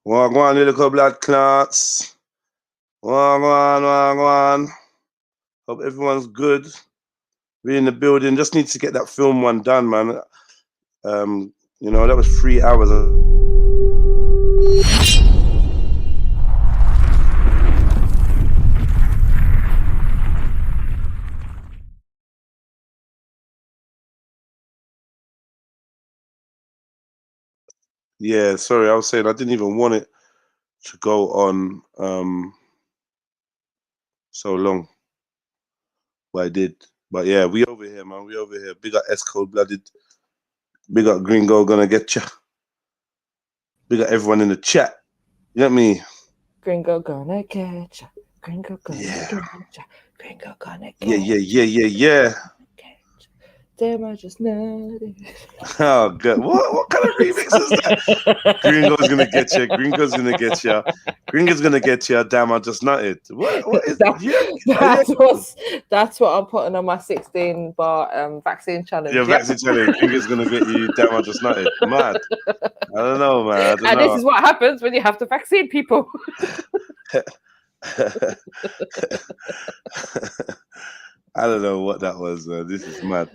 Wagwan, little blood clots. Wagwan. Hope everyone's good. We're in the building. Just need to get that film one done, man. You know, that was 3 hours. Yeah, sorry, I was saying I didn't even want it to go on so long. But I did. But yeah, we over here, man. We over here. Big up S Cold Blooded. Big up Gringo gonna get ya. Big up everyone in the chat. You get me? Gringo gonna get ya. Gringo gonna get ya. Gringo gonna get ya. Yeah. Damn, I just nutted. Oh god, what kind of remix is that? Gringo's gonna get you. Gringo's gonna get you. Gringo's gonna get you. Damn, I just nutted. What is that? That's what I'm putting on my 16-bar vaccine challenge. Your vaccine challenge. Gringo's gonna get you. Damn, I just nutted. Mad. I don't know, man. This is what happens when you have to vaccine people. I don't know what that was. This is mad.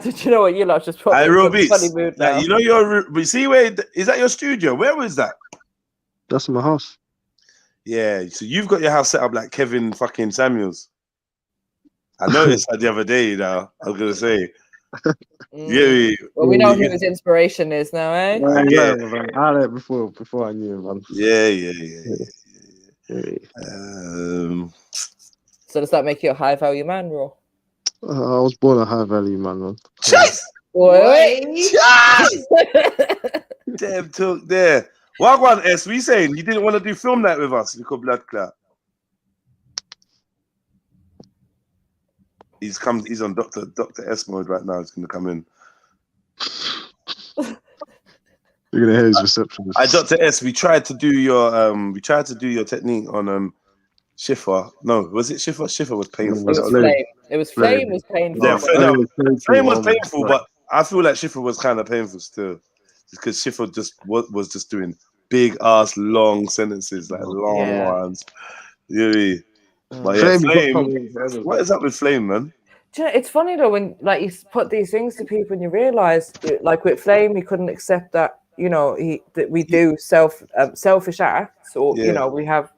Did you know what? You lot just put me in a funny mood now. You know but see where is that your studio? Where was that? That's my house. Yeah, so you've got your house set up like Kevin fucking Samuels. I noticed that the other day. You know, I was gonna say. Yeah. Well, we know who his inspiration is now, eh? Yeah, I had it before I knew him, man. Yeah. So does that make you a high value man, Raw? I was born a high value man. Chase! Wait! Damn talk there. Wagwan S, we saying you didn't want to do film night with us, little blood clot. He's on Dr. S mode right now. He's gonna come in. You're gonna hear his receptionist. Dr. S, we tried to do your technique on Schiffer. No, was it Schiffer? Schiffer was painful. It was Flame was painful. Yeah, Flame was painful, but I feel like Schiffer was kind of painful still. Because Schiffer was just doing big ass long sentences, like long ones. You know, but yeah, Flame. What is up with Flame, man? Do you know, it's funny though when like you put these things to people and you realize, like with Flame, he couldn't accept that that we do selfish acts, or we have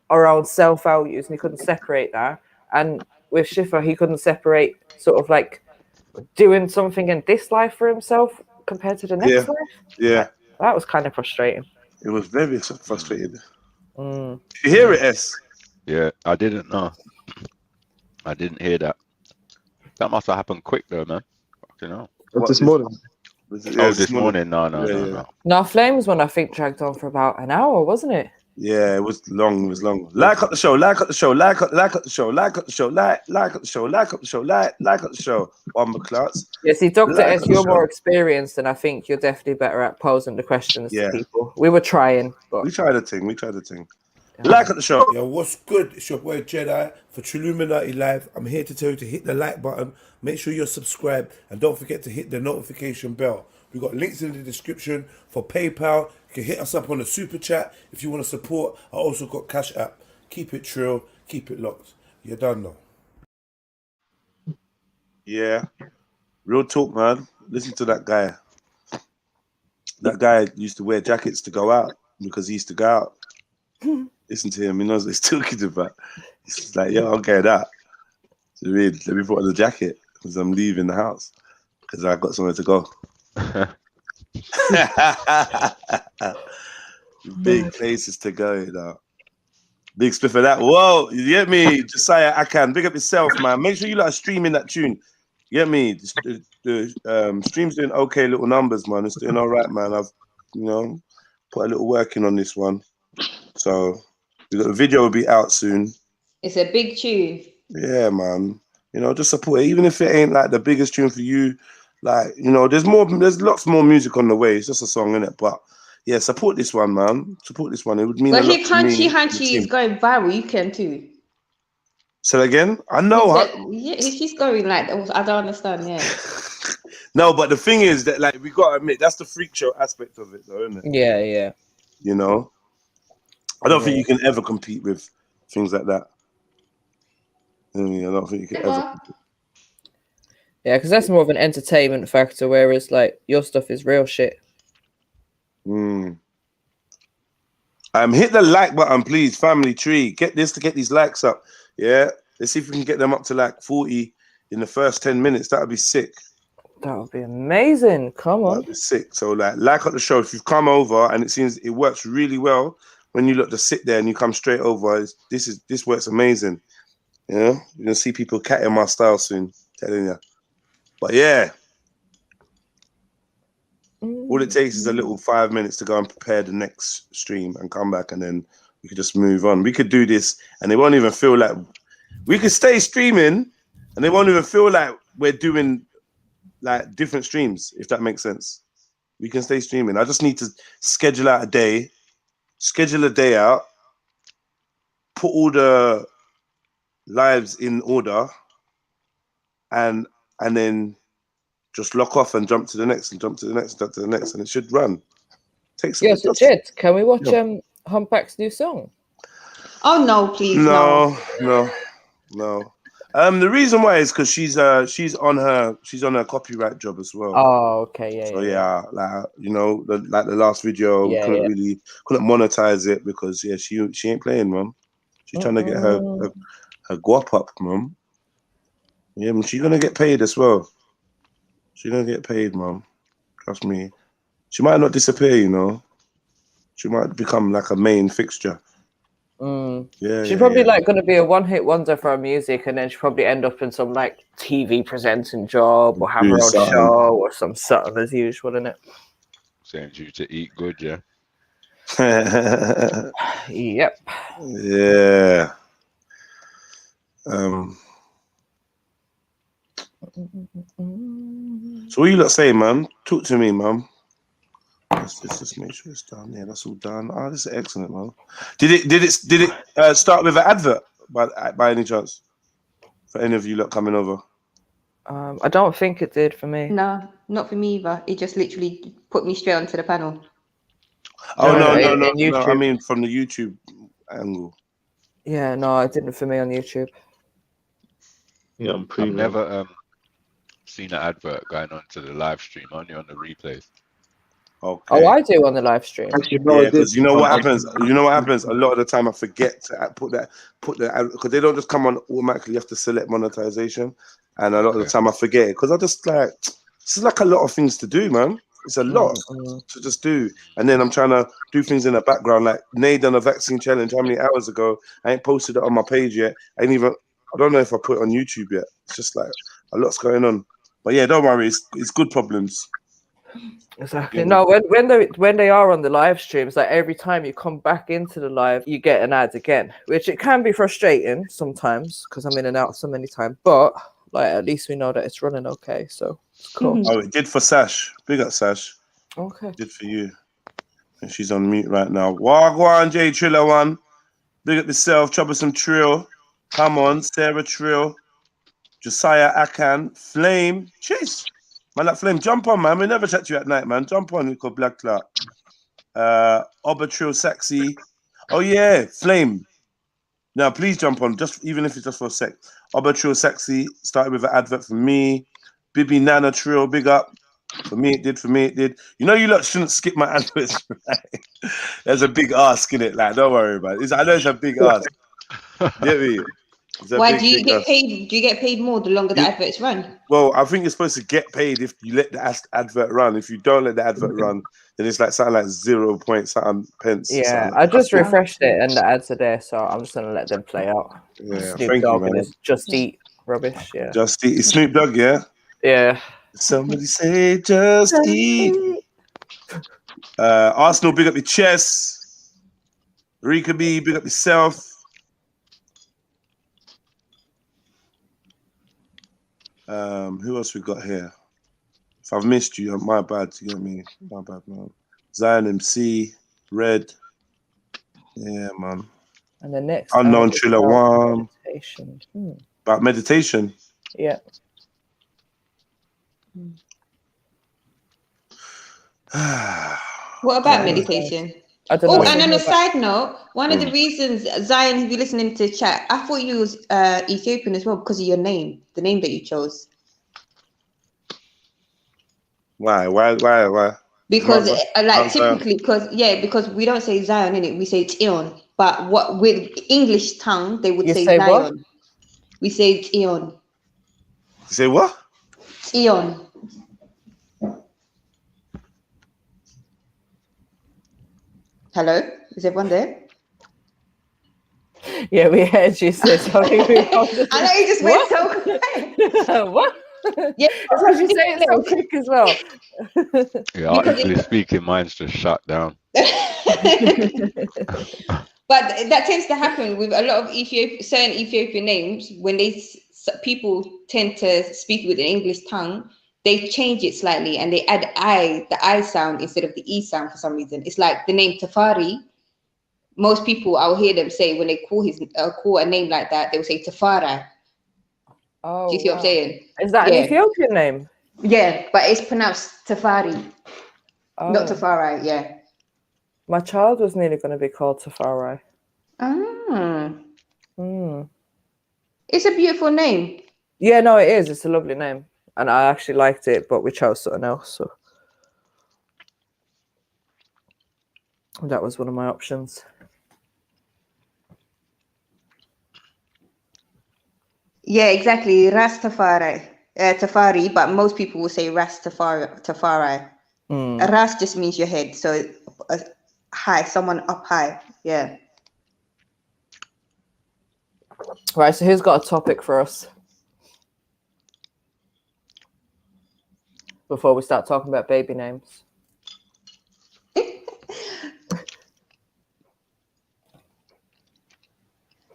our own self values, and he couldn't separate that. And with Schiffer, he couldn't separate sort of like doing something in this life for himself compared to the next life. Yeah, that was kind of frustrating. It was very frustrating. You hear it, S? Yeah, I didn't know. I didn't hear that. That must have happened quick though, man. Fucking hell. This morning. This morning. No. No, Flames one I think dragged on for about an hour, wasn't it? Yeah, it was long. It was long. Like up the show. Like up the show. Like up the show. Like up the show. Like up the show. Like up the show. Like up the show. On the class. Yeah, see, Dr. S, you're more experienced, and I think you're definitely better at posing the questions to people. We were trying, but we tried a thing. Like at the show. Yo, what's good? It's your boy Jedi for Trilluminati Live. I'm here to tell you to hit the like button. Make sure you're subscribed, and don't forget to hit the notification bell. We've got links in the description for PayPal. You can hit us up on the super chat if you want to support. I also got CASHAPP. Keep it trill, keep it locked. You're done now. Yeah, real talk, man. Listen to that guy. That guy used to wear jackets to go out because he used to go out. Listen to him. He knows what he's talking about. He's like, yo, okay, that. So let me put on the jacket because I'm leaving the house because I got somewhere to go. Big places to go, you know. Big spiff for that. Whoa, you get me? Josiah, I can. Big up yourself, man. Make sure you like streaming that tune. You get me? The stream's doing okay little numbers, man. It's doing all right, man. I've, put a little work in on this one. So the video will be out soon. It's a big tune. Yeah, man. Just support it. Even if it ain't like the biggest tune for you, like, there's lots more music on the way. It's just a song, innit? But yeah, support this one, man. Support this one. It would mean a lot to me. But if Hanchy is going viral, you can too. Say that again? I know. Yeah, if he's going like, I don't understand, yeah. No, but the thing is that like we gotta admit that's the freak show aspect of it, though, isn't it? Yeah, yeah. You know, I don't think you can ever compete with things like that. I don't think you can ever. Yeah, because that's more of an entertainment factor, whereas like your stuff is real shit. Hit the like button, please, family tree. Get these likes up. Yeah, let's see if we can get them up to like 40 in the first 10 minutes. That would be sick. That would be amazing. Come on. That would be sick. So like up the show. If you've come over and it seems it works really well when you look to sit there and you come straight over. This works amazing. You know, you're gonna see people catting my style soon. Telling you. But yeah. All it takes is a little 5 minutes to go and prepare the next stream and come back, and then we could just move on. We could do this and they won't even feel like we could stay streaming and they won't even feel like we're doing like different streams, if that makes sense. We can stay streaming. I just need to schedule a day out, put all the lives in order, and then just lock off and jump to the next and jump to the next and jump to the next, and it should run. Yeah, so Jed, can we watch Humpback's new song? Oh no, please, no. The reason why is because she's on her copyright job as well. Oh, okay, yeah. So yeah, like you know, like the last video, we couldn't monetize it because she ain't playing, man. She's trying to get her guap up, man. Yeah, man, she's gonna get paid as well. She's gonna get paid, man. Trust me. She might not disappear, you know. She might become like a main fixture. Yeah, she's probably like going to be a one-hit wonder for her music, and then she'll probably end up in some like TV presenting job or have her own show or something as usual, isn't it? Sends you to eat good, yeah. Yep. Yeah. So what you lot saying, man? Talk to me, man. Let's just make sure it's done. Yeah, that's all done. Oh, this is excellent, man. Did it start with an advert by any chance? For any of you lot coming over? I don't think it did for me. No, not for me either. It just literally put me straight onto the panel. Oh no! I mean from the YouTube angle. Yeah, no, it didn't for me on YouTube. Yeah, I've never seen an advert going on to the live stream, only on the replays. Okay. Oh, I do on the live stream. Yeah, because you know what happens. You know what happens. A lot of the time, I forget to put the because they don't just come on automatically. You have to select monetization, and a lot of the time I forget it because I just like this is like a lot of things to do, man. It's a lot to just do, and then I'm trying to do things in the background. Like Nay done a vaccine challenge how many hours ago? I ain't posted it on my page yet. I don't know if I put it on YouTube yet. It's just like a lot's going on. But yeah, don't worry. It's good problems. Exactly. No, when they are on the live streams, like every time you come back into the live, you get an ad again, which it can be frustrating sometimes because I'm in and out so many times. But like at least we know that it's running okay, so it's cool. Oh, it did for Sash. Big up Sash. Okay. Did for you. And she's on mute right now. Wagwan J Triller one. Big up yourself. Troublesome Trill. Come on, Sarah Trill. Josiah Akan. Flame. Chase. Man, that Flame, jump on, man. We never chat to you at night, man. Jump on, you called Black Clout. Obertrill Saxy. Oh, yeah, Flame. Now, please jump on, just even if it's just for a sec. Obertrill Saxy started with an advert for me. Bibi Nana Trill, big up. For me, it did. You know, you lot shouldn't skip my adverts, right? There's a big ask in it, like, don't worry about it. I know it's a big ask. Get me? Why do you get paid? Do you get paid more the longer the adverts run? Well, I think you're supposed to get paid if you let the advert run. If you don't let the advert run, then it's like something like 0 point something pence. Yeah, I just refreshed it and the ads are there, so I'm just gonna let them play out. Yeah, Snoop Dogg and it's Just Eat rubbish. Yeah, Just Eat. It's Snoop Dogg, yeah. Yeah. Somebody say Just Eat. Arsenal, big up your chest. Rika B, big up yourself. Who else we got here? If I've missed you, my bad. You get me? My bad, man. Zion MC, Red. Yeah, man. And the next Unknown Triller One. Meditation. About meditation. Yeah. What about meditation? I don't know. Oh, and on a side note, one of the reasons, Zion, if you listening to chat, I thought you was Ethiopian as well because of your name, the name that you chose. Why? Because like typically, because we don't say Zion in it, we say Tion. But what with English tongue, they would You say say Zion. what? We say Tion. You say what? Tion. Hello, is everyone there? Yeah, we heard you say something. I know you just went so quiet. What? Yeah, It's because you say it so quick as well. Yeah, artfully speaking, mine's just shut down. But that tends to happen with a lot of certain Ethiopian names. When people tend to speak with an English tongue, they change it slightly and they add the I sound instead of the E sound for some reason. It's like the name Tafari. Most people, I'll hear them say when they call a name like that, they'll say Tafara. Oh, do you see what I'm saying? Is that an Ethiopian name? Yeah, but it's pronounced Tafari, not Oh. Tafari. Yeah. My child was nearly going to be called Tafari. Ah. It's a beautiful name. Yeah, no, it is. It's a lovely name. And I actually liked it, but we chose something else. So that was one of my options. Yeah, exactly. Rastafari. Tafari, but most people will say Rastafari. Ras just means your head. So high, someone up high. Yeah. Right, so who's got a topic for us before we start talking about baby names?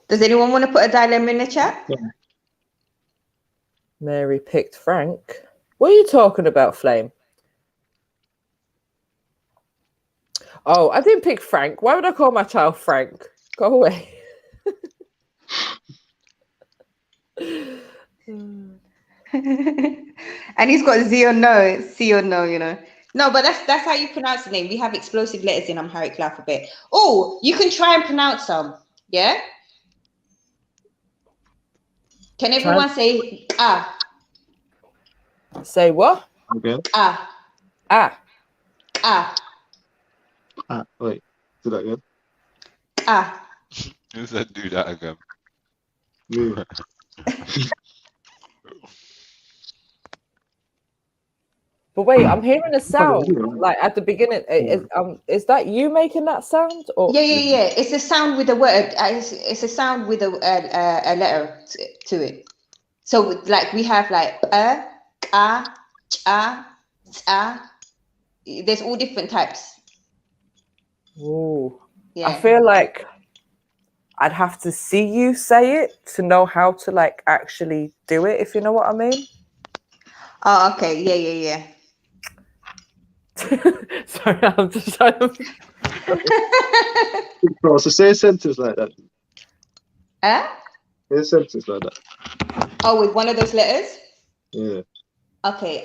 Does anyone want to put a dilemma in the chat? Yeah. Mary picked Frank. What are you talking about, Flame? Oh, I didn't pick Frank. Why would I call my child Frank? Go away. And he's got Z or no, C or no, you know. No, but that's how you pronounce the name. We have explosive letters in Amharic alphabet. Oh, you can try and pronounce some. Yeah? Can everyone say ah? Say what? Okay. Ah. Ah. Ah. Ah, wait. Do that again. Ah. Who said do that again? Me. But wait, I'm hearing a sound do it. like at the beginning. Is that you making that sound? Or Yeah. It's a sound with a word. It's a sound with a letter to it. So like we have like there's all different types. Ooh. Yeah. I feel like I'd have to see you say it to know how to like actually do it, if you know what I mean. Oh, okay. Yeah. Sorry, I'm just trying to... Bro, so say a sentence like that. Say a sentence like that. Oh, with one of those letters? Yeah. Okay.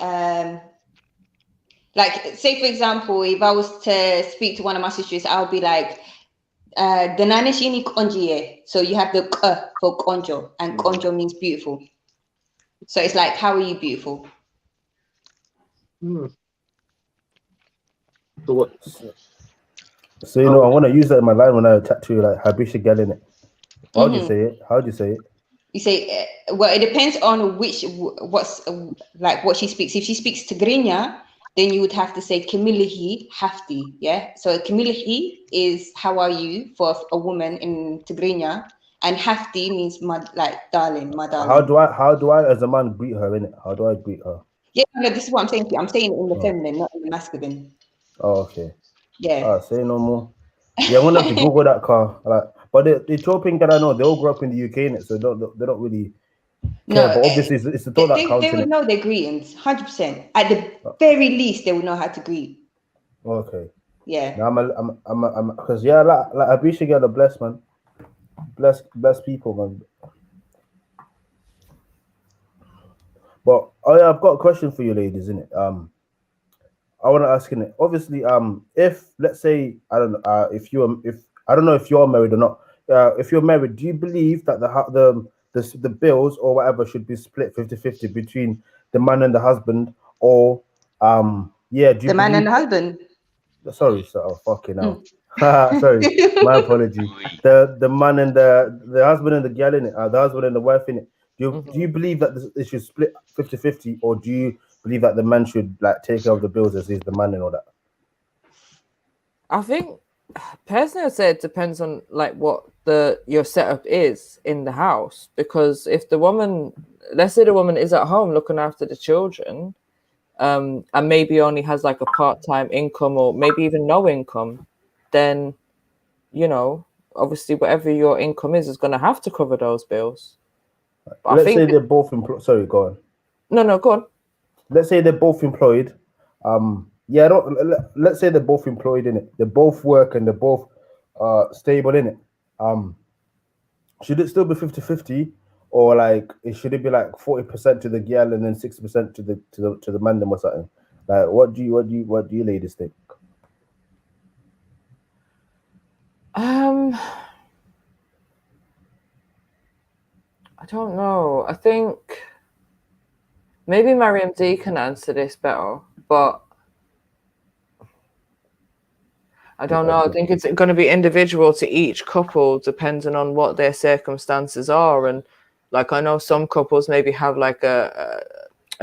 Like say for example, if I was to speak to one of my sisters, I'll be like, Dananeshini konjiye. So you have the k for konjo, and konjo means beautiful. So it's like, how are you beautiful? So what? So you know, I want to use that in my line when I chat to you, like Habisha Gal in it. How do you say it? How do you say it? You say, well, it depends on what she speaks. If she speaks Tigrinya, then you would have to say Kimilihi Hafti. Yeah. So Kimilihi is how are you for a woman in Tigrinya, and Hafti means like darling, my darling. How do I as a man greet her in it? How do I greet her? Yeah, no, this is what I'm saying to you. I'm saying it in the feminine, not in the masculine. Oh, okay. Yeah. Say no more. Yeah, I'm gonna have to Google that car. Like, but the Ethiopian that I know, they all grew up in the UK in it, so they don't really care. But obviously, it's the thought that counts. They would know their greetings, 100%. At the very least, they would know how to greet. Okay. Yeah. Now I'm because like Habisha Gal, a blessed man, blessed people, man. But I've got a question for you, ladies, innit? I want to ask in it. Obviously, if let's say I don't know, if I don't know if you're married or not. If you're married, do you believe that the bills or whatever should be split 50-50 between the man and the husband, or yeah, do you The man and believe? the husband. Sorry, so fucking hell. Sorry, my apology. The man and the husband and the gal in it, the husband and the wife in it. Do you believe that it should split 50-50, or do you believe that the man should like take care of the bills as he's the man and all that? I think personally, I'd say it depends on like what your setup is in the house. Because if the woman, let's say the woman is at home looking after the children, and maybe only has like a part-time income or maybe even no income, then you know, obviously whatever your income is going to have to cover those bills. But Let's say they're both employed. Sorry, go on. No, go on. Let's say they're both employed. Yeah, let's say they're both employed in it. They both work and they're both stable in it. Should it still be 50-50, or like should it be like 40% to the girl and then 60% to the man or something? Like, what do you ladies think? I don't know. I think maybe Mariam D can answer this better, but I don't know. I think it's going to be individual to each couple, depending on what their circumstances are. And like, I know some couples maybe have like a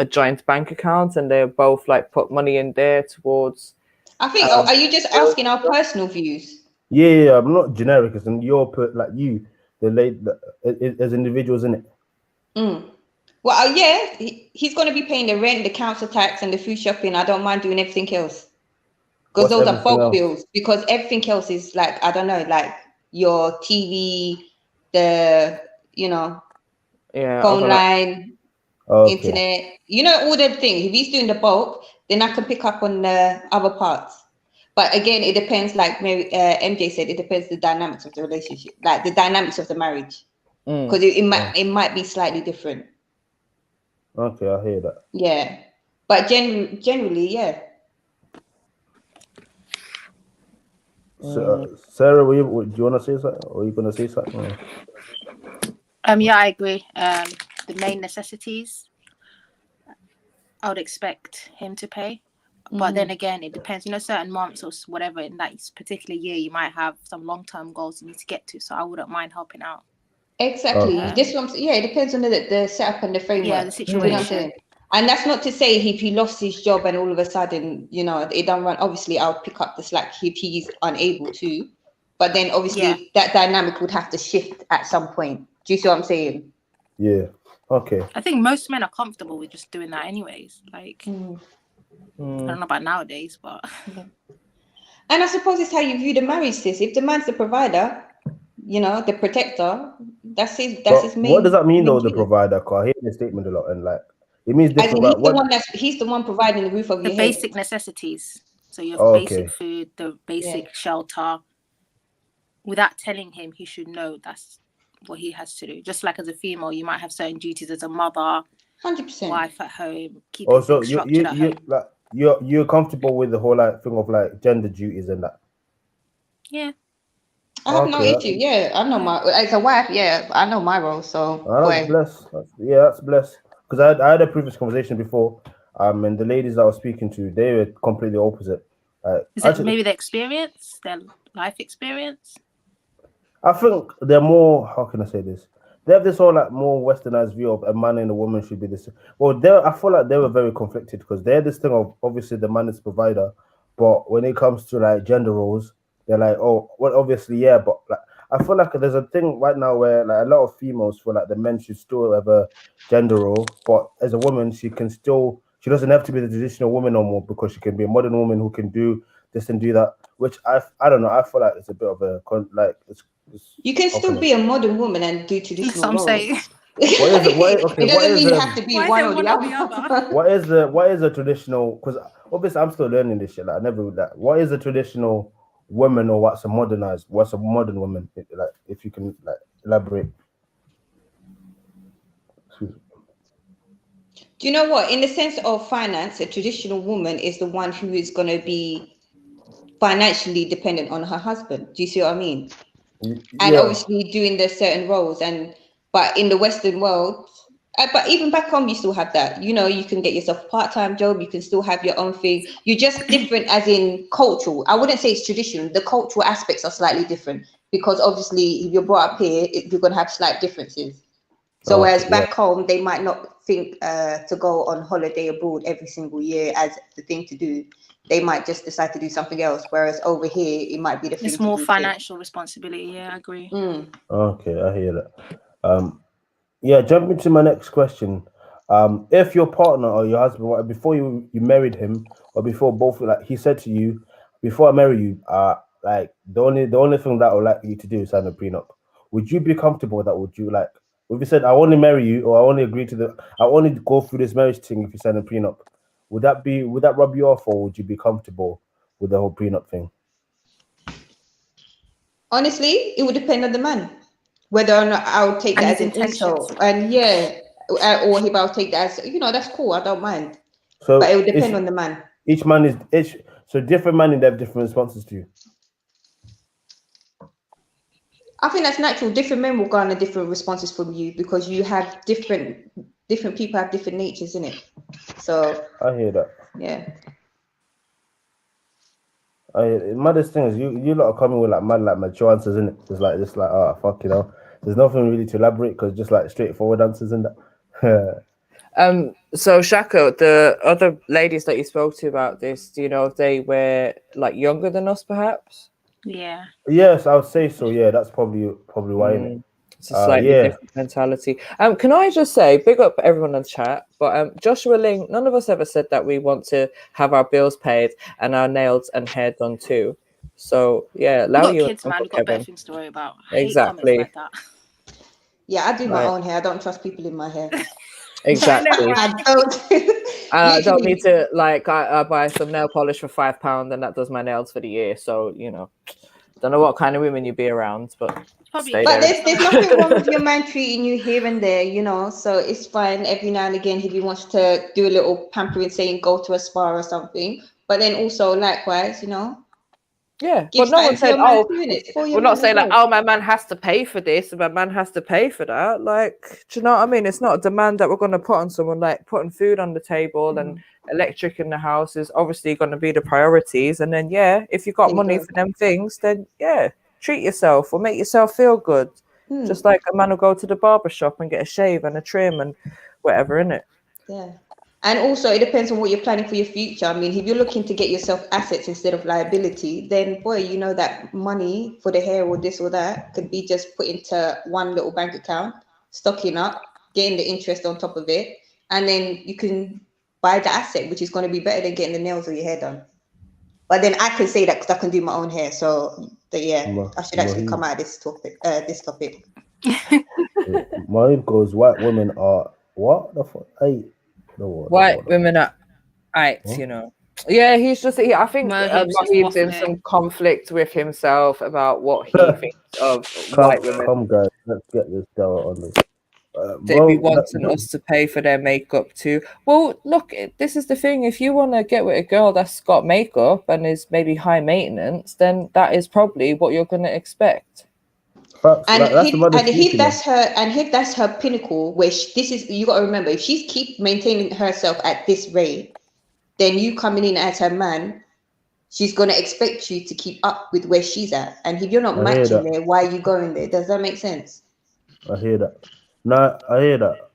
joint bank account, and they both like put money in there towards. I think. Are you just asking our personal views? Yeah. I'm not generic, as in you're like you, the late as individuals in it. Well, yeah, he's going to be paying the rent, the council tax, and the food shopping. I don't mind doing everything else, because those are bulk bills. Because everything else is like, I don't know, like your TV, the phone line, internet. You know, all the things. If he's doing the bulk, then I can pick up on the other parts. But again, it depends. Like MJ said, it depends the dynamics of the relationship, like the dynamics of the marriage, because it might be slightly different. Okay, I hear that. Yeah, but generally, yeah. So, Sarah, do you want to say something? Or are you going to say something? Yeah, I agree. The main necessities, I would expect him to pay. But then again, it depends. You know, certain months or whatever in that particular year, you might have some long-term goals you need to get to. So I wouldn't mind helping out. Exactly. This one, it depends on the setup and the framework. Yeah, the situation. You know what I'm saying? And that's not to say if he lost his job and all of a sudden, it don't run. Obviously, I'll pick up the slack if he's unable to. But then obviously that dynamic would have to shift at some point. Do you see what I'm saying? Yeah. Okay. I think most men are comfortable with just doing that anyways. Like, I don't know about nowadays, but. And I suppose it's how you view the marriage, sis. If the man's the provider, the protector, that's his main. What does that mean though, the provider? Cause I hear the statement a lot, and like it means different. He's the one providing the roof over your head. The basic necessities. So your basic food, the basic shelter. Without telling him, he should know that's what he has to do. Just like as a female, you might have certain duties as a mother, 100%, wife at home, keeping things structured at home. Like you're comfortable with the whole like thing of like gender duties and that. Yeah. I have no issue. Yeah, I know as a wife. Yeah, I know my role. So that's blessed. That's blessed. Because I had a previous conversation before, and the ladies I was speaking to, they were completely opposite. Is it maybe their experience, their life experience? I think they're more. How can I say this? They have this whole like more westernized view of a man and a woman should be this. Well, I feel like they were very conflicted because they're this thing of obviously the man is provider, but when it comes to like gender roles, they're like, oh, well, obviously, yeah, but like I feel like there's a thing right now where like a lot of females feel like the men should still have a gender role, but as a woman, she doesn't have to be the traditional woman no more because she can be a modern woman who can do this and do that. Which I don't know. I feel like it's a bit of a you can still be a modern woman and do traditional roles. It doesn't mean you have to be one or the other. What is a traditional? Because obviously I'm still learning this shit. Like I never would that. What is a traditional woman or what's a modern woman? Like if you can like elaborate. Do you know what? In the sense of finance, a traditional woman is the one who is going to be financially dependent on her husband. Do you see what I mean? And Yeah. obviously doing the certain roles. But in the Western world, but even back home, you still have that. You know, you can get yourself a part-time job. You can still have your own thing. You're just different as in cultural. I wouldn't say it's traditional. The cultural aspects are slightly different because obviously if you're brought up here, you're going to have slight differences. So whereas back home, they might not think to go on holiday abroad every single year as the thing to do. They might just decide to do something else. Whereas over here, it might be the thing It's to more do financial responsibility. Yeah, I agree. Okay, I hear that. Yeah, jumping to my next question. If your partner or your husband, before you married him, or before both, like he said to you, before I marry you, like the only thing that I would like you to do is sign a prenup. Would you be comfortable with that? Would you like, if you said I only marry you, or I only agree to I only go through this marriage thing if you sign a prenup? Would that rub you off, or would you be comfortable with the whole prenup thing? Honestly, it would depend on the man, whether or not I would take And that his as an insult. intentions. And yeah, or if I would take that as, that's cool. I don't mind. So But it would depend on the man. Each man is so different man, and they have different responses to you. I think that's natural. Different men will garner different responses from you because you have different people have different natures in it. So I hear that. yeah. Maddest thing is you lot are coming with like mature answers, isn't it? Just like fuck, there's nothing really to elaborate because just like straightforward answers in that. So Shaka, the other ladies that you spoke to about this, do you know if they were like younger than us, perhaps? Yeah. Yes, I would say so. Yeah, that's probably why. Innit? It's a slightly different mentality. Can I just say, big up everyone in the chat, but Joshua Ling, none of us ever said that we want to have our bills paid and our nails and hair done too. So yeah, allow We've got you. kids, man. We've got better things to worry about. I hate comments Exactly. like that. Yeah, I do my own hair. I don't trust people in my hair. Exactly. I don't need to like I buy some nail polish for £5 and that does my nails for the year. So don't know what kind of women you be around, but there's nothing wrong with your man treating you here and there, so it's fine every now and again if he wants to do a little pampering, saying go to a spa or something. But then also likewise, yeah, but no one said, we're not saying like, well. my man has to pay for this and my man has to pay for that. Like, do you know what I mean? It's not a demand that we're going to put on someone. Like putting food on the table and electric in the house is obviously going to be the priorities. And then, if you got money for them things, then treat yourself or make yourself feel good. Just like a man will go to the barber shop and get a shave and a trim and whatever, innit? Yeah. And also, it depends on what you're planning for your future. I mean, if you're looking to get yourself assets instead of liability, then boy, that money for the hair or this or that could be just put into one little bank account, stocking up, getting the interest on top of it, and then you can buy the asset, which is going to be better than getting the nails or your hair done. But then I can say that because I can do my own hair. So I should actually come out of this topic. Mine goes, white women are what the fuck? White women are Yeah, he's just. I think he's in some conflict with himself about what he thinks of white women. Come, guys, let's get this girl on this. They be wanting us to pay for their makeup too. Well, look, this is the thing. If you want to get with a girl that's got makeup and is maybe high maintenance, then that is probably what you're going to expect. And if that's her pinnacle, where you got to remember, if she's keep maintaining herself at this rate, then you coming in as her man, she's going to expect you to keep up with where she's at. And if you're not matching there, why are you going there? Does that make sense? I hear that. No, I hear that.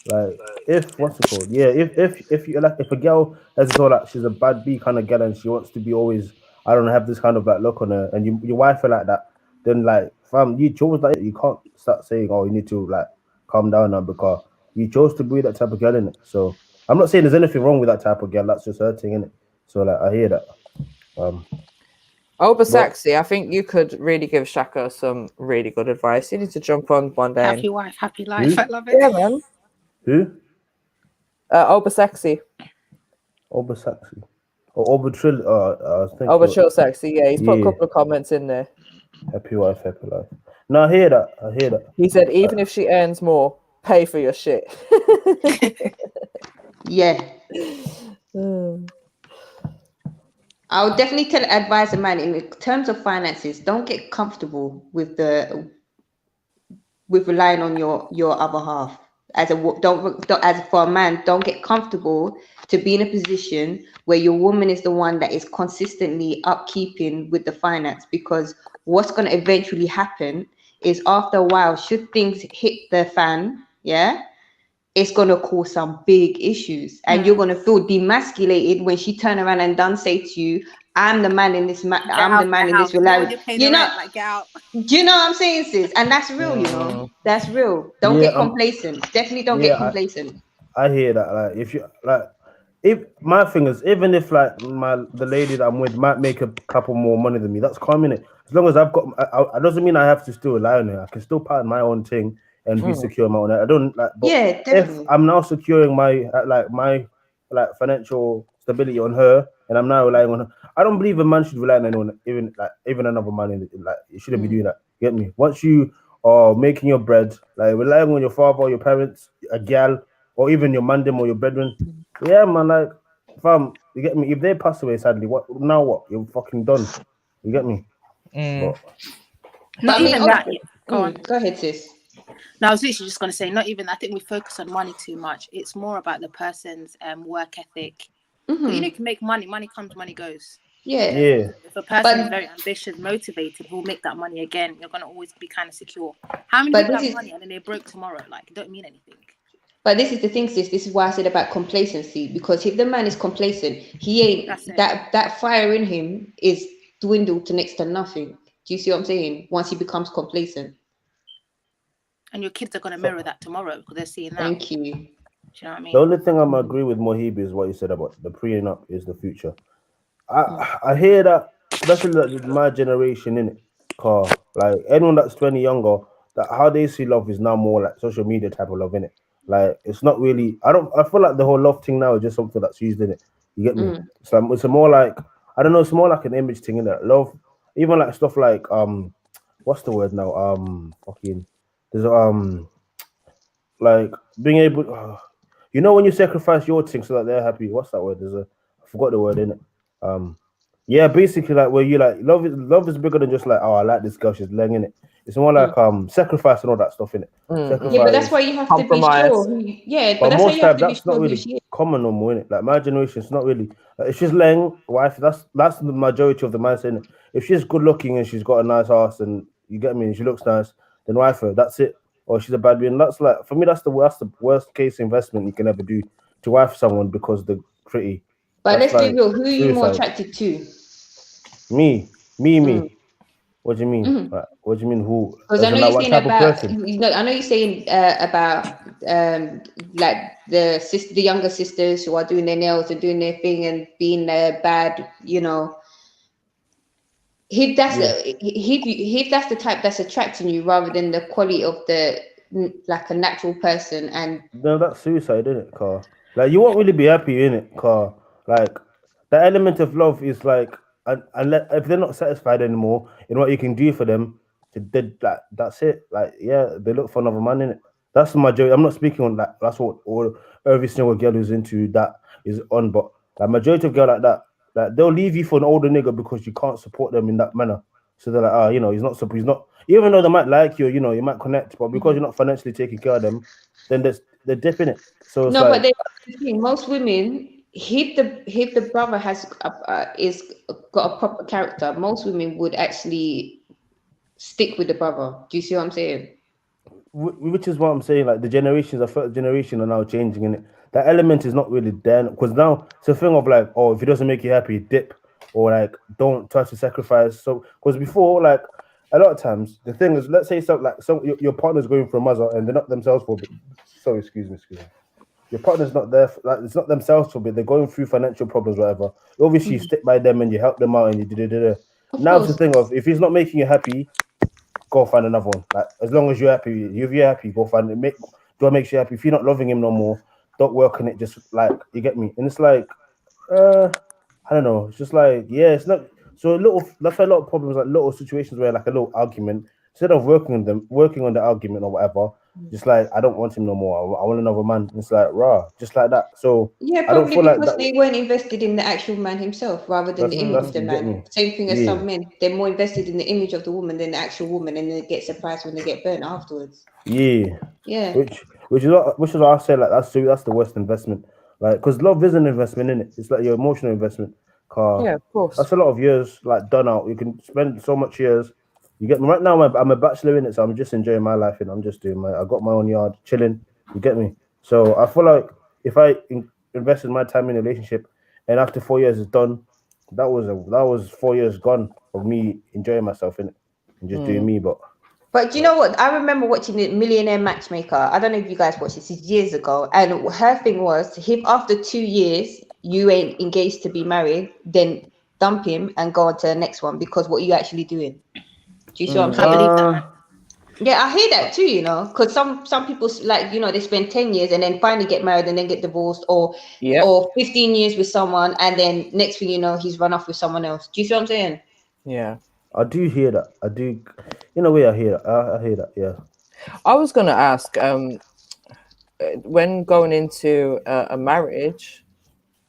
Like, if what's it called? Yeah, if you like, if a girl has so like she's a bad B kind of girl and she wants to be always, I don't know, have this kind of like look on her, and your wife are like that, then like, fam, you chose that. You can't start saying, oh, you need to like calm down now because you chose to be that type of girl, innit? So I'm not saying there's anything wrong with that type of girl. That's just her thing, innit? So like, I hear that. Saxy, I think you could really give Shaka some really good advice. You need to jump on one day. Happy wife, happy life. I love it. Yeah, man. Who? Sexy. Sexy. Or Trill. Trill Sexy. Yeah, he's put a couple of comments in there. Happy wife, happy life. No, I hear that. He said even if she earns more, pay for your shit. Yeah. I would definitely advise a man in terms of finances, don't get comfortable with relying on your other half. As for a man, don't get comfortable to be in a position where your woman is the one that is consistently upkeeping with the finance, because what's going to eventually happen is after a while, should things hit the fan, yeah, it's going to cause some big issues, and you're going to feel demasculated when she turn around and say to you, I'm the man in this I'm the man in this relationship. You know, like, get out. do you know what I'm saying, sis? And that's real, you know. That's real. Don't get complacent. Definitely don't get complacent. I hear that. Like, if you like, if my thing is, even if like the lady that I'm with might make a couple more money than me, that's calm, innit? As long as I've got, it doesn't mean I have to still rely on her. I can still pattern my own thing and be secure in my own. I don't like. But yeah, definitely. If I'm now securing my financial stability on her, and I'm now relying on her, I don't believe a man should rely on anyone, even another man. You shouldn't be doing that. Get me? Once you are making your bread, like relying on your father or your parents, a gal, or even your mandem or your brethren, yeah, man, like, fam, you get me? If they pass away, sadly, what now? What, you're fucking done? You get me? But Not even that. Go on. Go ahead, sis. No, I was literally just going to say, not even. I think we focus on money too much. It's more about the person's work ethic. You know, you can make money. Money comes, money goes. Yeah. If a person is very ambitious, motivated, who'll make that money again, you're going to always be kind of secure. How many people have money and then they're broke tomorrow? Like, it don't mean anything. But this is the thing, sis. This is why I said about complacency. Because if the man is complacent, he ain't that fire in him is dwindled to next to nothing. Do you see what I'm saying? Once he becomes complacent. And your kids are going to mirror that tomorrow because they're seeing that. Thank you. Do you know what I mean? The only thing I'm agree with Mohibi is what you said about the preing up is the future. I hear that, especially my generation, in it, car, like anyone that's 20 younger, that how they see love is now more like social media type of love, in it. Like, it's not really. I feel like the whole love thing now is just something that's used in it. You get me? So it's a more like, I don't know. It's more like an image thing, in it. Love, even like stuff like what's the word now? Fucking, there's like being able. You know, when you sacrifice your thing so that they're happy. What's that word? I forgot the word, in it. Yeah, basically, like, where you like love is bigger than just like, oh, I like this girl, she's laying in it. It's more like sacrifice and all that stuff, in it. Yeah, but that's why you have to be sure. Yeah, but that's why you have to be sure. Not really common no more, innit? Like, my generation, it's not really. Like, if she's laying wife, that's the majority of the mindset, innit? If she's good looking and she's got a nice ass and you get me, and she looks nice, then wife her. That's it. Or she's a bad being. That's like, for me, that's the worst case investment you can ever do, to wife someone because they're pretty. But let's be real. Who are you more attracted to? Me. What do you mean? Like, what do you mean? Who? Because I know you're saying about. I know you're saying about like the younger sisters who are doing their nails and doing their thing and being bad. You know, if that's the type that's attracting you, rather than the quality of the like a natural person. And no, that's suicide, isn't it, car? Like, you won't really be happy, in it, car. Like, the element of love is like, and if they're not satisfied anymore in what you can do for them, that's it. Like, yeah, they look for another man, in it. That's the majority. I'm not speaking on that. That's what every single girl who's into that is on. But like, majority of girl like that, like, they'll leave you for an older nigga because you can't support them in that manner. So they're like, you know, he's not. Even though they might like you, you know, you might connect, but because you're not financially taking care of them, then they're dipping it. So it's no, like, but most women. If the brother has got a proper character, most women would actually stick with the brother. Do you see what I'm saying? Which is what I'm saying. Like, the first generation are now changing, in it. That element is not really there, because now it's a thing of like, oh, if he doesn't make you happy, dip, or like, don't try to sacrifice. So, because before, like, a lot of times the thing is, let's say something like your partner's going for a mother and they're not themselves for a bit. Sorry, excuse me. Your partner's not there, like, it's not themselves for a bit. They're going through financial problems, whatever. Obviously, you stick by them and you help them out and you do. Now it's the thing of, if he's not making you happy, go find another one. Like, as long as you're happy, if you're happy, go find it. Do what makes you happy. If you're not loving him no more, don't work on it. Just like, you get me. And it's like, I don't know. It's just like, yeah, it's not. So that's why a lot of problems, like little situations where like a little argument, instead of working on the argument or whatever, just like I don't want him no more. I want another man. It's like rah, just like that. So Yeah, I don't probably feel like because that. they weren't invested in the actual man himself rather than the image of the You get man. me? Same thing as Yeah. some men. They're more invested in the image of the woman than the actual woman, and then get surprised when they get burnt afterwards. Yeah. Yeah. Which is what I say, like that's the worst investment. Like, because love is an investment, in it. It's like your emotional investment. Yeah, of course. That's a lot of years like done out. You can spend so much years. You get me? Right now, I'm a bachelor in it, so I'm just enjoying my life and I'm just doing I got my own yard, chilling. You get me? So I feel like if I invested my time in a relationship and after 4 years is done, that was 4 years gone of me enjoying myself in it and just doing me. But do you know what? I remember watching the Millionaire Matchmaker. I don't know if you guys watched this years ago. And her thing was, if after 2 years you ain't engaged to be married, then dump him and go on to the next one, because what are you actually doing? Do you see what I'm I saying? believe that, man. Yeah, I hear that too, you know, because some people, like, you know, they spend 10 years and then finally get married and then get divorced, or 15 years with someone and then next thing you know, he's run off with someone else. Do you see what I'm saying? Yeah. I do hear that. I do, in a way, I hear that. I hear that. Yeah. I was gonna ask, when going into a marriage,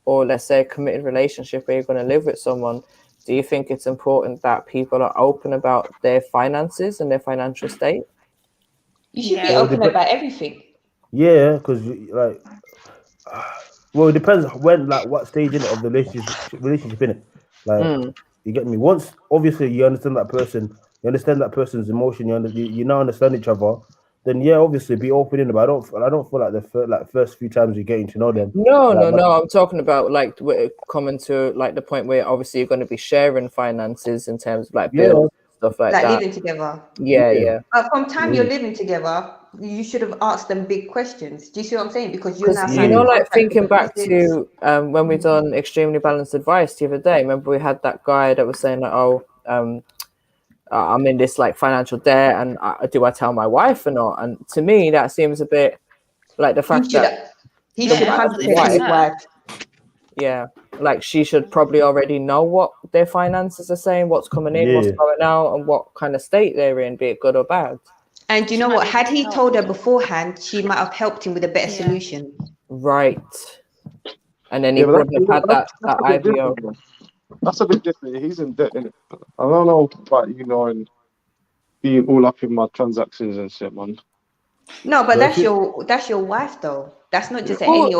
or let's say a committed relationship where you're going to live with someone, do you think it's important that people are open about their finances and their financial state? You should be open about everything. Yeah, because like, well, it depends when, like, what stage in it of the relationship in it. Like, you get me. Once, obviously, you understand that person, you understand that person's emotion, you now understand each other. Then yeah, obviously, be open in it. But I don't feel like the first few times you're getting to know them. No. I'm talking about like coming to like the point where obviously you're going to be sharing finances in terms of like bills, stuff like that. Living together. Yeah. But from time you're living together, you should have asked them big questions. Do you see what I'm saying? Because you're now you know, like thinking back to when we done Extremely Balanced Advice the other day. Remember we had that guy that was saying like, I'm in this like financial debt, and do I tell my wife or not? And to me, that seems a bit like the fact that he should 100% his wife. Yeah, like she should probably already know what their finances are saying, what's coming in, what's going out, and what kind of state they're in, be it good or bad. And you know what? Had he told her beforehand, she might have helped him with a better solution. Right. And then he wouldn't have had that idea. That's a bit different. He's in debt, innit? I don't know about, you know, and being all up in my transactions and shit, man. No, but that's your wife though. That's not just any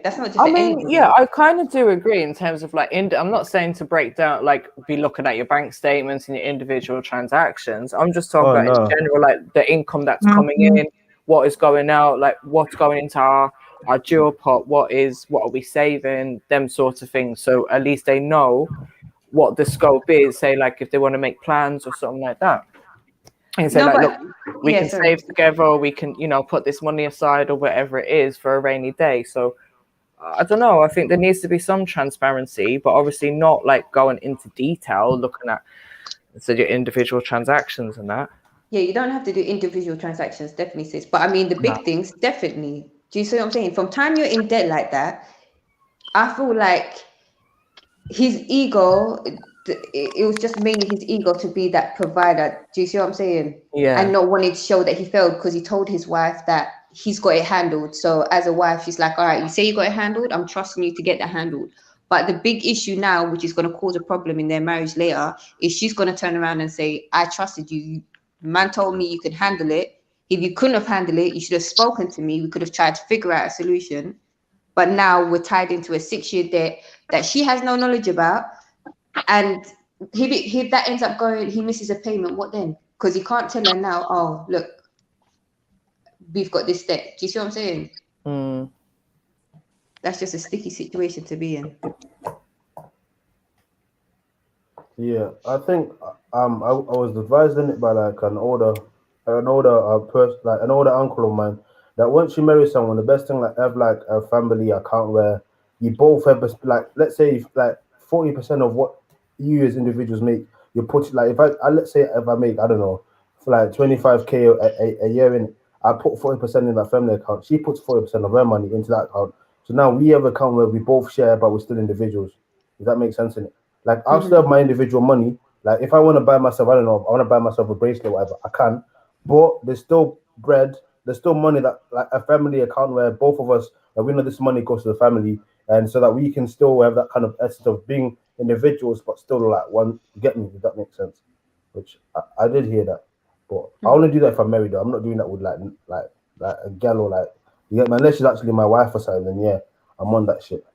that's not just anybody. Yeah, I kind of do agree in terms of like I'm not saying to break down, like be looking at your bank statements and your individual transactions. I'm just talking about in general, like the income that's coming in, what is going out, like what's going into our dual pot, what are we saving, them sorts of things. So at least they know what the scope is, say like if they want to make plans or something like that. And say look, we can save together, or we can, you know, put this money aside or whatever it is for a rainy day. So I don't know. I think there needs to be some transparency, but obviously not like going into detail, looking at your individual transactions and that. Yeah, you don't have to do individual transactions, definitely, sis. But I mean, the big things, definitely. Do you see what I'm saying? From time you're in debt like that, I feel like his ego, it was just mainly his ego to be that provider. Do you see what I'm saying? Yeah. And not wanting to show that he failed, because he told his wife that he's got it handled. So as a wife, she's like, all right, you say you got it handled, I'm trusting you to get that handled. But the big issue now, which is going to cause a problem in their marriage later, is she's going to turn around and say, I trusted you. Man told me you could handle it. If you couldn't have handled it, you should have spoken to me. We could have tried to figure out a solution. But now we're tied into a 6-year debt that she has no knowledge about. And if that ends up going, he misses a payment, what then? Because he can't tell her now, oh, look, we've got this debt. Do you see what I'm saying? That's just a sticky situation to be in. Yeah, I think I was advised in it by like an older person, like an older uncle of mine, that once you marry someone, the best thing, like, have like a family account where you both have, like, let's say like 40% of what you as individuals make, you put, like, if I let's say if I make, I don't know, for like 25K a year in it, I put 40% in that family account. She puts 40% of her money into that account. So now we have an account where we both share, but we're still individuals. Does that make sense in it? Like, I'll still have my individual money. Like, if I want to buy myself, I don't know, I want to buy myself a bracelet or whatever, I can. But there's still bread there's still money that like a family account where both of us, like, we know this money goes to the family, and so that we can still have that kind of essence of being individuals, but still like one. Get me? If that makes sense. Which I did hear that, but I only do that if I'm married. Though. I'm not doing that with like a gal or like, you get me? Unless she's actually my wife or something. Then yeah, I'm on that shit.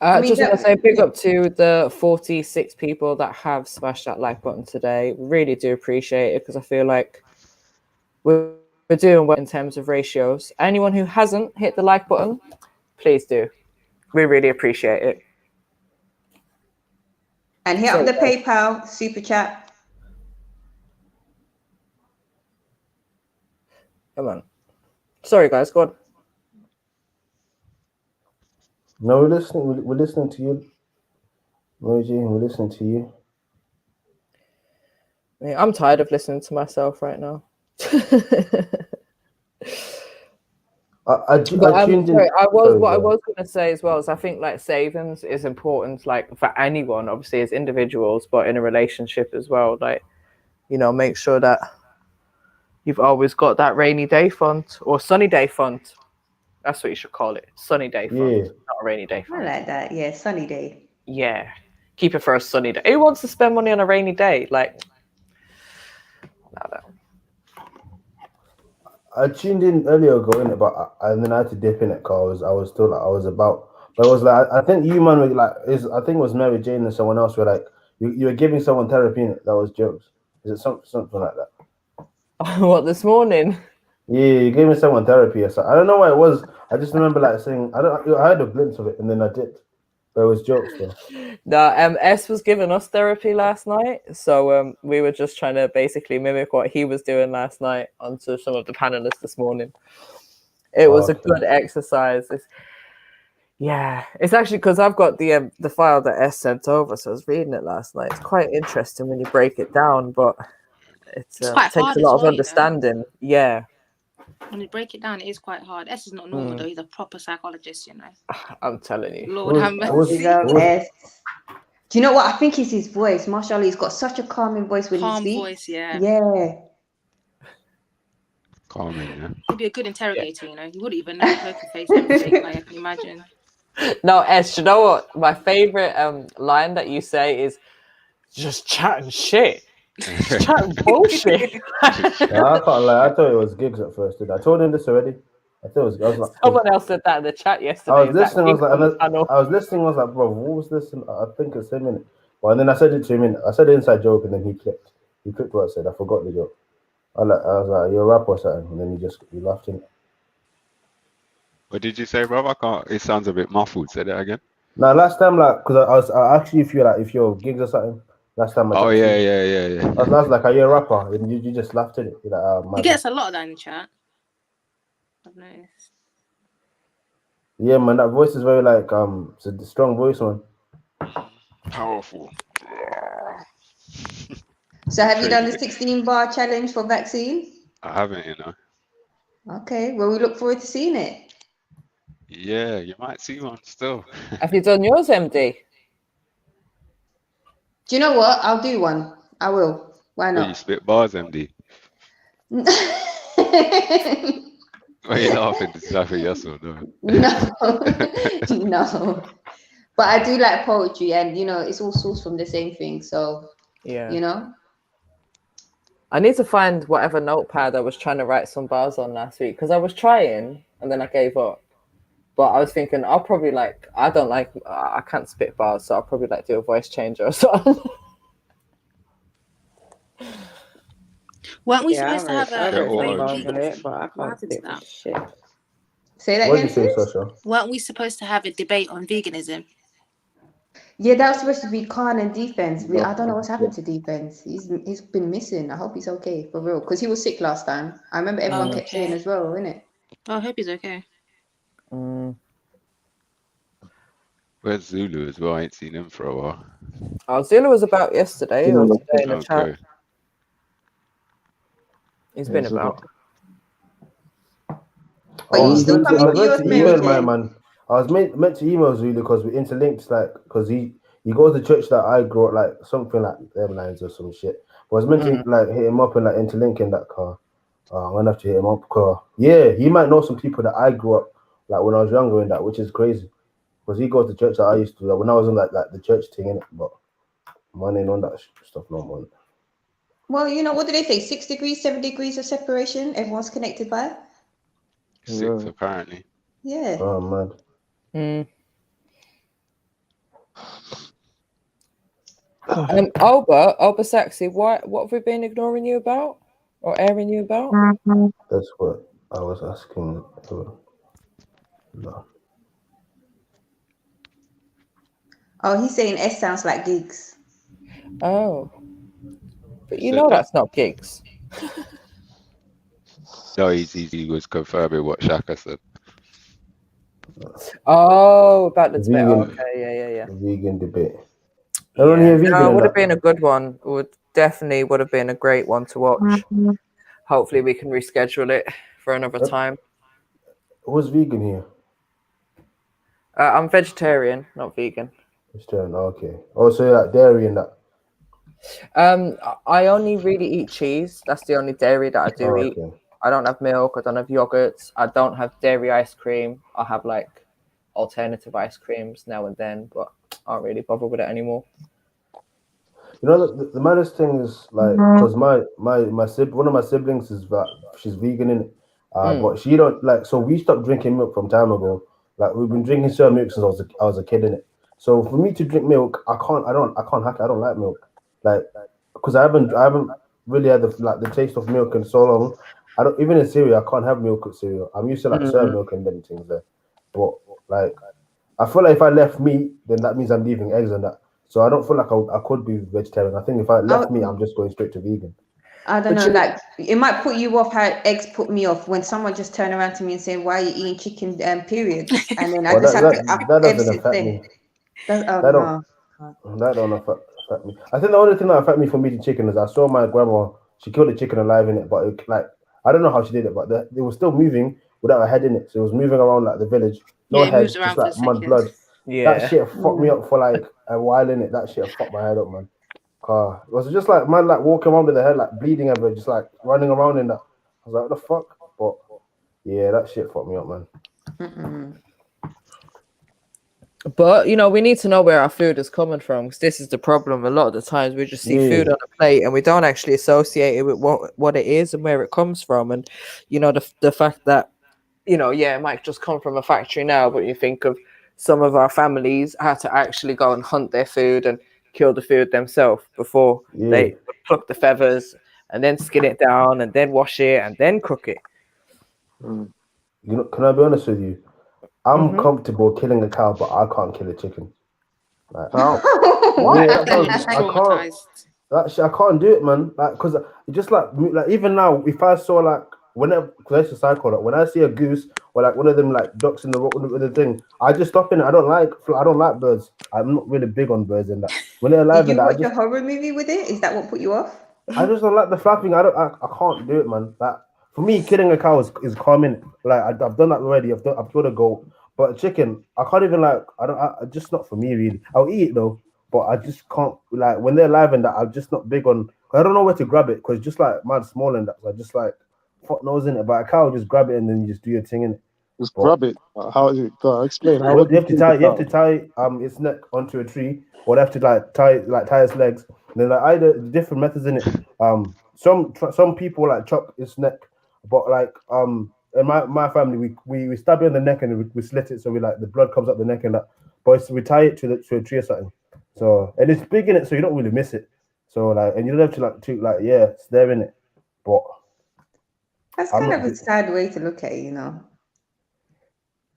I just want to say big up to the 46 people that have smashed that like button today. Really do appreciate it because I feel like we're doing well in terms of ratios. Anyone who hasn't hit the like button, please do. We really appreciate it. And hit up the PayPal super chat. Come on. Sorry, guys. Go on. No, we're listening. We're listening to you, Moji. We're listening to you. I'm tired of listening to myself right now. I tuned in. What I was going to say as well is I think like savings is important, like for anyone, obviously as individuals, but in a relationship as well. Like, you know, make sure that you've always got that rainy day fund or sunny day fund. That's what you should call it. Sunny day fund, not a rainy day fund. I like that. Yeah, sunny day. Yeah. Keep it for a sunny day. Who wants to spend money on a rainy day? Like, no. I tuned in earlier going about, and then I had to dip in it because I was still like, I was about, but it was like, I think you man were like, I think it was Mary Jane and someone else were like, you were giving someone therapy in it. That was jokes. Is it something like that? What, this morning? Yeah, you gave me someone therapy or something. I don't know what it was. I just remember like saying, I had a glimpse of it and then I did. But it was jokes though. No, S was giving us therapy last night. So we were just trying to basically mimic what he was doing last night onto some of the panelists this morning. It was a good exercise. It's actually because I've got the file that S sent over, so I was reading it last night. It's quite interesting when you break it down, but it takes a lot of understanding. Yeah. When you break it down, it is quite hard. S is not normal though. He's a proper psychologist, you know. I'm telling you. Lord have mercy. Do you know what? I think it's his voice. Mashallah, he's got such a calming voice when he speaks. Calm voice, yeah. Yeah. Calming, yeah. He'd be a good interrogator, you know. You wouldn't even know poker face everything, like, I can imagine. No, S, you know what? My favorite line that you say is just chatting shit. Chatting bullshit. I can't lie. I thought it was gigs at first. I told him this already. I was like, someone else said that in the chat yesterday. I was listening. I was like, bro, what was this? And I think it's him in it. But then I said it to him. I said the inside joke, and then he clicked. He clicked what I said. I forgot the joke. I was like, you're a rapper or something, and then he laughed in it. What did you say, brother? I can't. It sounds a bit muffled. Say that again. No, last time, like, because I actually, if you're gigs or something. Last time. Oh yeah. I was like, are you a rapper? And you just laughed in it. You're like, he gets a lot of that in the chat. I've noticed. Yeah, man, that voice is very like it's a strong voice, man. Powerful. So have you done the 16-bar challenge for vaccine? I haven't, you know. Okay, well, we look forward to seeing it. Yeah, you might see one still. Have you done yours, MD? Do you know what? I'll do one. I will. Why not? You spit bars, MD. Why are you laughing? Is that a yes or no? No. But I do like poetry, and you know, it's all sourced from the same thing. So yeah, you know. I need to find whatever notepad I was trying to write some bars on last week because I was trying and then I gave up. But I was thinking I can't spit bars, so I'll probably like do a voice changer or something. Weren't we supposed to have a debate? But I can't spit shit. Say that again. What did you say, Sasha? Weren't we supposed to have a debate on veganism? Yeah, that was supposed to be Khan and Defense. I don't know what's happened to Defense. He's been missing. I hope he's okay for real, because he was sick last time. I remember everyone kept saying as well, innit? Oh, I hope he's okay. Where's Zulu as well? I ain't seen him for a while. Oh, Zulu was about yesterday or today in the chat. He's been about. But he's still coming to you, man. I was meant to email Zulu because we interlinked, like, because he He goes to church that I grew up, like something like them lines or some shit. But I was meant to like hit him up and like interlink in that car. I'm gonna have to hit him up because he might know some people that I grew up like when I was younger in that, which is crazy. Because he goes to church that I used to like, when I was in like the church thing in it, but man ain't on that stuff no more. Well, you know, what do they say? 6 degrees, 7 degrees of separation. Everyone's connected by 6 apparently. Yeah. Oh man. Alba Saxy, what have we been ignoring you about or airing you about? That's what I was asking. No. Oh, he's saying S sounds like gigs. Oh, but you know that's not gigs. No, he was confirming what Shaka said. Oh, about the debate. Vegan, Okay, yeah. Vegan debate. No, it would have been a good one. It would have been a great one to watch. Hopefully, we can reschedule it for another time. Who's vegan here? I'm vegetarian, not vegan. Vegetarian, okay. Oh, so you're like dairy and that. I only really eat cheese. That's the only dairy that I do eat. I don't have milk. I don't have yogurts. I don't have dairy ice cream. I have like alternative ice creams now and then, but I don't really bother with it anymore. You know, the maddest thing is like, because my one of my siblings is that she's vegan in it, but she don't like. So we stopped drinking milk from time ago. Like we've been drinking soy milk since I was a kid in it. So for me to drink milk, I can't hack it. I don't like milk, like because I haven't really had the taste of milk in so long. I don't even in cereal. I can't have milk with cereal. I'm used to like soy milk and them things there. But like, I feel like if I left meat, then that means I'm leaving eggs and that. So I don't feel like I could be vegetarian. I think if I left meat, I'm just going straight to vegan. I don't know, like it might put you off how eggs put me off when someone just turn around to me and say, "Why are you eating chicken?" Period. And then I just have to. That doesn't affect me. That don't affect me. I think the only thing that affected me from eating chicken is I saw my grandma. She killed a chicken alive in it, but it, like I don't know how she did it, but it was still moving without a head in it. So it was moving around like the village, no head, just like mud blood. Yeah, that shit fucked me up for like a while in it. That shit fucked my head up, man. It was just like man, like walking around with the head like bleeding everywhere, just like running around in that. I was like, what the fuck? But yeah, that shit fucked me up, man. But you know, we need to know where our food is coming from, because this is the problem. A lot of the times we just see food on a plate and we don't actually associate it with what it is and where it comes from. And you know, the fact that, you know, it might just come from a factory now, but you think of some of our families had to actually go and hunt their food and kill the food themselves before they pluck the feathers and then skin it down and then wash it and then cook it. You know, can I be honest with you? I'm comfortable killing a cow, but I can't kill a chicken. Like, Why? I can't do it, man. Like, cause just like even now, if I saw like whenever, because I used to cycle, like when I see a goose or like one of them like ducks in the road with the thing, I just stop in it. I don't like birds. I'm not really big on birds and that. When they're alive, did you watch a horror movie with it? Is that what put you off? I just don't like the flapping. I can't do it, man. Like for me, killing a cow is calming. Like I've done that already. I've killed a goat, but a chicken, I can't even like. Just not for me really. I'll eat it though, but I just can't like when they're alive and that. I'm just not big on. I don't know where to grab it because just like mad small and that. So I just like fuck knows in it. But a cow, just grab it and then you just do your thing in it. Just grab it. How is it? Explain. How you have to tie its neck onto a tree, or they have to tie its legs. And then like either different methods in it. Some people like chop its neck, but like in my family we stab it in the neck and we slit it so we like the blood comes up the neck and that. But we tie it to a tree or something. So and it's big in it, so you don't really miss it. So like and you don't have to it's there in it. But that's kind of a sad way to look at it, you know.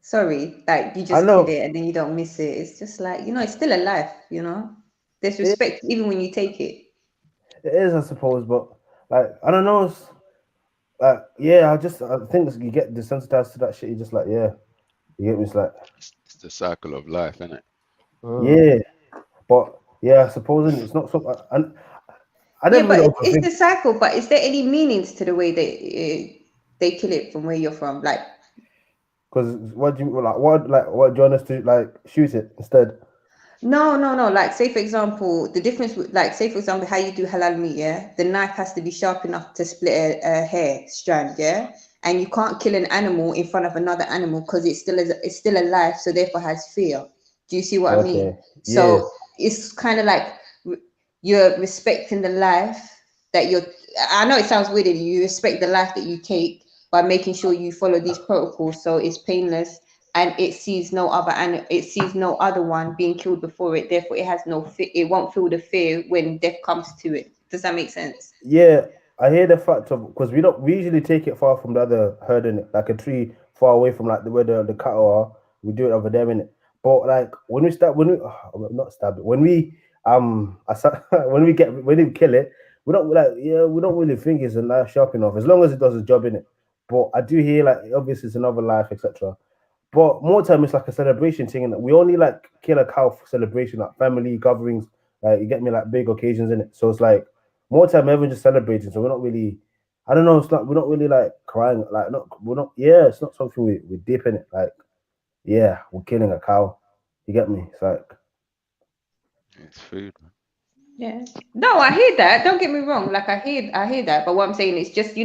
Sorry, like you just kill it and then you don't miss it. It's just like, you know, it's still alive, you know. There's respect even when you take it. It is, I suppose, but like I don't know. It's like I think you get desensitized to that shit. You just like you get me. It's like it's the cycle of life, isn't it? Yeah, but I suppose it's not so. I never but it's the cycle. But is there any meanings to the way they kill it from where you're from, like? Because what do you want us to like shoot it instead? No. Like, say for example, the difference with, like, say for example, how you do halal meat, yeah, the knife has to be sharp enough to split a hair strand, yeah, and you can't kill an animal in front of another animal because it's still alive, so therefore has fear. Do you see what I mean? So it's kind of like you're respecting the life that you're. I know it sounds weird. You respect the life that you take by making sure you follow these protocols, so it's painless. And it sees no other, and it sees no other one being killed before it. Therefore, it has no fear. It won't feel the fear when death comes to it. Does that make sense? Yeah, I hear the fact of, because we usually take it far from the other herd in it, like a tree far away from like where the cattle are. We do it over there in it. But like when we not stab it, when we when we kill it, we don't really think it's a life sharp enough as long as it does its job in it. But I do hear like obviously it's another life, etc. But more time it's like a celebration thing, and we only like kill a cow for celebration, like family gatherings, like you get me, like big occasions in it. So it's like more time everyone just celebrating. So we're not really, I don't know, it's like we're not really like crying, like it's not something we dip in it. Like, yeah, we're killing a cow. You get me? It's like It's food, man. Yeah. No, I hear that. Don't get me wrong. Like I hear that. But what I'm saying is just,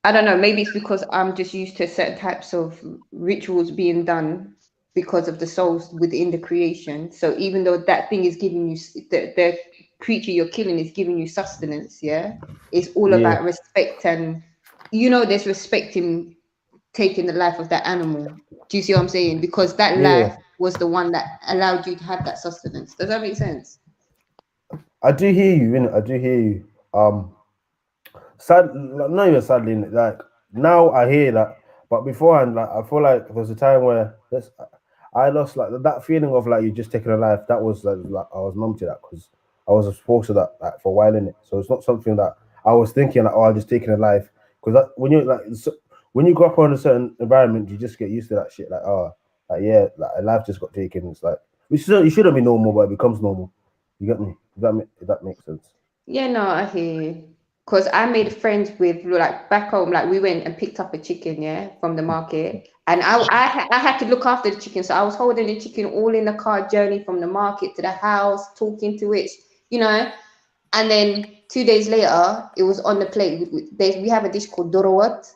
I don't know, maybe it's because I'm just used to certain types of rituals being done because of the souls within the creation. So even though that thing is giving you, the creature you're killing is giving you sustenance, yeah, it's all about respect. And there's respect in taking the life of that animal. Do you see what I'm saying? Because that life was the one that allowed you to have that sustenance. Does that make sense? I do hear you, innit? I do hear you. Sad, not even sadly, like now I hear that, but beforehand, like I feel like there was a time where I lost like that feeling of like you just taking a life. That was like I was numb to that because I was exposed to that like for a while in it. So it's not something that I was thinking like, oh, I'm just taking a life, because when you like when you grow up in a certain environment, you just get used to that shit. Like, oh, like yeah, like a life just got taken. It's like it shouldn't be normal, but it becomes normal. You get me? If that makes sense. Yeah, no, I hear you. Because I made friends with, like, back home, like we went and picked up a chicken, yeah, from the market. And I had to look after the chicken. So I was holding the chicken all in the car journey from the market to the house, talking to it, And then 2 days later, it was on the plate. We have a dish called dorowat.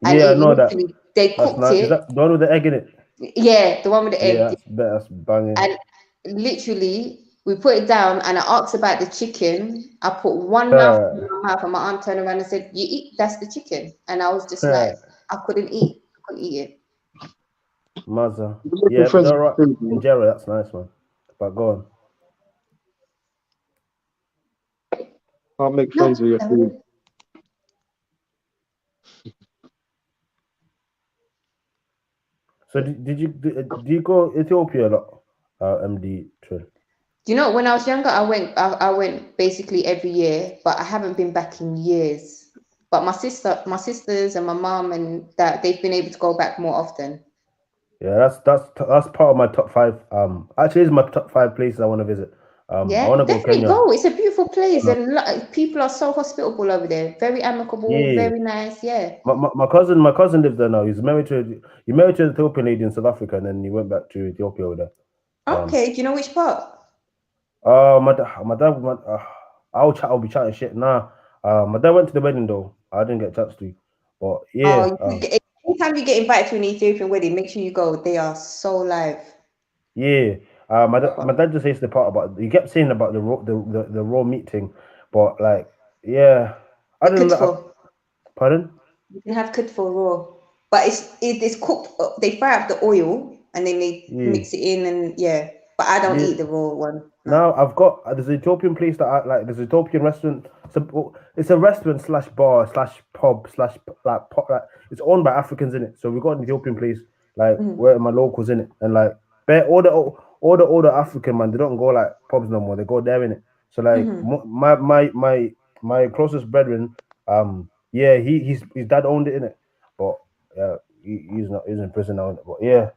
And Yeah, I know that. they cooked Nice. it. Is that the one with the egg in it? Yeah, the one with the egg. Yeah, that's banging. And literally, we put it down, and I asked about the chicken. I put one mouthful in my mouth, and my aunt turned around and said, "You eat? That's the chicken." And I was just like, I couldn't eat it. Mazza. Yeah, they're right. Injera, that's nice, man. But go on. Can't make friends with your food. So do you go Ethiopia a lot, MD Trill? Do you know, when I was younger, I went basically every year, but I haven't been back in years. But my sisters and my mom and that, they've been able to go back more often. Yeah, that's part of my top 5. Actually, it's my top 5 places I want to visit. I want to go Kenya. Go. It's a beautiful place, and people are so hospitable over there. Very amicable, very nice. Yeah. My cousin lives there now. He's married to an Ethiopian lady in South Africa, and then he went back to Ethiopia with her. Okay. Do you know which part? My dad. I'll be chatting shit. Nah. My dad went to the wedding though. I didn't get a chance to. But yeah. Anytime you get invited to an Ethiopian wedding, make sure you go. They are so live. Yeah. My dad just says the part about, he kept saying about the raw meat thing, but like, yeah. I don't know. Pardon? You can have kutfo raw, but it's cooked. They fry up the oil and then they mix it in, and yeah. But I don't eat the raw one. No, I've got there's an Ethiopian place that I like. There's an Ethiopian restaurant. It's a restaurant / bar / pub / like pop. Like, it's owned by Africans in it. So we got an Ethiopian place like where my locals in it, and like all the African man, they don't go like pubs no more. They go there in it. So like my closest brethren, his dad owned it in it, but yeah, he's in prison now. But yeah.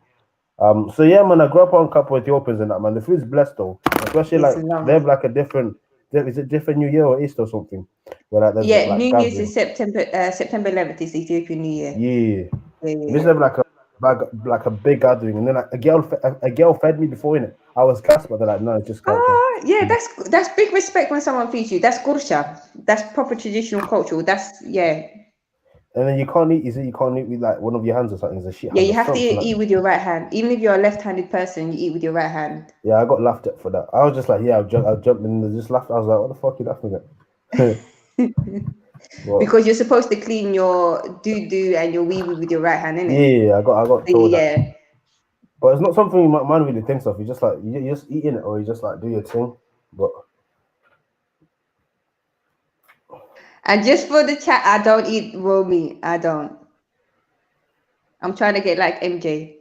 So yeah, man, I grew up on a couple of Ethiopians and that, man. The food's blessed though, especially like they have like a different. Is it different New Year or Easter or something? Where like New Year's is September 11th is the Ethiopian New Year. Yeah. This is like like a big gathering, and then like a girl fed me before in it. I was gassed, but they're like, no, it's just culture. Yeah, that's big respect when someone feeds you. That's gursha. That's proper traditional culture. That's And then you can't eat. You can't eat with like one of your hands or something. It's a shit. Yeah, you have to eat with your right hand. Even if you're a left-handed person, you eat with your right hand. Yeah, I got laughed at for that. I was just like, yeah, I'll jump in and just laughed. I was like, what the fuck are you laughing at? Because you're supposed to clean your doo-doo and your wee-wee with your right hand, innit? Yeah, I got told yeah. that. But it's not something man really thinks of. You just like you're just eating it, or you just like do your thing. But and just for the chat, I don't eat raw meat. I don't. I'm trying to get like MJ.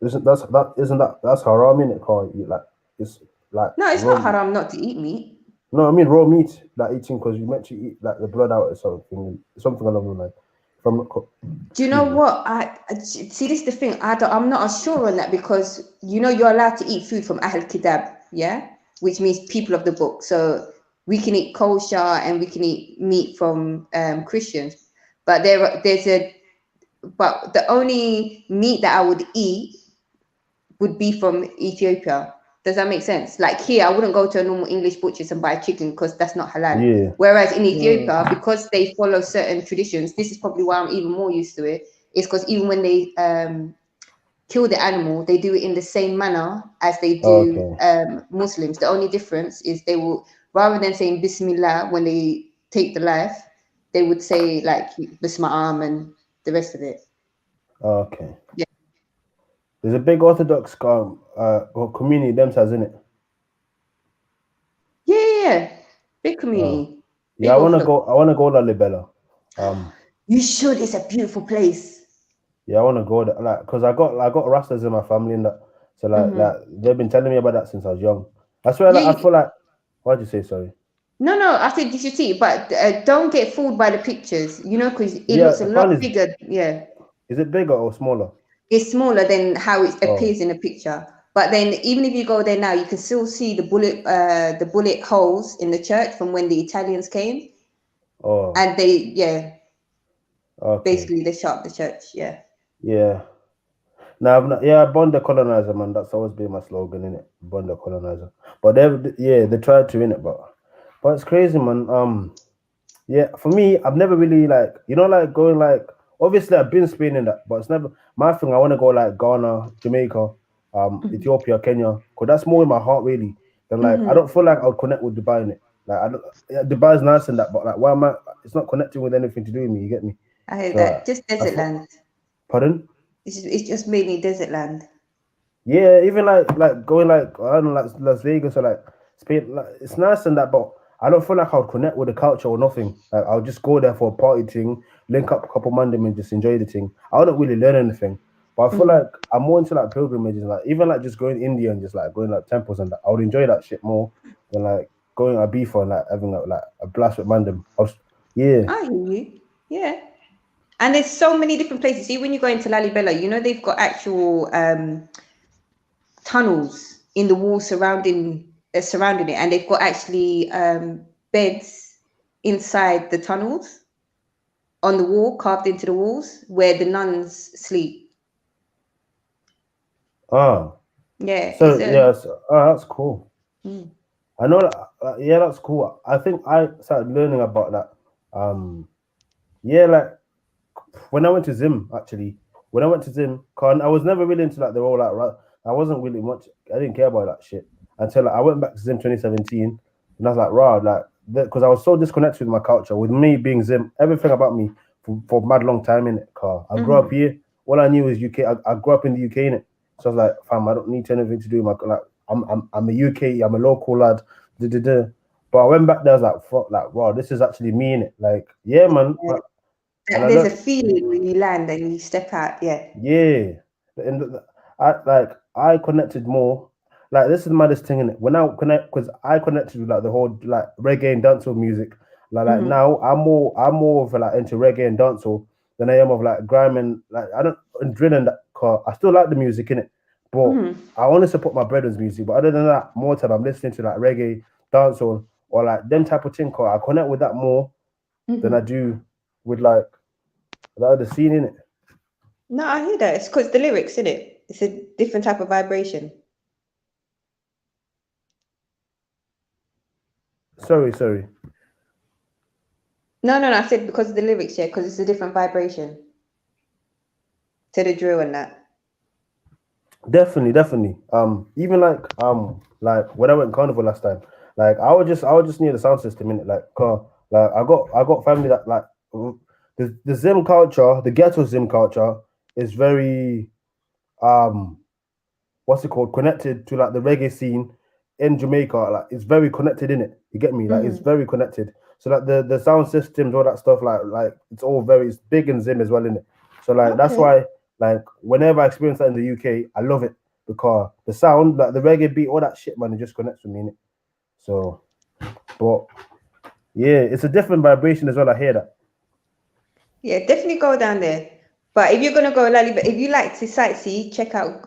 that's haram in it? Can't eat like it's like no, it's not haram not to eat meat. No, I mean raw meat, like eating because you meant to eat like the blood out or something along the line. Do you know what? I see. This is the thing. I'm not as sure on that because you're allowed to eat food from Ahl Kitab, yeah, which means people of the book. So we can eat kosher and we can eat meat from Christians, but but the only meat that I would eat would be from Ethiopia. Does that make sense? Like here, I wouldn't go to a normal English butcher's and buy chicken because that's not halal. Yeah. Whereas in Ethiopia, because they follow certain traditions, this is probably why I'm even more used to it, is because even when they kill the animal, they do it in the same manner as they do Muslims. The only difference is they will, rather than saying Bismillah when they take the life, they would say like Bismillah and the rest of it. Okay. Yeah. There's a big Orthodox community themselves, isn't it? Yeah. Big community. Yeah, I wanna go Lalibela. You should. It's a beautiful place. Yeah, I wanna go there, like, cause I got Rastas in my family and that. So like they've been telling me about that since I was young. I swear, I feel like. Why'd you say sorry? No, I said you should see, but don't get fooled by the pictures. Because it looks a lot bigger. Yeah. Is it bigger or smaller? It's smaller than how it appears in the picture. But then, even if you go there now, you can still see the bullet holes in the church from when the Italians came. Oh. And they, Okay. basically they shot the church. Yeah. Yeah. No, Bond the colonizer, man. That's always been my slogan, innit? Bond the colonizer. But they tried to, innit? But it's crazy, man. Yeah, for me, I've never really like going like. Obviously, I've been Spain in that, but it's never my thing. I want to go like Ghana, Jamaica, Ethiopia, Kenya, because that's more in my heart, really. Than like I don't feel like I would connect with Dubai in it. Like Dubai's nice and that, but like why am I? It's not connecting with anything to do with me. You get me? I heard that. Just desert land. Pardon? It's just mainly desert land. Yeah, even like going like I don't know, like Las Vegas or like Spain. Like, it's nice and that, but I don't feel like I would connect with the culture or nothing. Like I'll just go there for a party thing, link up a couple Monday and just enjoy the thing. I wouldn't really learn anything. But I feel like I'm more into like pilgrimages, like even like just going to India and just like going like temples and that. I would enjoy that shit more than like going to Ibiza and like having like a blast with Mandem. Yeah. I hear you. Yeah. And there's so many different places. See, when you go into Lalibela, they've got actual tunnels in the wall surrounding it, and they've got actually beds inside the tunnels on the wall, carved into the walls, where the nuns sleep. Oh. Yeah. So that's cool. I know that. Yeah, that's cool. I think I started learning about that. Like when I went to Zim, actually, I was never really into like the whole like I wasn't really much. I didn't care about that shit until like, I went back to Zim 2017, and I was like, like because I was so disconnected with my culture. With me being Zim, everything about me for mad long time in it. I grew up here. All I knew was UK. I grew up in the UK in it. So I was like, fam, I don't need anything to do with my like. I'm a UK. I'm a local lad. But I went back there. I was like, fuck, like, wow, this is actually me in it. Like, yeah, man. There's a feeling when you land and you step out. Yeah. Yeah, and I connected more. Like this is the maddest thing in it. When I connect, because I connected with like the whole like reggae and dancehall music. Like now I'm more of like into reggae and dancehall than I am of like grime and like I don't and drill and that. I still like the music in it, but I only support my brother's music. But other than that, more time I'm listening to like reggae, dancehall, or like them type of thing. I connect with that more than I do with like the scene in it. No, I hear that. It's because the lyrics, isn't it? It's a different type of vibration. Sorry. No. I said because of the lyrics, yeah, because it's a different vibration to the drill and that. Definitely. Even like when I went carnival last time, like I would just need a sound system in it. Like, I got family that like the Zim culture, the ghetto Zim culture is very what's it called, connected to like the reggae scene in Jamaica. Like it's very connected in it. You get me? Like it's very connected. So like the sound systems, all that stuff, like it's all it's big in Zim as well in it. So like that's why like whenever I experience that in the UK, I love it because the sound, like the reggae beat, all that shit, man, it just connects with me in it. So, but yeah, it's a different vibration as well. I hear that. Yeah, definitely go down there. But if you're gonna go, if you like to sightsee,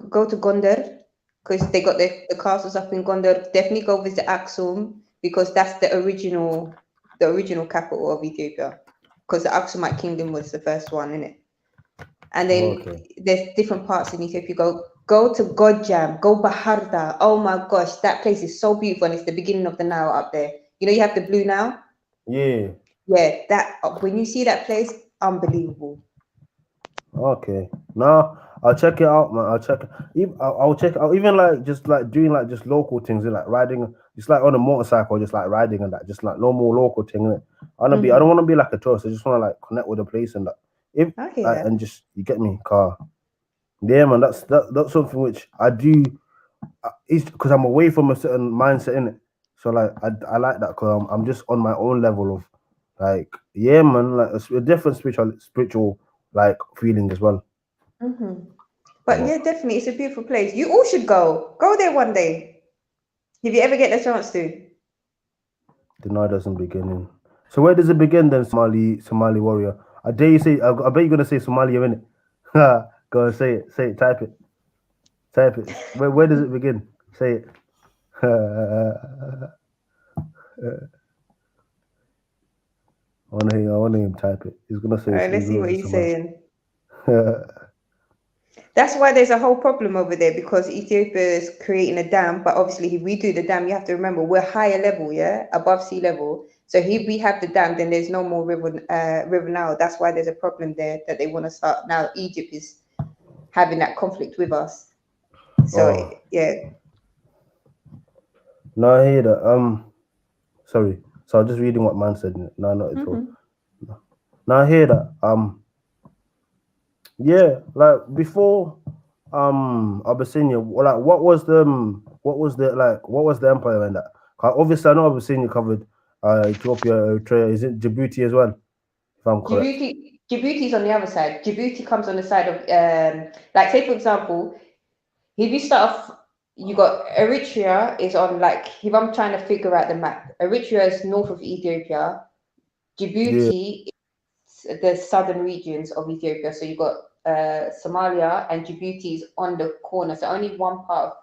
go to Gondar because they got the castles up in Gondar. Definitely go visit Aksum because that's the original capital of Ethiopia. Because the Aksumite kingdom was the first one, innit? And then there's different parts in Ethiopia. Go to Godjam, go Baharda. Oh my gosh, that place is so beautiful, and it's the beginning of the Nile up there. You know, you have the blue Nile. Yeah. Yeah, that when you see that place, unbelievable. Okay. No, I'll check it out, man. I'll check it. I'll check it out. Even like just like doing like just local things, like riding, just like on a motorcycle, just like riding and that, just like normal local thing. Innit? I don't want to be like a tourist. I just want to like connect with the place and that. And just you get me, car. Yeah, man. That's something which I do. It's because I'm away from a certain mindset in it. So like I like that because I'm just on my own level of like man, like a different spiritual like feeling as well. But yeah, definitely, it's a beautiful place. You all should go there one day if you ever get the chance to. The night doesn't begin in. So where does it begin then, Somali warrior? I dare you say. I bet you're gonna say Somalia, innit? Go and say it. Type it. Where does it begin? Say it. I want to hear him type it. He's gonna say. All right, let's see what he's saying. That's why there's a whole problem over there because Ethiopia is creating a dam. But obviously, if we do the dam, you have to remember we're higher level, above sea level. So if we have the dam, then there's no more river Nile. That's why there's a problem there that they want to start now. Egypt is having that conflict with us. So yeah. No, I hear that. Sorry. So I was just reading what man said. No, not at all. No, I hear that. Yeah, like before, Abyssinia. Like, what was the empire in that? Obviously, I know Abyssinia covered Ethiopia, Eritrea. Is it Djibouti as well? If I'm correct. Djibouti's on the other side. Djibouti comes on the side of like say for example, if you start off, you got Eritrea is on like if I'm trying to figure out the map, Eritrea is north of Ethiopia, Djibouti is the southern regions of Ethiopia. So you got Somalia and Djibouti is on the corner. So only one part of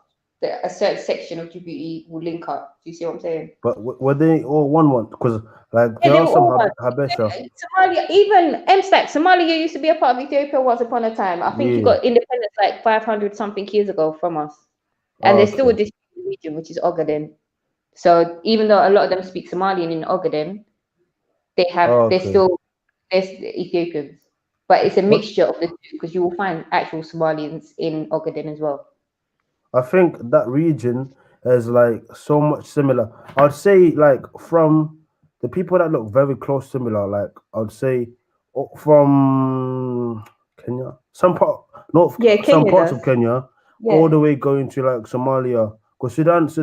a certain section of Djibouti will link up. Do you see what I'm saying? But were they all one? Because like there are some Habesha. Somalia, even MSTAC, Somalia used to be a part of Ethiopia once upon a time. I think you got independence like 500 something years ago from us. And there's still a distinct region, which is Ogaden. So even though a lot of them speak Somalian in Ogaden, there's Ethiopians. But it's a mixture of the two because you will find actual Somalians in Ogaden as well. I think that region is like so much similar. I'd say like from the people that look very close similar, like I'd say from Kenya, some parts of Kenya, all the way going to like Somalia. Because Sudan's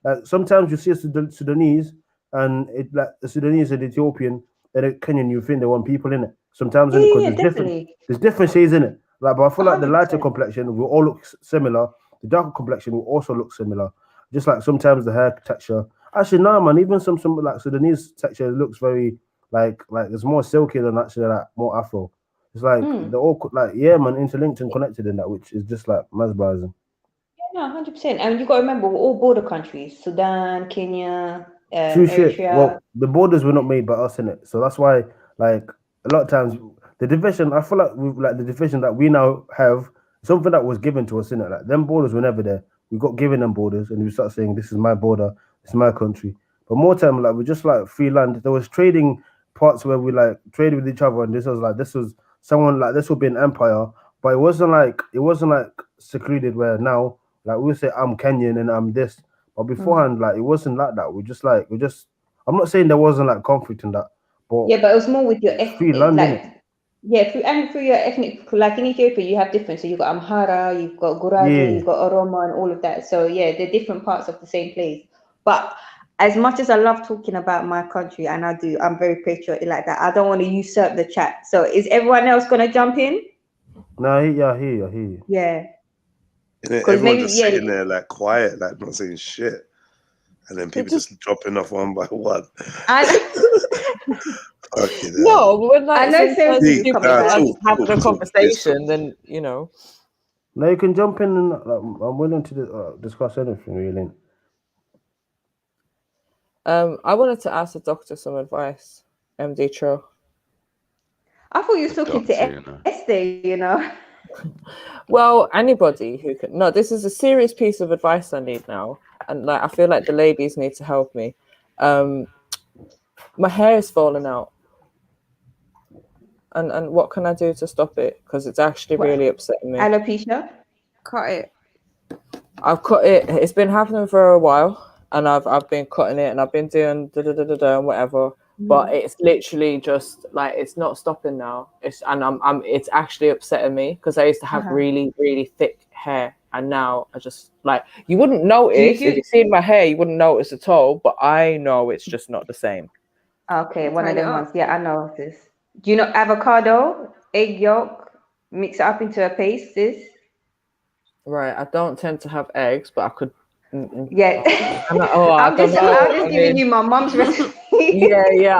like sometimes you see a Sudanese and it like the Sudanese and Ethiopian and a Kenyan, you think they want people in it. Sometimes there's different shades in it. Like, but I feel like the lighter complexion will all look similar. The darker complexion will also look similar. Just like sometimes the hair texture. Actually, no, man. Even some like Sudanese texture looks very like it's more silky than actually like more Afro. It's like they're all like man, interlinked and connected in that, which is just like mesmerizing. Yeah, no, 100%. And you got to remember, we're all border countries: Sudan, Kenya, Eritrea. Well, the borders were not made by us in it, so that's why like a lot of times the division. I feel like the division that we now have, something that was given to us, in it. Like them borders were never there. We got given them borders, and we start saying, "This is my border. This is my country." But more time, like we're just like free land. There was trading parts where we like traded with each other, and this was someone like this would be an empire, but it wasn't like secluded where now like we say I'm Kenyan and I'm this, but beforehand like it wasn't like that. I'm not saying there wasn't like conflict in that, but yeah, but it was more with your free ethnic, land, like innit? yeah, through your ethnic, like in Ethiopia, you have different. So you've got Amhara, you've got Gurage, Yeah. you've got Oromo, and all of that. So yeah, they're different parts of the same place. But as much as I love talking about my country, and I'm very patriotic like that. I don't want to usurp the chat. So is everyone else gonna jump in? No, I hear you. Yeah. And then Because everyone maybe just sitting there like quiet, like not saying shit. And then people just dropping off one by one. Okay, no, but when like I know sometimes Sophie's people coming are back. just having a conversation, then you know. No, you can jump in and I'm willing to discuss anything really. I wanted to ask the doctor some advice, MD Trill. I thought you were talking to Esther, you know. Well, anybody who can. No, this is a serious piece of advice I need now, and like I feel like the ladies need to help me. My hair is falling out, and what can I do to stop it? Because it's actually really upsetting me. Alopecia? Cut it. I've cut it. It's been happening for a while, and I've been cutting it, and I've been doing and whatever. But it's literally just like it's not stopping now. It's actually upsetting me because I used to have really, really thick hair, and now I just like you wouldn't notice if you seen my hair, you wouldn't notice at all. But I know it's just not the same. Okay, one of them ones. Yeah, I know this. Do you know avocado, egg yolk, mix it up into a paste? Right. I don't tend to have eggs, but I could. Yeah. I'm just giving you my mom's recipe. Yeah.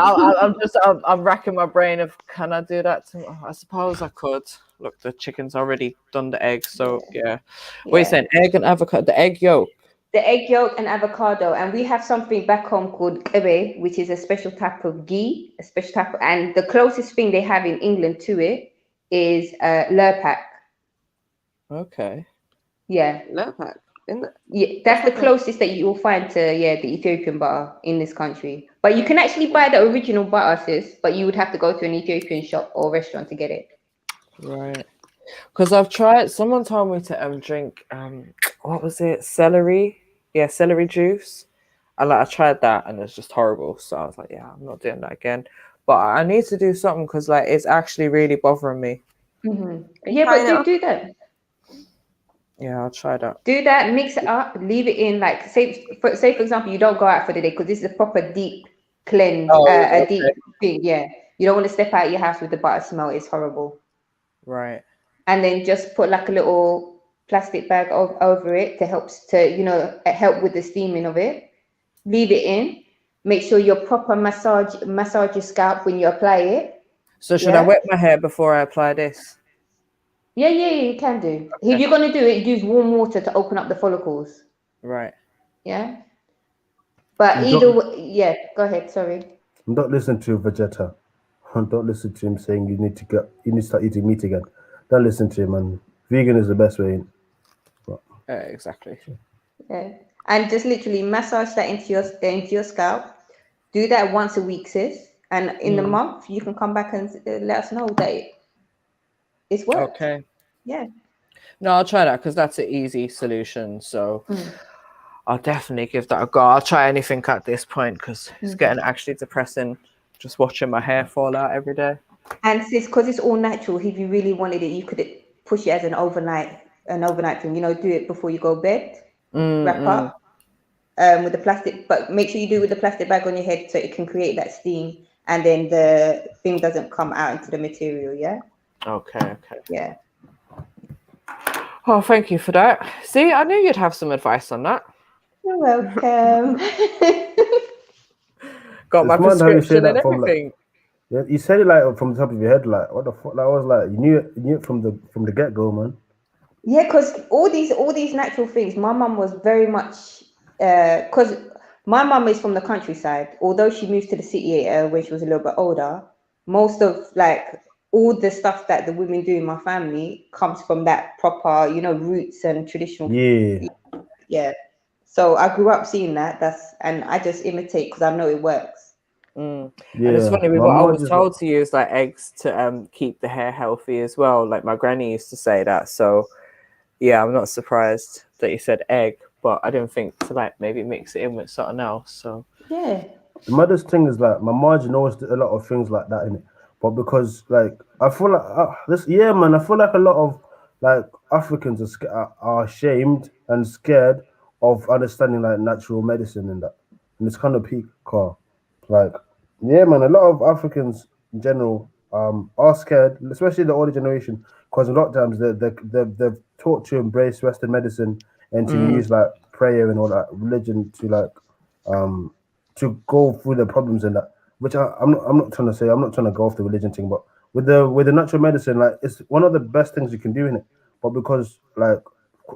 I'm racking my brain of can I do that? I suppose I could. Look, the chicken's already done the eggs, so yeah. What are you saying? Egg and avocado, the egg yolk. The egg yolk and avocado, and we have something back home called kebe, which is a special type of ghee, and the closest thing they have in England to it is lurpak. Okay. Yeah. Lurpak. Yeah, that's the closest that you will find to the Ethiopian butter in this country. But you can actually buy the original butter, sis, but you would have to go to an Ethiopian shop or restaurant to get it. Right. Because I've tried. Someone told me to drink what was it? Celery. Yeah, celery juice. And like I tried that, and it's just horrible. So I was like, yeah, I'm not doing that again. But I need to do something because like it's actually really bothering me. Yeah, but do that. Yeah, I'll try that. Do that, mix it up, leave it in like say for example, you don't go out for the day because this is a proper deep cleanse, deep thing. Yeah, you don't want to step out of your house with the butter smell. It's horrible. Right. And then just put like a little plastic bag over it to help with the steaming of it. Leave it in. Make sure you proper massage your scalp when you apply it. So should I wet my hair before I apply this? Yeah, you can do. Okay. If you're gonna do it, use warm water to open up the follicles. Right. Yeah. But either way, go ahead. Sorry. Don't listen to Vegeta. Don't listen to him saying you need to start eating meat again. Don't listen to him, man. Vegan is the best way. Exactly. Yeah. And just literally massage that into your scalp. Do that once a week, sis. And in the month, you can come back and let us know that it's worked. Okay. Yeah. No, I'll try that because that's an easy solution. So I'll definitely give that a go. I'll try anything at this point because it's getting actually depressing just watching my hair fall out every day. And sis, because it's all natural, if you really wanted it, you could push it as an overnight thing. Do it before you go to bed. Wrap up with the plastic, but make sure you do it with the plastic bag on your head so it can create that steam, and then the thing doesn't come out into the material. Yeah. Okay. Yeah. Oh, thank you for that. See, I knew you'd have some advice on that. You're welcome. Got my prescription and everything. Yeah, you said it like from the top of your head, like what the fuck? That was like you knew it from the get go, man. Yeah, because all these natural things, my mum was very much because my mum is from the countryside. Although she moved to the city when she was a little bit older, most of like all the stuff that the women do in my family comes from that proper, you know, roots and traditional. Yeah. So I grew up seeing that. And I just imitate because I know it works. And it's funny, with what I was told to use like eggs to keep the hair healthy as well. Like my granny used to say that. So yeah, I'm not surprised that you said egg, but I didn't think to like maybe mix it in with something else. So yeah. The maddest thing is like my margin always did a lot of things like that in it, but because like I feel like I feel like a lot of like Africans are ashamed and scared of understanding like natural medicine and that, and it's kind of peak car. Like, yeah, man, a lot of Africans in general are scared, especially the older generation, because a lot of times they've taught to embrace Western medicine and to use like prayer and all that religion to like to go through the problems and that. Which I'm not trying to say, I'm not trying to go off the religion thing, but with the natural medicine, like it's one of the best things you can do in it. But because like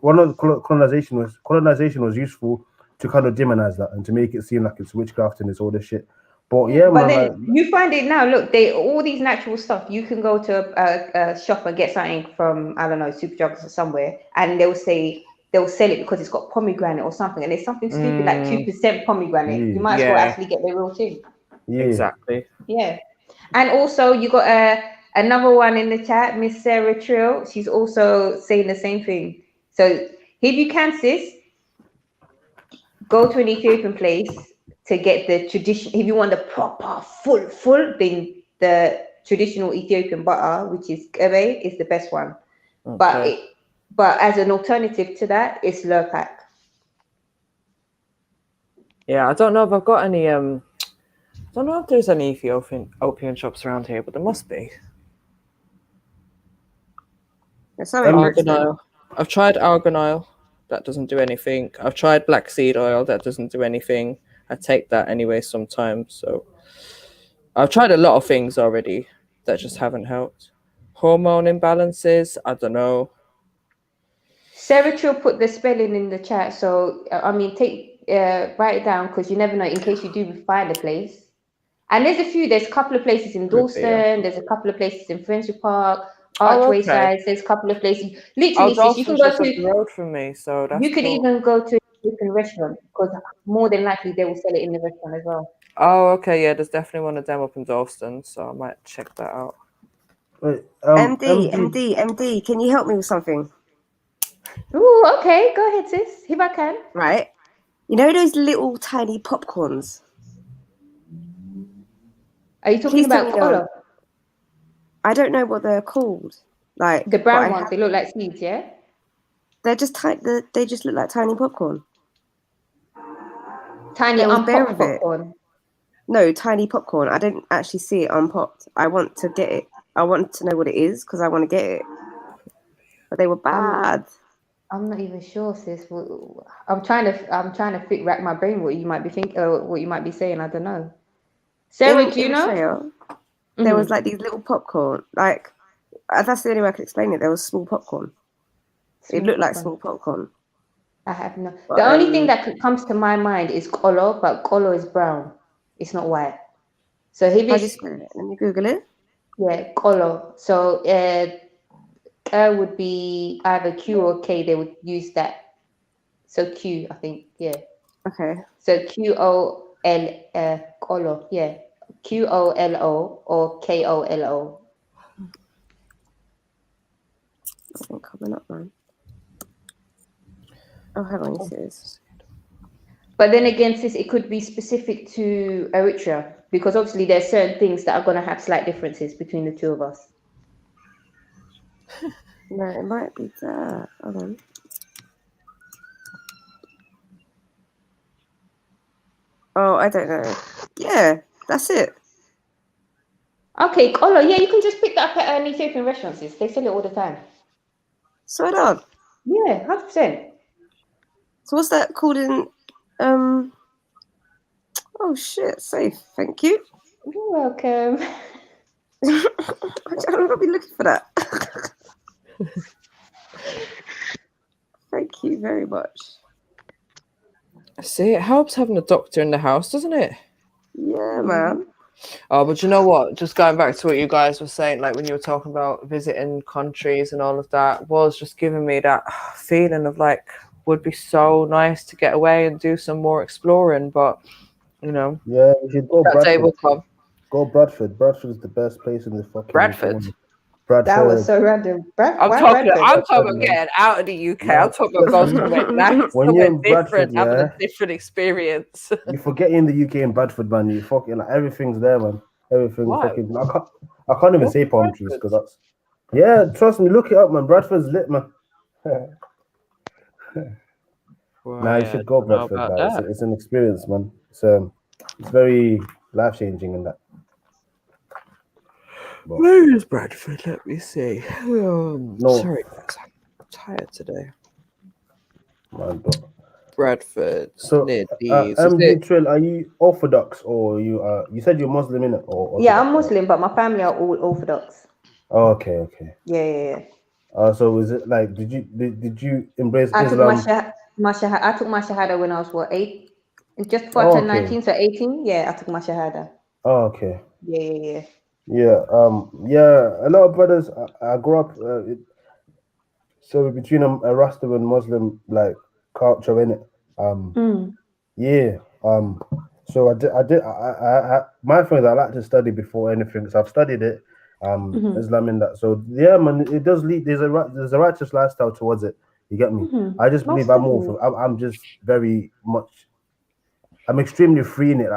one of the colonization was useful to kind of demonize that and to make it seem like it's witchcraft and it's all this shit. But yeah, but man, then like, you find it now. Look, all these natural stuff. You can go to a shop and get something from, I don't know, Superdrugs or somewhere, and they'll sell it because it's got pomegranate or something, and it's something stupid like 2% pomegranate. You might as well actually get the real thing. Yeah, exactly. Yeah, and also you got another one in the chat, Miss Sarah Trill. She's also saying the same thing. So if you can, sis, go to an Ethiopian place to get the tradition. If you want the proper full, then the traditional Ethiopian butter, which is kebe, is the best one. Okay. But as an alternative to that, it's Lurpak. Yeah, I don't know if I've got any. I don't know if there's any Ethiopian opium shops around here, but there must be. Argan. I've tried argan. That doesn't do anything. I've tried black seed oil. That doesn't do anything. I take that anyway sometimes. So I've tried a lot of things already that just haven't helped. Hormone imbalances. I don't know. Sarah Trill put the spelling in the chat. So I mean, write it down because you never know in case you do find a place. And there's a few. There's a couple of places in Dalston. There's a couple of places in Finsbury Park, Archway side. There's a couple of places. Literally, sis, you can go to the road from me, so that's you could even go to a different restaurant because more than likely they will sell it in the restaurant as well. Oh, okay, yeah. There's definitely one of them up in Dalston, so I might check that out. Wait, MD, can you help me with something? Oh, okay. Go ahead, sis. If I can. Right. You know those little tiny popcorns? Are you talking about cola? I don't know what they're called. Like the brown ones, they look like seeds, yeah? They're just they just look like tiny popcorn. Tiny unpopped popcorn. No, tiny popcorn. I didn't actually see it unpopped. I want to get it. I want to know what it is because I want to get it. But they were bad. I'm not even sure, sis. I'm trying to rack my brain what you might be thinking, what you might be saying. I don't know. Sarah, do you know? There was like these little popcorn. Like that's the only way I could explain it. There was small popcorn. It looked like small popcorn. I have no. The only thing that comes to my mind is kolo, but kolo is brown. It's not white. So if it's, let me Google it. Yeah, kolo. So would be either Q or K. They would use that. So Q, I think. Yeah. Okay. So KOL kolo. Yeah. QOLO or KOLO. Nothing coming up, man. Oh, hang on, you see this. But then again, sis, it could be specific to Eritrea because obviously there's certain things that are going to have slight differences between the two of us. No, it might be that. Hold on. Oh, I don't know. Yeah, that's it. Okay, kolo. Yeah, you can just pick that up at an Ethiopian restaurant, sis. They sell it all the time. Swear on. Yeah, 100%. So what's that called in? Oh shit! Safe. Thank you. You're welcome. I'm gonna be looking for that. Thank you very much. See, it helps having a doctor in the house, doesn't it? Yeah, man. Oh, but you know what? Just going back to what you guys were saying, like when you were talking about visiting countries and all of that, was just giving me that feeling of like, would be so nice to get away and do some more exploring. But you know, Yeah, we should go that day Bradford. will come. Go Bradford. Bradford is the best place in the fucking Bradford. world. That was Bradford. so random. I'm Why talking. Bradford? I'm talking about man. getting out of the UK. No, I'm talking about going listen, somewhere nice, when you're somewhere in Bradford, different, having yeah, a different experience. you forget in the UK in Bradford, man. You fucking like everything's there, man. Everything Why? fucking. I can't even What's say palm trees Bradford? because that's. Yeah, trust me. Look it up, man. Bradford's lit, man. Nah, you Right, I should go don't know Bradford, about man. that. It's an experience, man. It's very life changing in that. But, Where is Bradford? Let me see. no, Sorry, guys. I'm tired today. man, but Bradford, so near Leeds. Is MD it? Trill, are you Orthodox or you said you're Muslim in it or Orthodox? Yeah, I'm Muslim, but my family are all Orthodox. Oh, okay. Yeah. So is it like did you embrace I took Islam? I took my shahada when I was what, 8? Just before I Oh, turned okay. 19, so 18. Yeah, I took my shahada. Oh, okay. Yeah. Yeah. Yeah. A lot of brothers. I grew up. So between a Rasta and Muslim like culture in it. Yeah. So my thing is I like to study before anything. So I've studied it. Islam in that. So yeah, man, it does lead. There's a righteous lifestyle towards it. You get me? I just believe I'm just very much. I'm extremely free in it.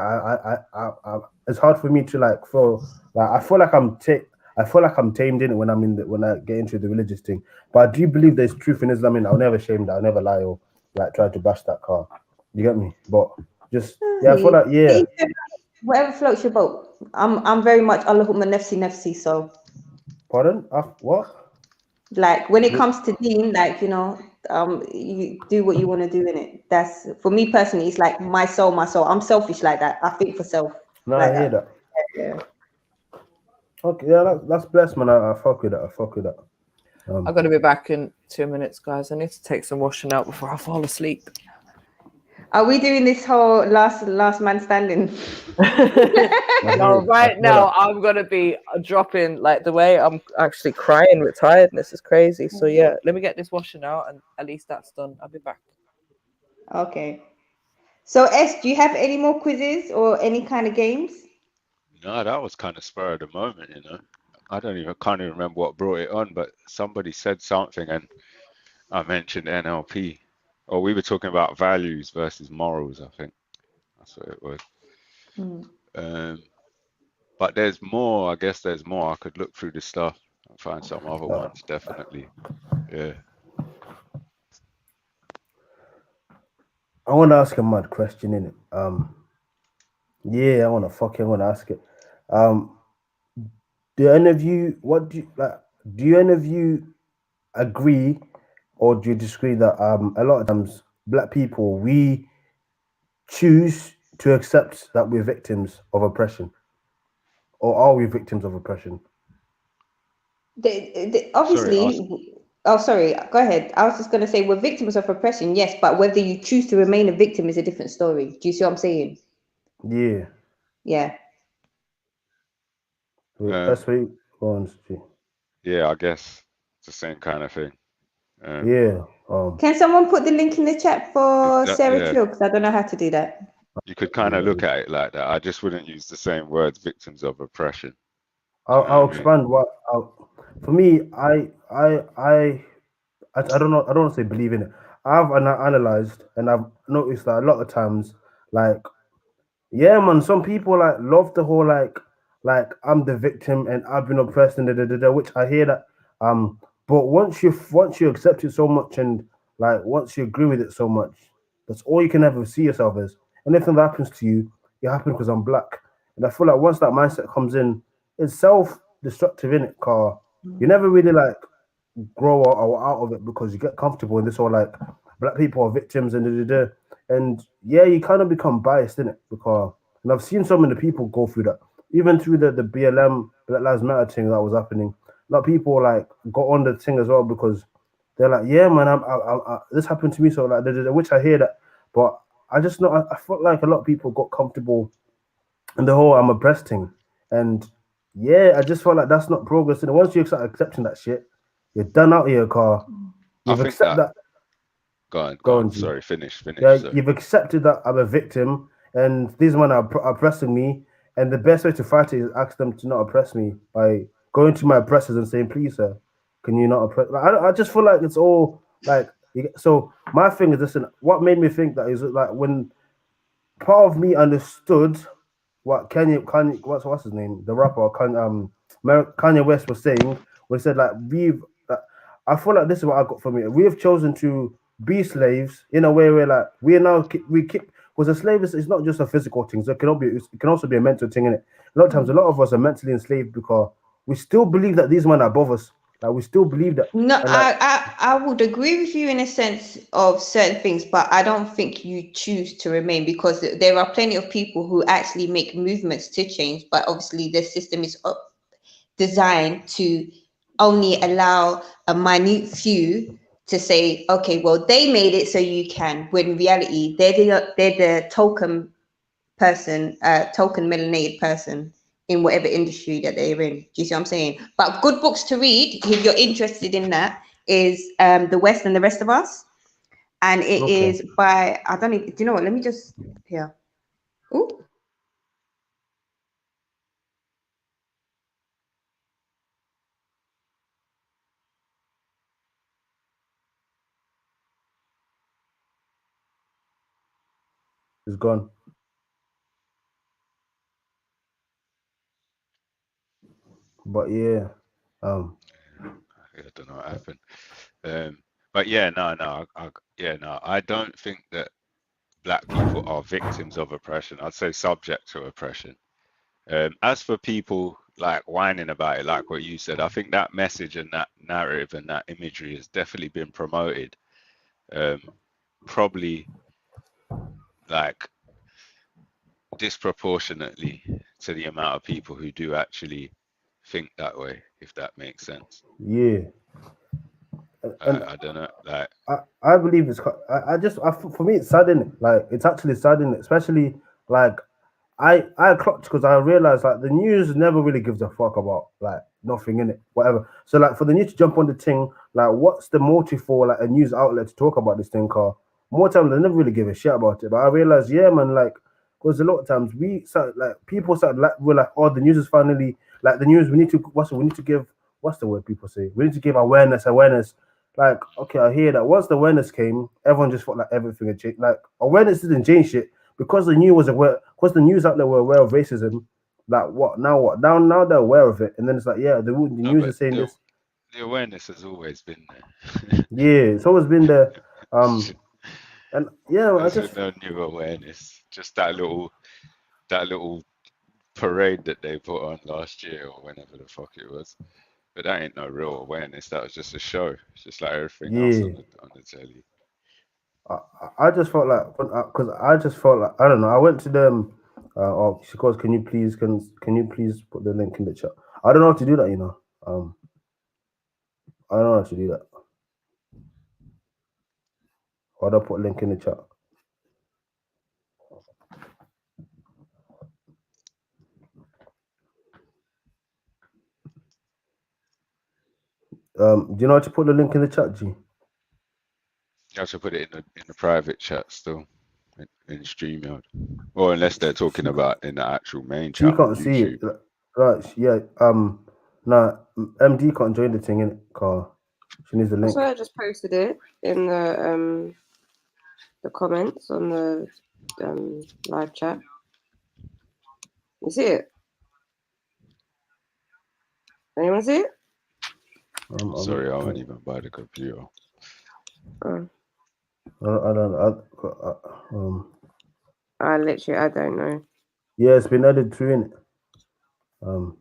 It's hard for me to like feel like I feel like I'm tamed in it when when I get into the religious thing. But I do believe there's truth in Islam, and I'll never shame that. I'll never lie or like try to bash that car. You get me? But just I feel like Whatever floats your boat. I'm very much Allahumma nafsi. So pardon? What? like when it comes to deen, like you do what you want to do in it. That's for me personally. It's like my soul. I'm selfish like that. I think for self. No, like I hear that. Yeah. Okay, yeah, that's blessed, man. I fuck with that. I fuck with that. I'm gonna be back in 2 minutes, guys. I need to take some washing out before I fall asleep. Are we doing this whole last man standing? No, right now I'm gonna be dropping like the way I'm actually crying with tiredness is crazy. So yeah, let me get this washing out and at least that's done. I'll be back. Okay. So S, do you have any more quizzes or any kind of games? No, that was kind of spur of the moment, you know. Can't even remember what brought it on, but somebody said something and I mentioned NLP. Or we were talking about values versus morals, I think. That's what it was. But there's more, I guess there's more. I could look through the stuff and find some other ones, definitely. Yeah. I want to ask a mad question in it. Yeah, I want to ask it. Do any of you do you any of you agree or do you disagree that a lot of times black people we choose to accept that we're victims of oppression? Or are we victims of oppression? Obviously. Oh, sorry. Go ahead. I was just going to say we're victims of oppression, yes, but whether you choose to remain a victim is a different story. Do you see what I'm saying? Yeah. Yeah. That's what yeah, I guess it's the same kind of thing. Yeah. Can someone put the link in the chat for Sarah yeah. Trill? Because I don't know how to do that. You could kind of look at it like that. I just wouldn't use the same words, victims of oppression. I'll expand for me, I don't know. I don't want to say believe in it. I've analyzed and I've noticed that a lot of times, like, yeah, man, some people like love the whole like I'm the victim and I've been oppressed and which I hear that. But once you accept it so much and like once you agree with it so much, that's all you can ever see yourself as. Anything that happens to you, it happened because I'm black. And I feel like once that mindset comes in, it's self-destructive in it, car. You never really like grow out of it because you get comfortable in this whole like black people are victims and yeah, you kind of become biased in it because and I've seen so many people go through that even through the BLM Black Lives Matter thing that was happening. A lot of people like got on the thing as well because they're like, yeah, man, I this happened to me, so like which I hear that, but I just know I felt like a lot of people got comfortable and the whole I'm oppressed thing. And yeah, I just felt like that's not progress. And once you start accepting that shit, you're done out here, car. I You've think accepted that. Go Go on. on, G. Sorry, finish. Yeah, Sorry. you've accepted that I'm a victim, and these men are oppressing me. And the best way to fight it is ask them to not oppress me by going to my oppressors and saying, "Please, sir, can you not oppress?" Like, I just feel like it's all like. So my thing is, listen. What made me think that is like when part of me understood what Kanye, what's his name, the rapper Kanye West was saying when he said like I feel like this is what I got from it. We have chosen to be slaves in a way where like we are now we keep because a slave is it's not just a physical thing, so it can also be a mental thing in it. A lot of times, a lot of us are mentally enslaved because we still believe that these men are above us. Like we still believe that. No, And like, I would agree with you in a sense of certain things, but I don't think you choose to remain, because there are plenty of people who actually make movements to change, but obviously the system is designed to only allow a minute few to say, okay, well, they made it, so you can. When in reality, they're the token person, token melanated person in whatever industry that they're in. Do you see what I'm saying? But good books to read, if you're interested in that, is The West and the Rest of Us. And it is by, I don't even, do you know what? Let me just, here. Ooh. it's gone. But yeah, I don't know what happened. But yeah, I don't think that black people are victims of oppression. I'd say subject to oppression. As for people like whining about it, like what you said, I think that message and that narrative and that imagery has definitely been promoted. Probably like disproportionately to the amount of people who do actually think that way, if that makes sense. yeah. And I don't know, like I believe it's. For me, it's saddening. Like it's actually saddening, especially like I clocked because I realized like the news never really gives a fuck about like nothing in it, whatever. So like for the news to jump on the thing, like what's the motive for like a news outlet to talk about this thing? Car more times they never really give a shit about it. But I realized, yeah, man, like because a lot of times we start like people start like we're like, oh, the news is finally like the news. We need to we need to give what's the word people say? We need to give awareness. Like, okay, I hear that. Once the awareness came, everyone just felt like everything had changed. Like, awareness didn't change shit because the news was aware, because the news outlet were aware of racism. Like, what now? What now? They're aware of it, and then it's like, yeah, the news but is saying this. the awareness has always been there. Yeah, it's always been there. And yeah, I There's just no new awareness. Just that little parade that they put on last year or whenever the fuck it was. But that ain't no real awareness. That was just a show. It's just like everything else yeah. on the telly. I just felt like because I just felt like I don't know. I went to them. Oh, she goes, can you please put the link in the chat? I don't know how to do that. I don't know how to do that. How do I put a link in the chat? Do you know how to put the link in the chat, G? You have to put it in the private chat still in StreamYard. Or unless they're talking about in the actual main She chat on can't see YouTube. it. Right? Yeah. Nah. MD can't join the thing in it. Car. She needs the link. That's why I just posted it in the comments on the live chat. You see it? Anyone see it? Sorry, I won't even buy the computer. Oh. I don't. I don't know. Yeah, it's been added to in it. So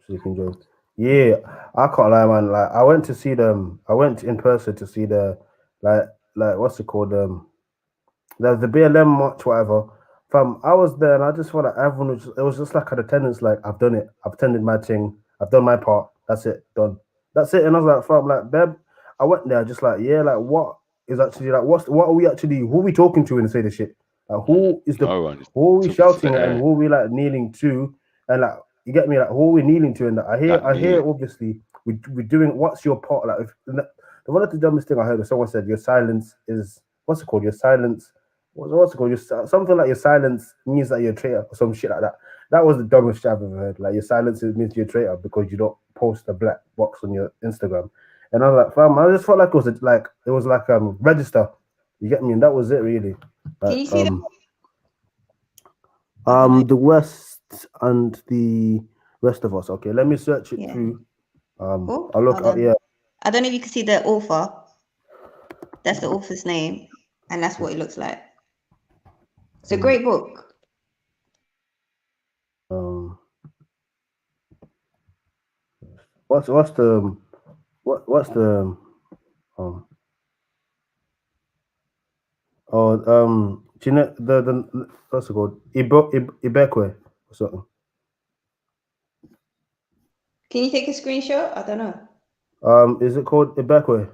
you can join. Yeah, I can't lie, man. Like I went to see them. I went in person to see the like what's it called? The BLM march, whatever. Fam, I was there and I just felt like everyone was. It was just like an attendance. Like I've done it. I've attended my thing. I've done my part. That's it. Done. That's it. And I was like, fam, like, Beb. I went there just like, yeah, like what is actually like what are we actually? Who are we talking to and say this shit? Like, who is the No one is who are we talking to shouting the at and air. who are we like kneeling to? And like, you get me? Like, who are we kneeling to? And I hear Kneeling. obviously we're doing what's your part? Like, one of the dumbest thing I heard is someone said your silence is what's it called? Your silence. What's it called? Something like your silence means that you're a traitor or some shit like that. That was the dumbest shit I've ever heard. Like, your silence means you're a traitor because you don't post a black box on your Instagram. And I was like, fam, I just felt like it was like register. You get me? And that was it really. Can Like, you see that? the West and the rest of us. Okay, let me search it through. Oh, I'll look up. Yeah. I don't know if you can see the author. That's the author's name, and that's what it looks like. It's a great book. What's the do you know the what's it called? Ibekwe or something. Can you take a screenshot? I don't know. Is it called Ibekwe?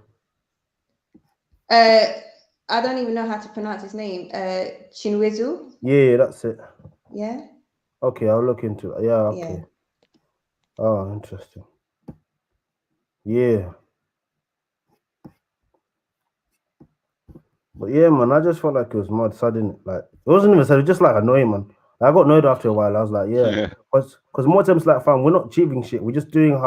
I don't even know how to pronounce his name. Chinwezu. Yeah, that's it. Yeah. Okay, I'll look into it. Yeah, okay. Yeah. Oh, interesting. Yeah. But yeah, man, I just felt like it was mad sudden. Like, it wasn't even sad, it was just like annoying, man. I got annoyed after a while. I was like, yeah. Because more times, like, fam, we're not achieving shit. We're just doing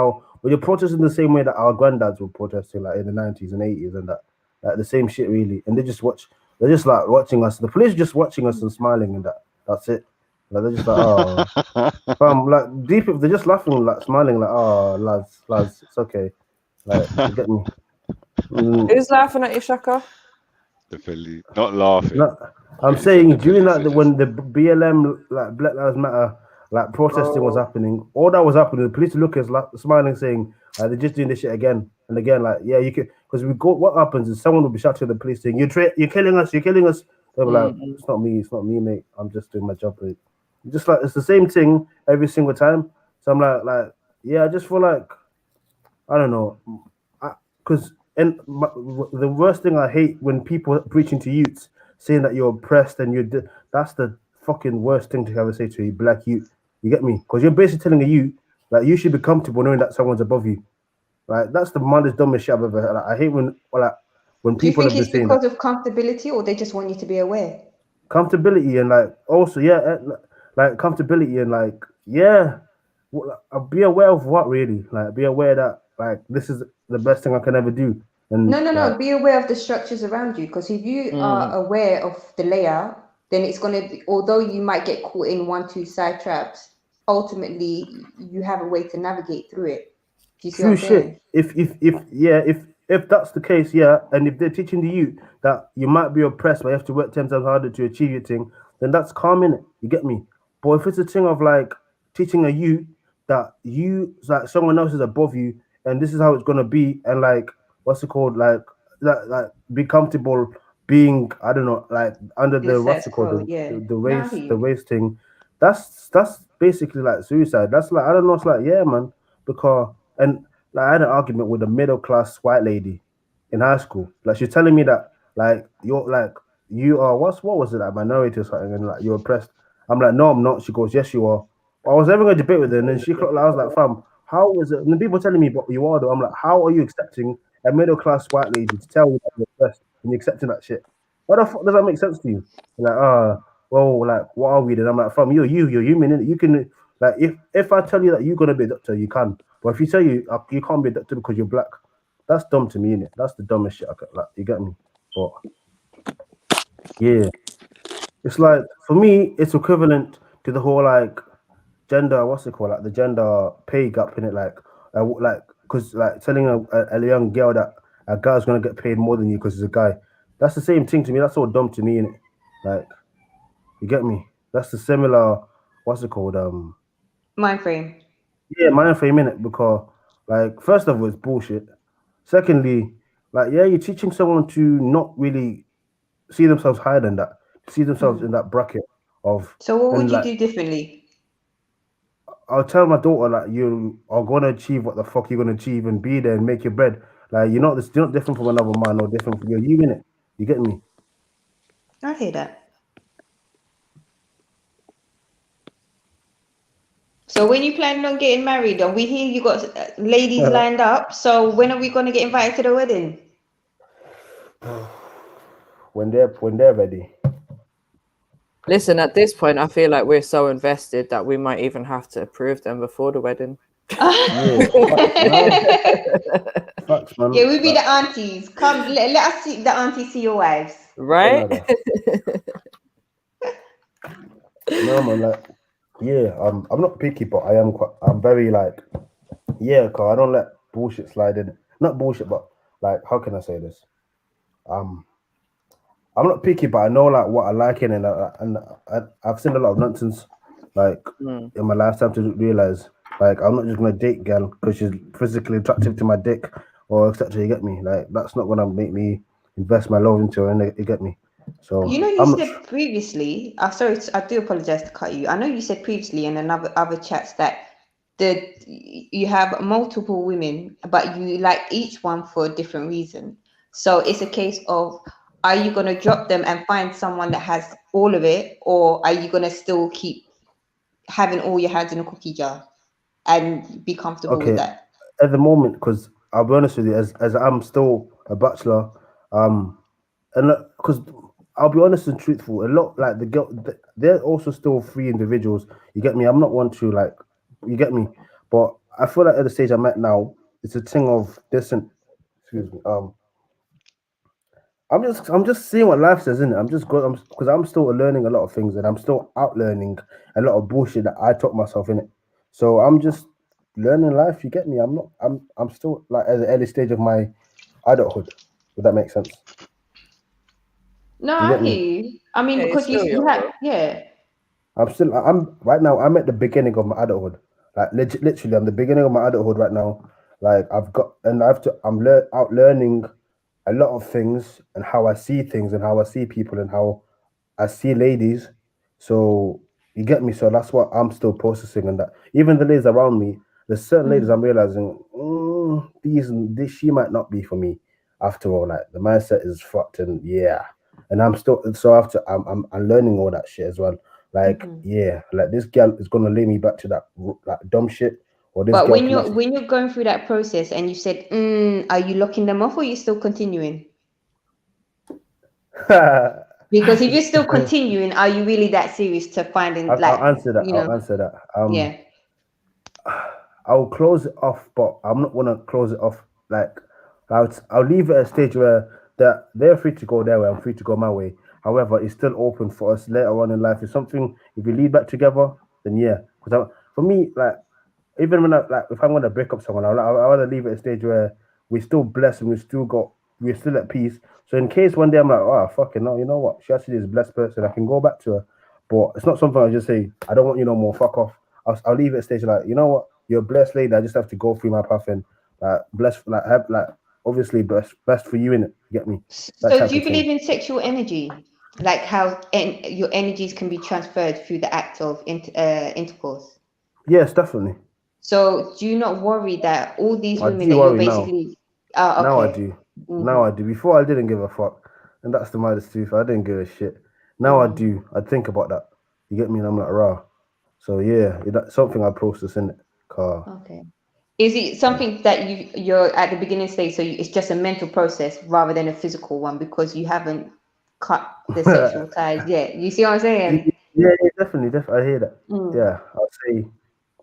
we're protesting the same way that our granddads were protesting, like in the 90s and 80s and that. Like the same shit, really. And they're just like watching us. The police are just watching us and smiling and that. That's it. Like, they're just like, oh. Fam, like, deep, they're just laughing, like, smiling, like, oh, lads, it's okay. Like, you get me? Who's laughing at you, Shaka? Not laughing. No, I'm saying during that when the BLM, like Black Lives Matter, like protesting was happening, all that was happening, the police look at us like smiling, saying they're just doing this shit again and again. Like, yeah, you can, because what happens is someone will be shouting at the police saying, you're killing us. They were like, it's not me, mate. I'm just doing my job. Mate. Just like, it's the same thing every single time. So I'm like, yeah, I just feel like, I don't know, because the worst thing I hate when people are preaching to youths saying that you're oppressed and that's the fucking worst thing to ever say to a black youth. You get me? Because you're basically telling a youth like you should be comfortable knowing that someone's above you. Like, that's the maddest, dumbest shit I've ever heard. Like, I hate when Do you people think have been it's saying because that. of comfortability, or they just want you to be aware? Comfortability and like also like comfortability and like be aware of what really, like, be aware that like this is the best thing I can ever do. And No. Be aware of the structures around you, because if you are aware of the layout, then it's gonna be, although you might get caught in 1-2 side traps, ultimately you have a way to navigate through it. Do you see what I'm saying? If that's the case, and if they're teaching the youth that you might be oppressed but you have to work 10 times harder to achieve your thing, then that's calm, innit? You get me? But if it's a thing of like teaching a youth that like someone else is above you and this is how it's gonna be, and like what's it called, like be comfortable being, I don't know, like under the what's it called, the race thing, that's basically like suicide. That's like, I don't know, it's like, yeah, man, because and like I had an argument with a middle class white lady in high school. Like, she's telling me that like you are what was it, like minority or something, and like you're oppressed. I'm like, no, I'm not. She goes, yes, you are. I was having a debate with her, and then I was like, fam, how is it? And the people telling me, but you are though. I'm like, how are you accepting a middle class white lady to tell you that you're oppressed and you're accepting that shit? What the fuck does that make sense to you? Like, well, like, what are we then? I'm like, fam, you're human, innit? You can, like, if I tell you that you're gonna be a doctor, you can. But if you tell you can't be a doctor because you're black, that's dumb to me, innit? That's the dumbest shit I could, like, you get me? But yeah, it's like, for me, it's equivalent to the whole like gender, what's it called, like the gender pay gap in it, like because like telling a young girl that a guy's gonna get paid more than you because he's a guy, that's the same thing to me. That's all dumb to me, innit? Like, you get me? That's the similar, what's it called, Mind frame. Yeah, mind frame, innit? Because like, first of all, it's bullshit. Secondly, like, yeah, you're teaching someone to not really see themselves higher than that, see themselves in that bracket of. So what would you like, do differently? I'll tell my daughter, like, you are gonna achieve what the fuck you're gonna achieve and be there and make your bread. Like, you're not different from another man or different from you, innit? You get me? I hear that. So when you planning on getting married, and we hear you got ladies lined up, so when are we gonna get invited to the wedding? When they're ready. Listen, at this point, I feel like we're so invested that we might even have to approve them before the wedding. Yeah, facts, man. Yeah, we be the aunties. Come, let us see the aunties see your wives. Right? No, man, like, yeah, I'm not picky, but I'm very like, yeah, cause I don't let bullshit slide in. Not bullshit, but like, how can I say this? I'm not picky, but I know like what I like in, and I've seen a lot of nonsense, like in my lifetime to realize, like, I'm not just gonna date girl because she's physically attractive to my dick or etc. You get me? Like, that's not gonna make me invest my love into her, and you get me? So You know, you I'm not. said previously. Sorry, I do apologize to cut you. I know you said previously in other chats that you have multiple women, but you like each one for a different reason. So it's a case of, are you gonna drop them and find someone that has all of it, or are you gonna still keep having all your hands in a cookie jar and be comfortable with Okay, that? at the moment, because I'll be honest with you, as I'm still a bachelor, and because I'll be honest and truthful, a lot like the girl, they're also still free individuals. You get me? I'm not one to like, you get me? But I feel like at the stage I'm at now, it's a thing of decent. Excuse me. I'm just seeing what life says, isn't it? I'm just going because I'm still learning a lot of things, and I'm still out learning a lot of bullshit that I taught myself in it. So I'm just learning life. You get me? I'm still like at the early stage of my adulthood. Would that make sense? No, Do you I get hear me? you. I mean, Yeah, you're because still you young, have, bro. yeah. I'm right now. I'm at the beginning of my adulthood. Like literally, I'm the beginning of my adulthood right now. Like I'm out learning a lot of things and how I see things and how I see people and how I see ladies. So you get me. So that's what I'm still processing, and that even the ladies around me, there's certain ladies I'm realizing this she might not be for me after all. Like the mindset is fucked, and yeah. And I'm still so after I'm learning all that shit as well. Like yeah, like this girl is gonna lay me back to that like dumb shit, or this But girl when can you're going through that process and you said, are you locking them off or are you still continuing? actually. Because if you're still continuing, are you really that serious to finding like, I'll answer that. you I'll know, answer that. yeah. I'll close it off, but I'm not gonna close it off like I'll leave it at a stage where they're free to go their way, I'm free to go my way. However, it's still open for us later on in life. It's something if we lead back together, then yeah. Because for me, like even when if I'm gonna break up someone, I want to leave it at a stage where we're still blessed and we're still at peace. So in case one day I'm like, oh fucking no, you know what? She actually is a blessed person. I can go back to her, but it's not something I just say. I don't want you no more. Fuck off. I'll leave it at a stage like, you know what? You're a blessed lady. I just have to go through my path and blessed have obviously best for you in it. Get me? That So type do you of thing. believe in sexual energy? Like how your energies can be transferred through the act of intercourse? Yes, definitely. So do you not worry that all these I women do that you're worry now. basically, Now I okay. do. Now I do. Before I didn't give a fuck, and that's the maddest truth. I didn't give a shit. Now I do. I think about that. You get me? And I'm like, rah. So yeah, that's something I process in it. Car. Okay. Is it something that you're at the beginning stage, so it's just a mental process rather than a physical one because you haven't cut the sexual ties yet? You see what I'm saying? Yeah, definitely. I hear that. Yeah, I'll say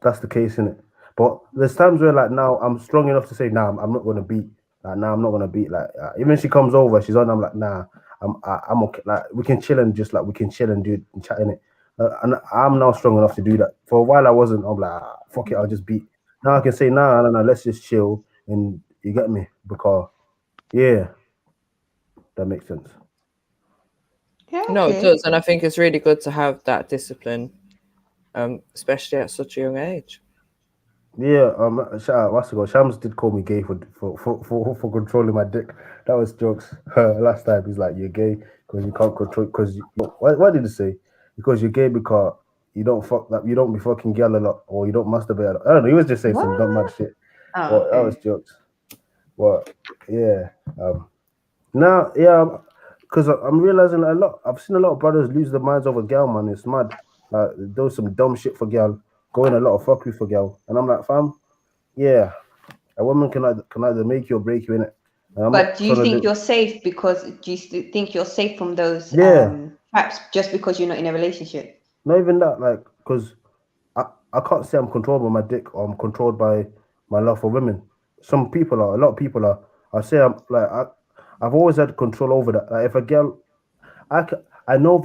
that's the case in it. But there's times where like now I'm strong enough to say, nah, I'm not gonna beat. Like now I'm not gonna beat. Like even if she comes over, she's on. I'm like, nah, I'm okay. Like we can chill and just like we can chill and do and chat in it. And I'm now strong enough to do that. For a while I wasn't. I'm like, fuck it, I'll just beat. Now I can say, nah, no, let's just chill and you get me because yeah, that makes sense. Yeah, No, it okay. does, and I think it's really good to have that discipline, especially at such a young age. Yeah, shout out, what's it called? Shams did call me gay for controlling my dick. That was jokes. Last time he's like, you're gay because you can't control. Because what did he say? Because you're gay because you don't fuck that you don't be fucking girl a lot or you don't masturbate a lot. I don't know. He was just saying some dumb mad What? shit. Oh, Well, that was okay. jokes. Well, yeah. Now, yeah, because I'm realizing a lot. I've seen a lot of brothers lose their minds over girl, man. It's mad. Like, do some dumb shit for girl. going a lot of fuckery for girl, and I'm like, fam, yeah, a woman can either make you or break you in it. But do you think you're safe because do you think you're safe from those traps just because you're not in a relationship? Not even that, like, because I can't say I'm controlled by my dick or I'm controlled by my love for women. Some people are, a lot of people are. I say I'm like I've always had control over that. Like if a girl, I know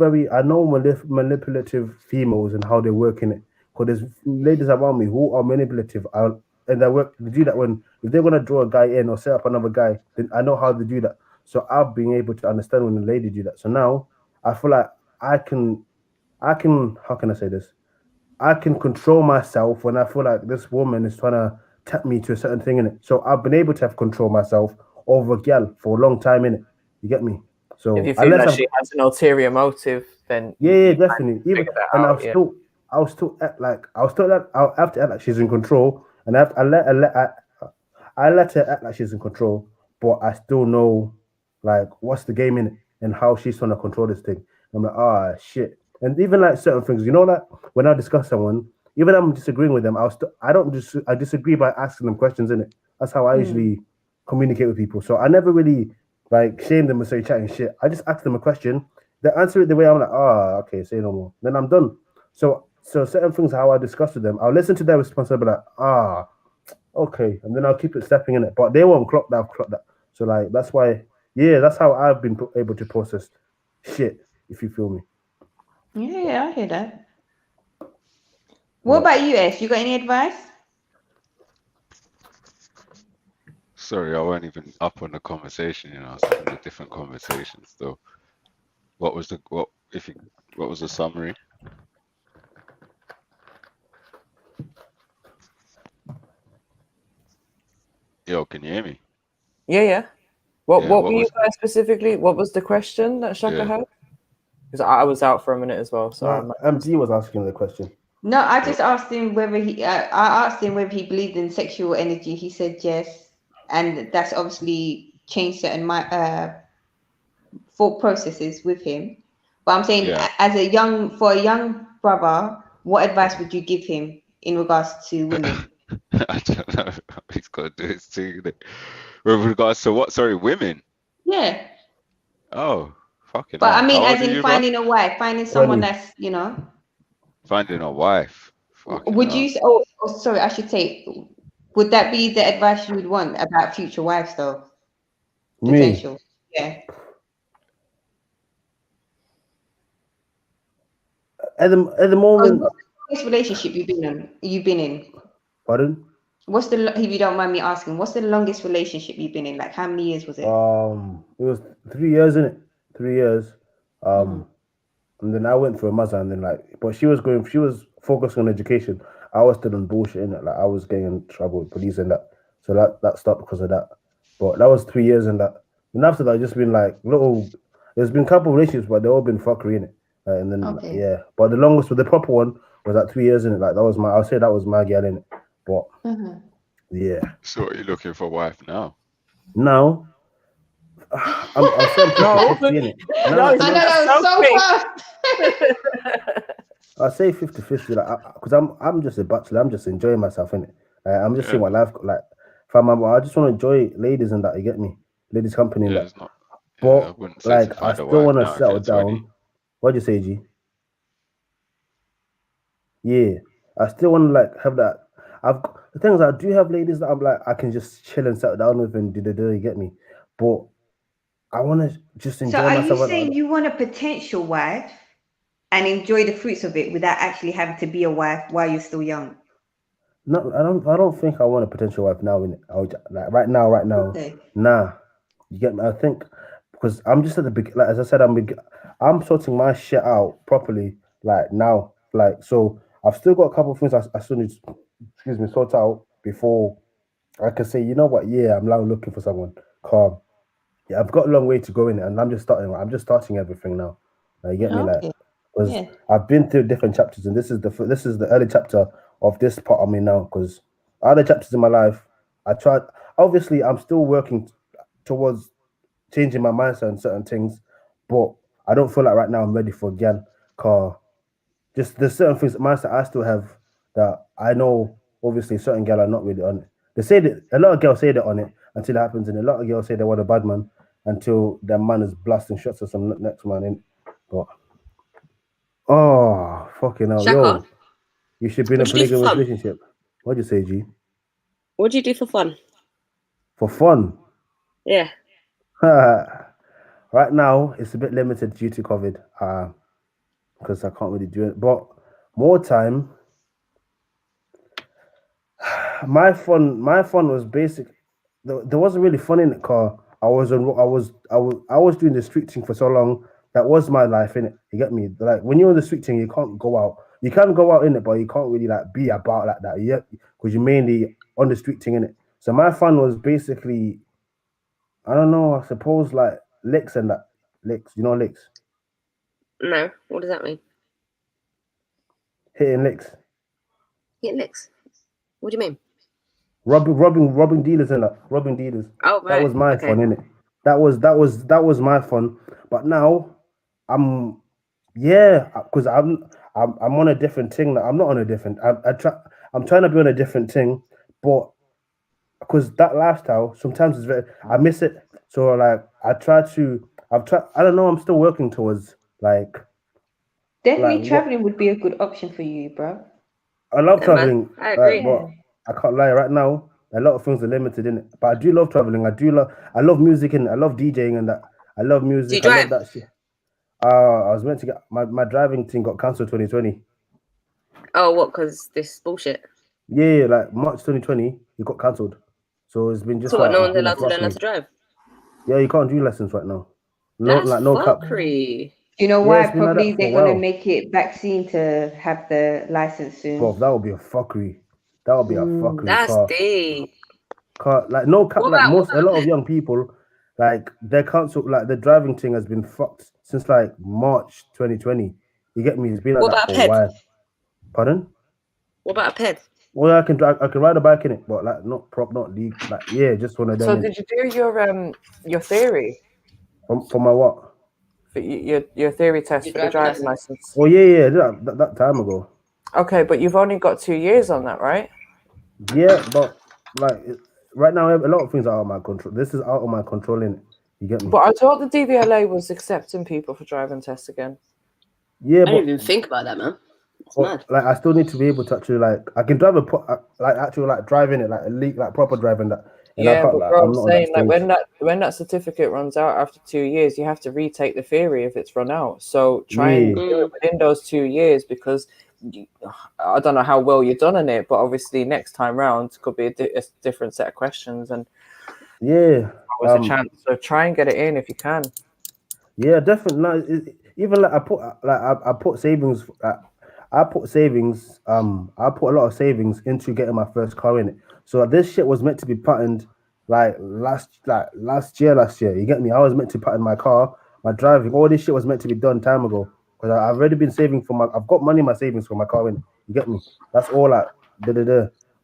manipulative females and how they work in it. Because there's ladies around me who are manipulative and they do that if they're gonna draw a guy in or set up another guy, then I know how to do that. So I've been able to understand when the lady do that. So now I feel like I can how can I say this? I can control myself when I feel like this woman is trying to tap me to a certain thing in it. So I've been able to have control myself over a girl for a long time in it. You get me? So if you feel like she has an ulterior motive, then yeah, definitely. Even and I'll still have to act like she's in control, and I let her act like she's in control, but I still know like what's the game in it and how she's trying to control this thing. I'm like, shit. And even like certain things, like when I discuss someone, even I'm disagreeing with them, I disagree by asking them questions in it. That's how I usually communicate with people. So I never really like shame them and say chatting shit. I just ask them a question. They answer it the way I'm like, okay, say no more. Then I'm done. So certain things how I discuss with them, I'll listen to their response and be like, okay, and then I'll keep it stepping in it. But they won't clock that, So like that's why, that's how I've been able to process shit, if you feel me. Yeah, I hear that. What about you, Ash? You got any advice? Sorry, I weren't even up on the conversation. I was having a different conversation still. What was the summary? Yo, can you hear me? Yeah. What were you guys specifically? What was the question that Shaka had? Because I was out for a minute as well. So MG was asking the question. No, I just asked him whether he. I asked him whether he believed in sexual energy. He said yes, and that's obviously changed certain thought processes with him. But I'm saying, for a young brother, what advice would you give him in regards to women? I don't know. He's got to do his thing. With regards to what? Sorry, women. Yeah. Oh, fucking. But hell. I mean, How as old are in you, finding bro? a wife, finding someone that's, Finding a wife. Fucking Would hell. you? Sorry, I should say. Would that be the advice you would want about future wives, though? Potential. Me? Yeah. At the moment. What's the longest relationship you've been in? Pardon? What's if you don't mind me asking, what's the longest relationship you've been in? Like, how many years was it? It was 3 years, innit? 3 years. And then I went for a mother, and then but she was focusing on education. I was still on bullshit, innit? Like I was getting in trouble with police and that. So that stopped because of that. But that was 3 years and that. And after that, just been like there's been a couple of relationships, but they've all been fuckery, innit? And then but the longest with the proper one was like 3 years, innit? Like I'll say that was my girl, innit? But So are you looking for a wife now? Now I'll say I'm 50-50, innit? I say 50-50, like, because I'm just a bachelor. I'm just enjoying myself, innit? I'm just seeing what life like. I just want to enjoy ladies and that. You get me? Ladies company and that. But I wouldn't say to I find a still wife want to now if settle you're 20. down. What'd you say, G? Yeah, I still want to have that. The thing is, I do have ladies that I'm I can just chill and settle down with and do. You get me? But I want to just enjoy myself. So are you saying you want a potential wife and enjoy the fruits of it without actually having to be a wife while you're still young? No, I don't think I want a potential wife now. Right now. Okay. Nah, you get me? I think because I'm just at the beginning. As I said, I'm sorting my shit out properly. Now, so I've still got a couple of things I still need to sort out before I can say, you know what? Yeah, I'm now looking for someone calm. Yeah, I've got a long way to go in it, and I'm just starting everything now. You get me? Because I've been through different chapters, and this is the early chapter of this part of me now. Because other chapters in my life, I tried. Obviously, I'm still working towards changing my mindset on certain things, but I don't feel like right now I'm ready for again. Car, just there's certain things mindset I still have that I know obviously certain girls are not really on it. They say that a lot of girls say they're on it until it happens, and a lot of girls say they want a bad man until their man is blasting shots at some next man in. But oh fucking hell, Shaka, yo, you should be in a what do you do for polygamous fun? relationship. What'd you say, G? What do you do for fun? For fun? Yeah. Right now, it's a bit limited due to COVID, because I can't really do it. But more time. My fun was basic. There wasn't really fun in the car. I was doing the street thing for so long. That was my life, innit? You get me? Like when you're on the street thing, you can't go out. You can go out in it, but you can't really like be about like that. Yeah, because you're mainly on the street thing, innit? So my fun was basically, I don't know. I suppose like licks and that. Licks, you know licks? No. What does that mean? Hitting licks. Hitting licks. What do you mean? Robbing dealers and that. Robbing dealers. Oh, right. That was my fun, innit? That was my fun. But now I'm because I'm on a different thing. I'm not on a different. I'm trying to be on a different thing, but because that lifestyle sometimes is very. I miss it. So like I don't know. I'm still working towards like. Definitely traveling would be a good option for you, bro. I love traveling. I agree. But I can't lie. Right now, a lot of things are limited in it. But I do love traveling. I love music and I love DJing and that. I love music. Do you I love drive? that shit. I was meant to get my driving thing got cancelled 2020. Oh, what? Because this bullshit. Yeah, like March 2020, it got cancelled. So it's been just So like what? No one's been a allowed to learn how fuckery. to drive. Yeah, you can't do lessons right now. No, That's like no cap. fuckery. Do you know Yeah, why? it's been like Probably that for a they're gonna while. make it vaccine to have the license soon. Bro, that would be a fuckery. That would be a fuckery That's car. deep. Like no cap. What Like about a lot of young people, like their council, like the driving thing has been fucked since like March 2020. You get me? It's been like What that about for a a ped? while. Pardon? What about a ped? Well, I can drive. I can ride a bike in it, but like not legal. Like yeah, just one of them. So did you do your theory? For my what? For your theory test for the driving license? Oh yeah, that time ago. Okay, but you've only got 2 years on that, right? Yeah, but like right now, a lot of things are out of my control. This is out of my control, innit? You get me? But I thought the DVLA was accepting people for driving tests again. Yeah, I but didn't even think about that, man. It's mad. like I still need to be able to actually like I can drive like driving it like proper driving that. And I Yeah, can't, but like, bro, I'm I'm not on saying that like stage. when that certificate runs out after 2 years, you have to retake the theory if it's run out. So try and do it within those 2 years because I don't know how well you've done in it, but obviously next time round could be a different set of questions and Yeah, always a chance. So try and get it in if you can. Yeah, definitely. No, even like I put savings. I put savings. I put a lot of savings into getting my first car in it. So this shit was meant to be patterned last year. You get me? I was meant to pattern my car, my driving. All this shit was meant to be done time ago. Because I've already been saving for my. I've got money in my savings for my car in. You get me? That's all like da.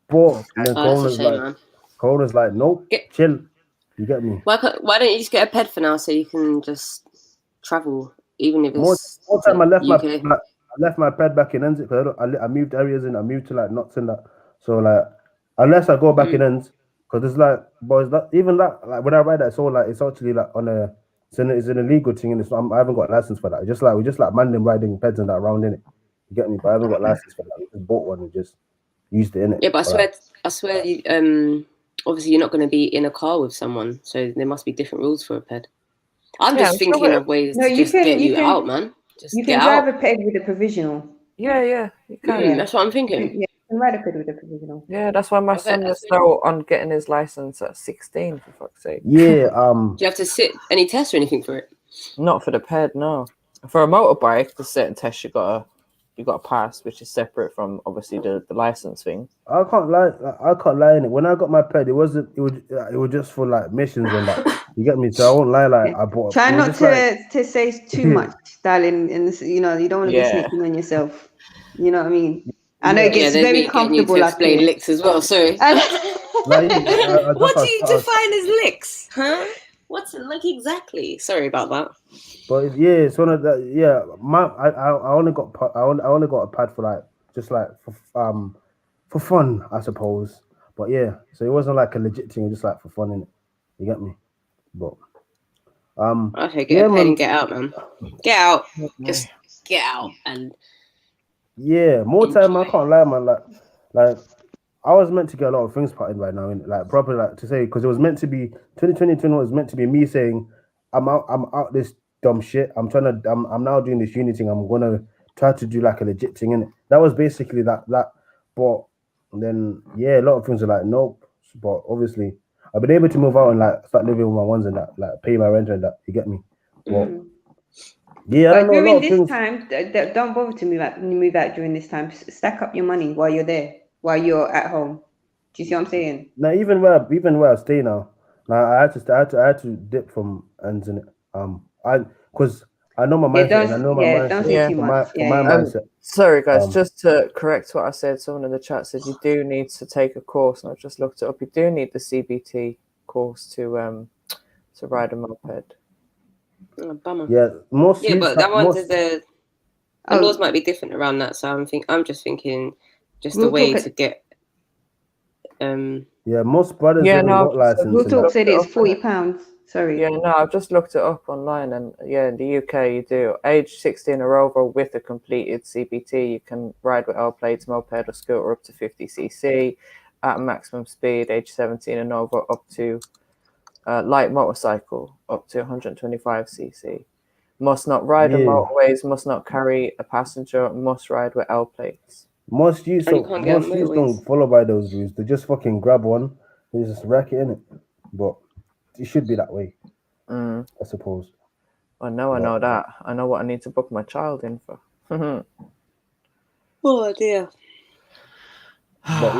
But and then That's a shame, man. Corona's like, nope, chill. You get me? Why don't you just get a ped for now so you can just travel, even if More it's time I left UK? I left my ped back in Enns because I moved areas and I moved to like Knots and that. So like unless I go back in Enns, because it's like boys that even that like when I ride that it's all like it's actually like on a it's an illegal thing and it's I haven't got a license for that. It's just like we just like man them riding peds and that around in it. You get me? But I haven't got a license for that. We just bought one and just used it in it. Yeah, but I swear you obviously you're not going to be in a car with someone, so there must be different rules for a ped. I'm just thinking of ways to just get you out, man. Just you can drive a ped with a provisional. Yeah, you can. That's what I'm thinking. Yeah, you can ride a ped with a provisional. Yeah, that's why my son was slow on getting his license at 16, for fuck's sake. Yeah, Do you have to sit any tests or anything for it? Not for the ped, no. For a motorbike, the certain tests you gotta pass, which is separate from obviously the license thing. I can't lie in it. When I got my ped, it was just for like missions and that. You get me? So I won't lie. Like I bought. Try not to say too much, darling. And you know you don't want to be sneaking on yourself. You know what I mean? I know it gets very comfortable. To explain licks as well. Sorry. What do you define as licks? Huh? What's like exactly? Sorry about that. But yeah, it's one of the I only got a pad for like just like for for fun, I suppose. But yeah, so it wasn't like a legit thing, just like for fun, innit? You get me? But okay, get a pen and get out, man. Get out. Just get out and more enjoy. time. I can't lie, man. Like I was meant to get a lot of things parted right now, innit? Like probably like to say because it was meant to be 2020 was meant to be me saying I'm out this dumb shit. I'm now doing this uni thing. I'm gonna try to do like a legit thing, innit? That was basically that. But then a lot of things are like nope. But obviously I've been able to move out and like start living with my ones and that, like pay my rent and that. You get me? But I don't know. During this time, don't bother to move out during this time. Stack up your money while you're there, while you're at home. Do you see what I'm saying? Now even where I stay now, I had to dip from ends in it. Because I know my mindset. And I know my mindset. Don't say too much. For my mindset. Sorry, guys. Just to correct what I said, someone in the chat said you do need to take a course, and I've just looked it up. You do need the CBT course to ride a moped. Oh, bummer. Yeah, but that one is the laws might be different around that. So I'm just thinking, a way to get. Most brothers haven't got license. We'll talk said it's £40. Sorry. Yeah, no, I've just looked it up online, and in the UK you do age 16 or over with a completed CBT. You can ride with L plates, moped or scooter up to 50cc at maximum speed. Age 17 and over up to light motorcycle up to 125cc. Must not ride on motorways. Must not carry a passenger. Must ride with L plates. Most youths don't follow by those rules. They just fucking grab one, they just rack it in it. But it should be that way, I suppose. I know that. I know what I need to book my child in for. Oh dear. But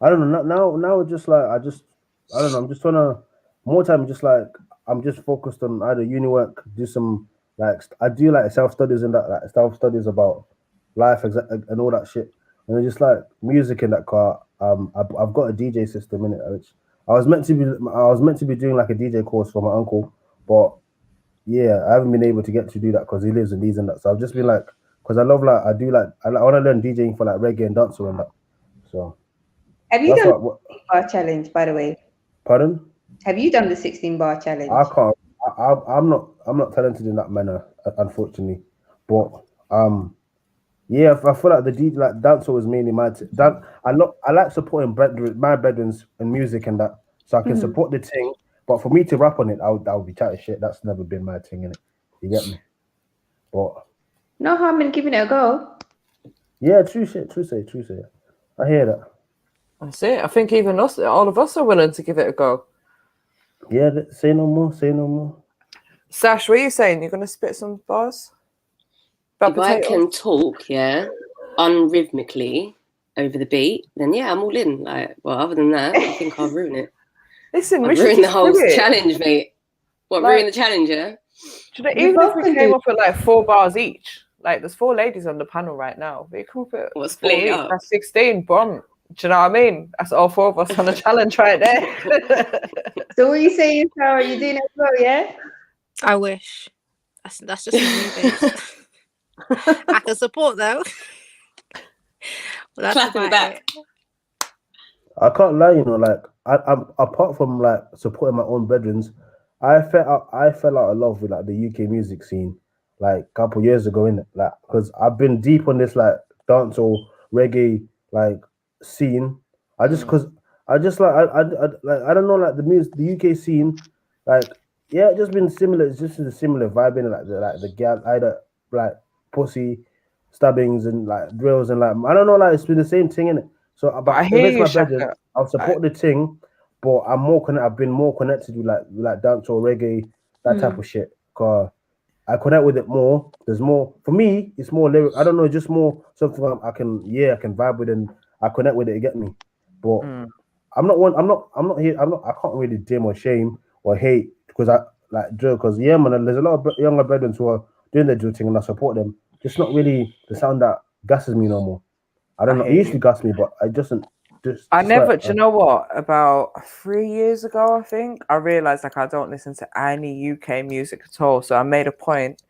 I don't know. Now it's just like I don't know. I'm just trying to more time. Just like I'm just focused on either uni work, do some like I do like self studies and that, like self studies about life and all that shit, and just like music in that car. I've got a DJ system in it, which I was meant to be doing like a DJ course for my uncle, but I haven't been able to get to do that because he lives in these and that. So I've just been like, because I love I want to learn DJing for like reggae and dancehall and that. So have you done the 16 bar challenge, by the way? Pardon? Have you done the 16 bar challenge? I can't. I'm not talented in that manner, unfortunately. But I feel like the DJ like dancehall is mainly my I like supporting my brethren in music and that, so I can support the thing. But for me to rap on it, I would be chatting shit. That's never been my thing, innit? You get me? But no harm in giving it a go. Yeah, true say. I hear that. That's it. I think even all of us are willing to give it a go. Yeah, say no more. Sash, what are you saying? You're gonna spit some bars? If I can talk, unrhythmically over the beat, then I'm all in. Like, well, other than that, I think I'll ruin it. Listen, I'll ruin the whole challenge, mate. What, ruin the challenge, yeah? Even if we came up with like 4 bars each, like there's 4 ladies on the panel right now. We come up with split it up. That's 16, boom. Do you know what I mean? That's all 4 of us on the challenge right there. So what are you saying, Sarah? You doing it as well, yeah? I wish. That's just my new base. I can support though. Well, clap in the back. I can't lie, like I'm apart from like supporting my own brethren, I fell out of love with like the UK music scene like a couple years ago, innit? Like because I've been deep on this like dancehall reggae like scene. I don't know, like the UK scene, like it's just been similar. It's just a similar vibe in like the gal either like pussy stabbings and like drills and like I don't know, like it's been the same thing in it. So but I hear you, Shaka. I'll support the thing, but I've been more connected with like dancehall reggae, that type of shit. Cause I connect with it more. There's more for me. It's more lyric. I don't know, just more something I can vibe with and I connect with it. You get me? But I'm not here. I can't really dim or shame or hate because I like drill. Because man, there's a lot of younger brethren who are doing the drill thing and I support them. Just not really the sound that gasses me no more. I don't know. It used to gas me, but I just. I never. Do you know what? About 3 years ago, I think I realized like I don't listen to any UK music at all. So I made a point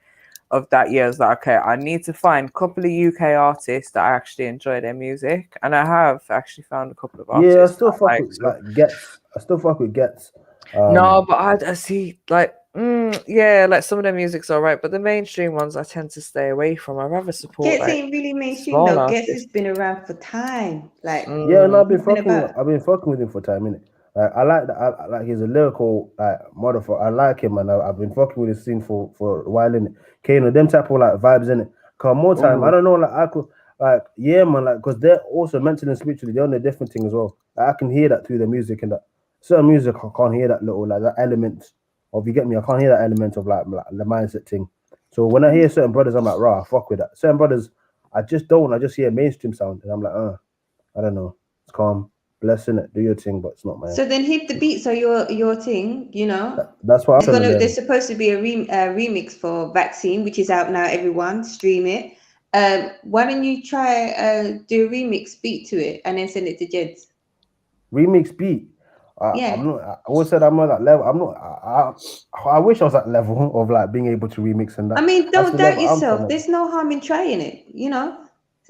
of that year. I was like, okay, I need to find a couple of UK artists that I actually enjoy their music, and I have actually found a couple of artists. Yeah, I still fuck with like Gets. I still fuck with Gets. No, but I see like yeah, like some of their music's all right, but the mainstream ones I tend to stay away from. I rather support. Gets like, ain't really mainstream though. Gets has been around for time. Like yeah, no, I've been fucking with him for time, innit? Like I like that. I like he's a lyrical like motherfucker. I like him, and I've been fucking with his scene for a while, innit? Kano, them type of like vibes, innit? Cause more time, I don't know, like I could like yeah, man, like because they're also mentally and spiritually they're on a different thing as well. Like, I can hear that through the music and that certain music I can't hear that little like that element of you get me. I can't hear that element of like the mindset thing. So when I hear certain brothers, I'm like, rah, fuck with that. Certain brothers, I just don't. I just hear mainstream sound, and I'm like, I don't know. It's calm, blessing it, do your thing, but it's not my. So then, hit the beats are your thing, you know. That's what I'm gonna. There's supposed to be a remix for Vaccine, which is out now. Everyone stream it. Why don't you try do a remix beat to it and then send it to Jeds? Remix beat. Yeah. I'm not. I always said I'm not that level. I'm not. I wish I was that level of like being able to remix and that. I mean, don't doubt yourself. There's no harm in trying it, you know.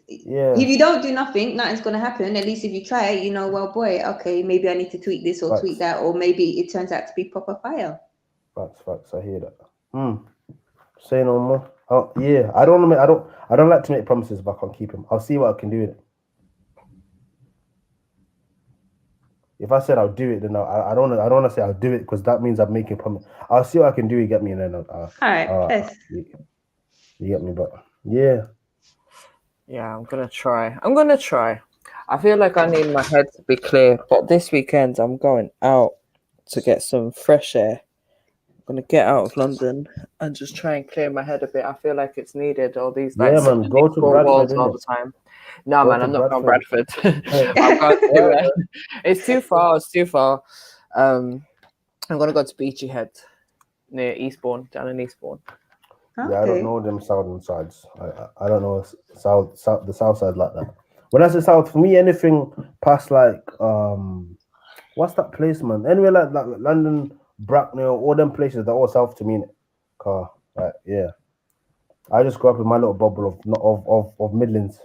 Yeah. If you don't do nothing's gonna happen. At least if you try it, you know, well, boy, okay, maybe I need to tweak this or tweak that, or maybe it turns out to be proper fire. Facts. I hear that. Say no more. Oh yeah. I don't like to make promises if I can't keep them. I'll see what I can do with it. If I said I'll do it, then I don't want to say I'll do it because that means I'm making a promise. I'll see what I can do. You get me, and then all right. You get me, but yeah. Yeah, I'm gonna try. I feel like I need my head to be clear, but this weekend I'm going out to get some fresh air. I'm gonna get out of London and just try and clear my head a bit. I feel like it's needed. All these like man, go to Bradford all the time. No, man, I'm not going Bradford. It's too far. I'm gonna go to Beachy Head near Eastbourne, down in Eastbourne. Okay. Yeah, I don't know them southern sides. I don't know the south side like that. When I say south, for me, anything past like what's that place, man? Anywhere like London, Bracknell, all them places, they're all south to me. Right, yeah. I just grew up in my little bubble of Midlands.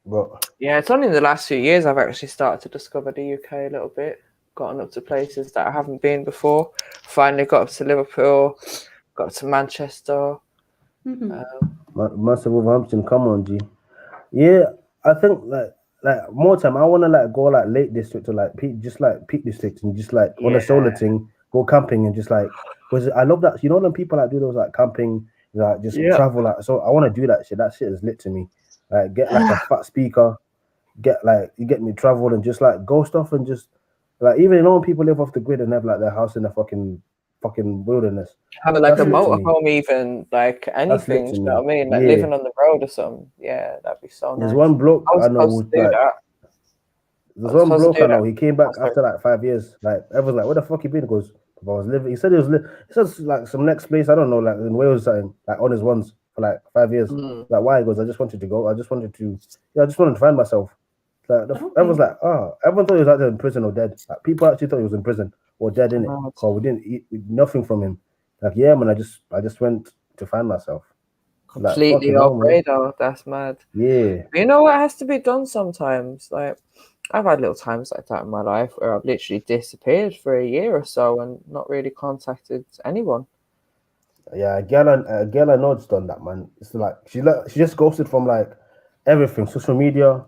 But yeah, it's only in the last few years I've actually started to discover the UK a little bit. Gotten up to places that I haven't been before. Finally got up to Liverpool, got up to Manchester. Massive Wolverhampton, come on, G. Yeah, I think like more time. I want to like go like Lake District or like Peak District and just like on a solar thing, go camping and just like because I love that. You know, when people like do those like camping, like just travel like. So I want to do that shit. That shit is lit to me. Like get like a fat speaker, get me travel and just like go stuff and just. Like even when people live off the grid and have like their house in the fucking wilderness, have like a motorhome, even like anything. You know what I mean? Like living on the road or something. Yeah, that'd be so nice. There's one bloke I know. There's one bloke I know. He came back after like 5 years. Like everyone's like, "Where the fuck you been?" He goes, "I was living." He said he was. He said like some next place. I don't know, like in Wales, or something. Like on his ones for like 5 years. Like why? He goes, "I just wanted to go. I just wanted to find myself." Like everyone's like, everyone thought he was either in prison or dead. Like, people actually thought he was in prison or dead, innit? So we didn't eat nothing from him. Like, yeah, man, I just went to find myself. Completely off radar. That's mad. Yeah. But you know what has to be done sometimes? Like I've had little times like that in my life where I've literally disappeared for a year or so and not really contacted anyone. Yeah, a girl I know's done that, man. It's like she just ghosted from like everything, social media.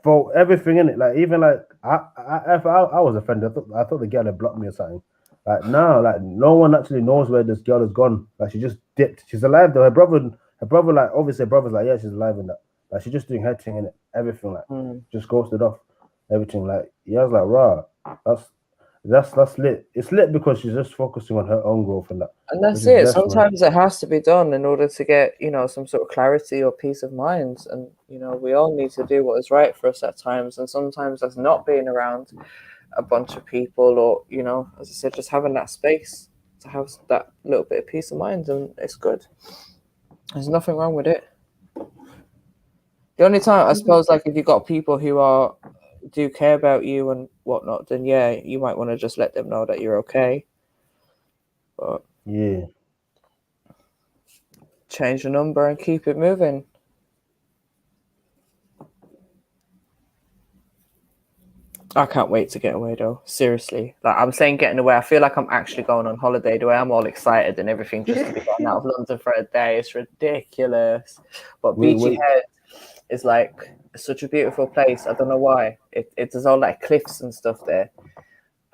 For everything in it, like even like I was offended. I thought the girl had blocked me or something. Like now, like no one actually knows where this girl has gone. Like she just dipped. She's alive though. Her brother, like obviously her brother's like, yeah, she's alive and that. Like she's just doing her thing in it. Everything like just ghosted off. Everything like yeah, I was like, rah, that's lit. It's lit because she's just focusing on her own growth and that. And that's it. Sometimes it has to be done in order to get, you know, some sort of clarity or peace of mind. And, you know, we all need to do what is right for us at times. And sometimes that's not being around a bunch of people or, you know, as I said, just having that space to have that little bit of peace of mind. And it's good. There's nothing wrong with it. The only time, I suppose, like if you've got people who are do care about you and whatnot, then yeah, you might want to just let them know that you're okay. But yeah, change the number and keep it moving. I can't wait to get away though. Seriously, like I'm saying, getting away. I feel like I'm actually going on holiday. The way I'm all excited and everything, just to be going out of London for a day. It's ridiculous. But Beachy Head is like such a beautiful place. I don't know why. There's all like cliffs and stuff there,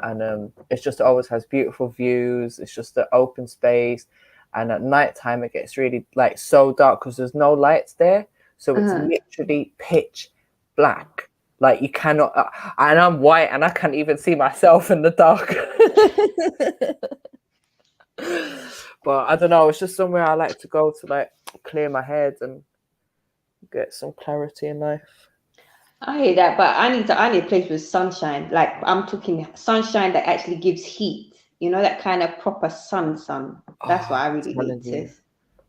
and it just always has beautiful views. It's just an open space, and at night time it gets really like so dark because there's no lights there, so it's literally pitch black. Like you cannot, and I'm white and I can't even see myself in the dark. But I don't know, it's just somewhere I like to go to like clear my head and get some clarity in life. I hear that, but I need a place with sunshine. Like I'm talking sunshine that actually gives heat. You know, that kind of proper sun. That's what I really need to.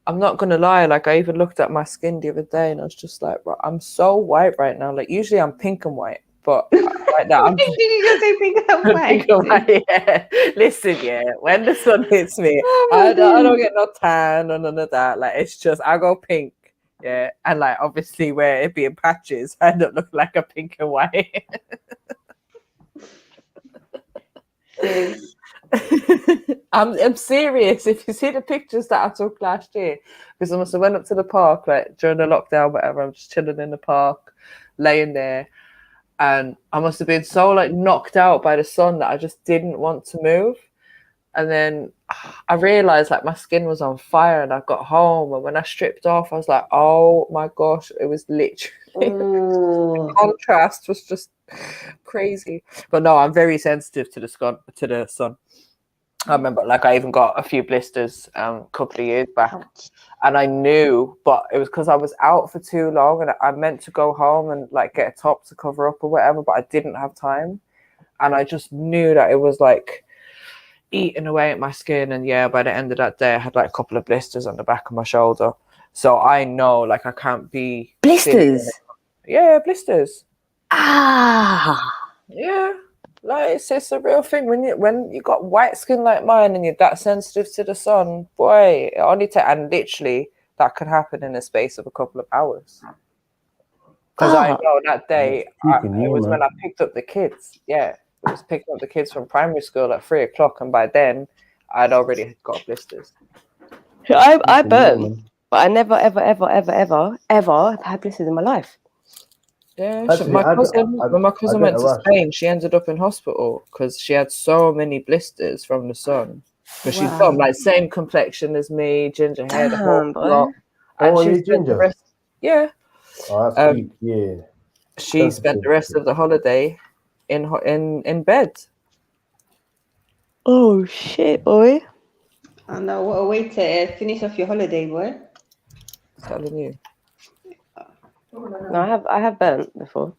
I'm not gonna lie, like I even looked at my skin the other day and I was just like, bro, I'm so white right now. Like usually I'm pink and white, but right now I'm Did you just say pink and white? Pink and white, yeah. Listen, yeah, when the sun hits me, I don't get no tan or none of that. Like it's just I go pink, yeah, and like obviously where it be in patches, I don't look like a pink and white. I'm serious. If you see the pictures that I took last year, because I must have went up to the park like during the lockdown, whatever. I'm just chilling in the park, laying there, and I must have been so like knocked out by the sun that I just didn't want to move. And then I realized like my skin was on fire, and I got home, and when I stripped off, I was like, oh my gosh, it was literally the contrast was just crazy. But no, I'm very sensitive to the sun. I remember like I even got a few blisters a couple of years back. And I knew, but it was because I was out for too long and I meant to go home and like get a top to cover up or whatever, but I didn't have time. And I just knew that it was like eating away at my skin. And yeah, by the end of that day, I had like a couple of blisters on the back of my shoulder. So I know like I can't be blisters. Yeah, blisters. Ah, yeah. Like it's a real thing when you got white skin like mine and you're that sensitive to the sun, boy, it only and literally that could happen in the space of a couple of hours. Because I know that day it was when I picked up the kids. Yeah, it was picking up the kids from primary school at 3:00, and by then I'd already got blisters. I burn, but I never ever have had blisters in my life. Yeah, when my cousin went to Spain, she ended up in hospital because she had so many blisters from the sun. Because she's got like same complexion as me, ginger hair, the whole lot. And she spent the rest. Yeah. Oh, that's sweet. Yeah. She spent the rest of the holiday in bed. Oh shit, boy! I know, what a way to finish off your holiday, boy. Telling you. No, I have burnt before,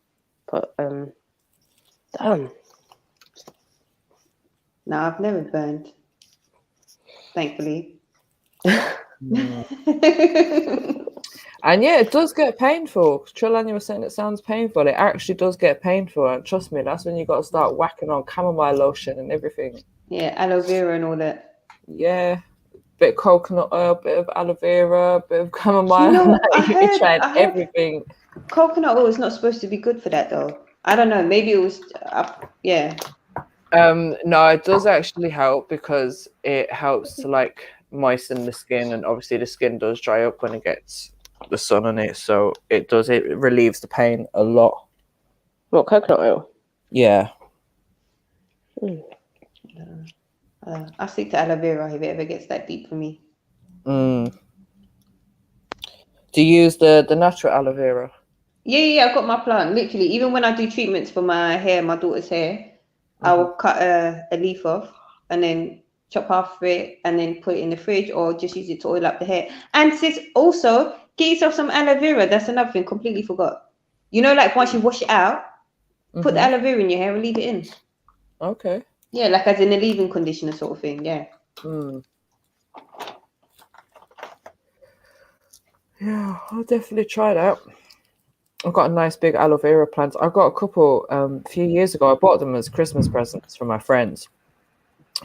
but damn. No, I've never burned. Thankfully. And yeah, it does get painful. Trillani was saying it sounds painful. It actually does get painful, and trust me, that's when you got to start whacking on chamomile lotion and everything. Yeah, aloe vera and all that. Yeah. Bit of coconut oil, bit of aloe vera, bit of chamomile. You know, I tried heard everything. Coconut oil is not supposed to be good for that, though. I don't know. Maybe it was, yeah. No, it does actually help because it helps to like moisten the skin, and obviously the skin does dry up when it gets the sun on it. So it relieves the pain a lot. What, coconut oil? Yeah. I'll stick to aloe vera if it ever gets that deep for me. Do you use the natural aloe vera? Yeah, I've got my plant. Literally, even when I do treatments for my hair, my daughter's hair, I will cut a leaf off and then chop half of it and then put it in the fridge, or just use it to oil up the hair. And sis, also get yourself some aloe vera. That's another thing. Completely forgot. You know, like once you wash it out, put the aloe vera in your hair and leave it in. Okay. Yeah, like as in a leave-in conditioner sort of thing. Yeah. Yeah, I'll definitely try that. I've got a nice big aloe vera plant. I got a couple a few years ago. I bought them as Christmas presents for my friends.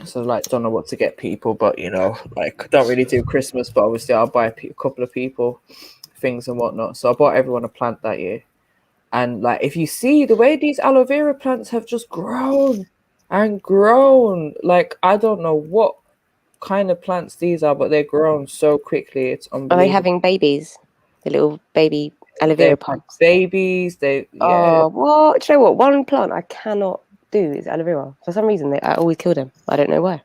So like, don't know what to get people, but you know, like, don't really do Christmas, but obviously I'll buy a couple of people things and whatnot. So I bought everyone a plant that year. And like, if you see the way these aloe vera plants have just grown and grown, like, I don't know what kind of plants these are, but they're grown so quickly. It's unbelievable. Are they having babies? The little baby aloe vera plants? Babies, yeah. Oh, what? Do you know what? One plant I cannot do is aloe vera. For some reason, I always kill them. I don't know why.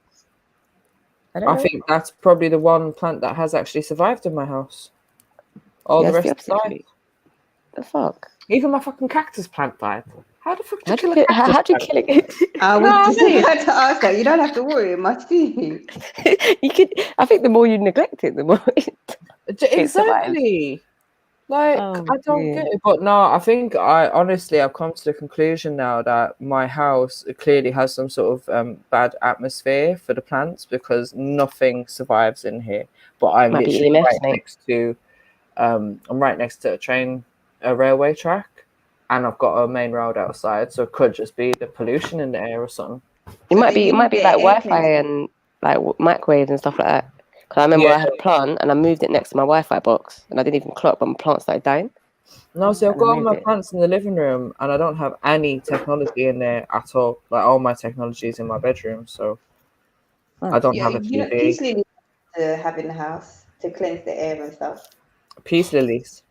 I think that's probably the one plant that has actually survived in my house. All the rest died. The fuck? Even my fucking cactus plant died. How the fuck do you kill it? How do you kill it? I was just had to ask that. You don't have to worry much, do you? You could. I think the more you neglect it, the more exactly. Like, I don't get it. But no, I think I've come to the conclusion now that my house clearly has some sort of bad atmosphere for the plants because nothing survives in here. But I'm literally right next to I'm right next to a railway track, and I've got a main road outside, so it could just be the pollution in the air or something. It might be like Wi-Fi and like microwaves and stuff like that. Because I remember I had a plant and I moved it next to my Wi-Fi box, and I didn't even clock, but my plant started dying. No, see, I've got all my plants in the living room, and I don't have any technology in there at all. Like, all my technology is in my bedroom, so I don't have a TV. You know, peace lilies to have in the house to cleanse the air and stuff. Peace lilies.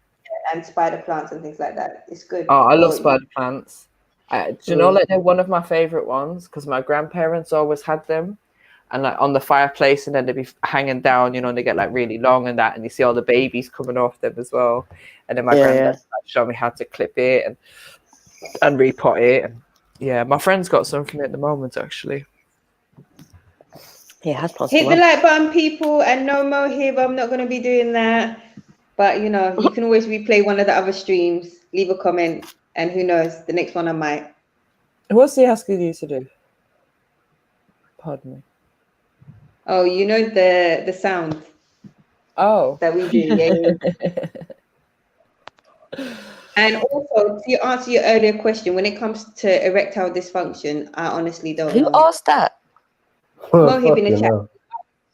And spider plants and things like that. It's good. Oh, I love spider plants. Do you know, like, they're one of my favorite ones because my grandparents always had them, and like on the fireplace, and then they'd be hanging down, you know, and they get like really long and that, and you see all the babies coming off them as well. And then my granddad showed me how to clip it and repot it. And yeah, my friend's got some from it at the moment, actually. Yeah, has hit the like button, people, and no more here, but I'm not going to be doing that. But, you know, you can always replay one of the other streams, leave a comment, and who knows, the next one I might. What's he asking you to do? Pardon me. Oh, you know the sound. Oh. That we do, yeah. And also, to answer your earlier question, when it comes to erectile dysfunction, I honestly don't know. Who asked that? Mohib in the chat.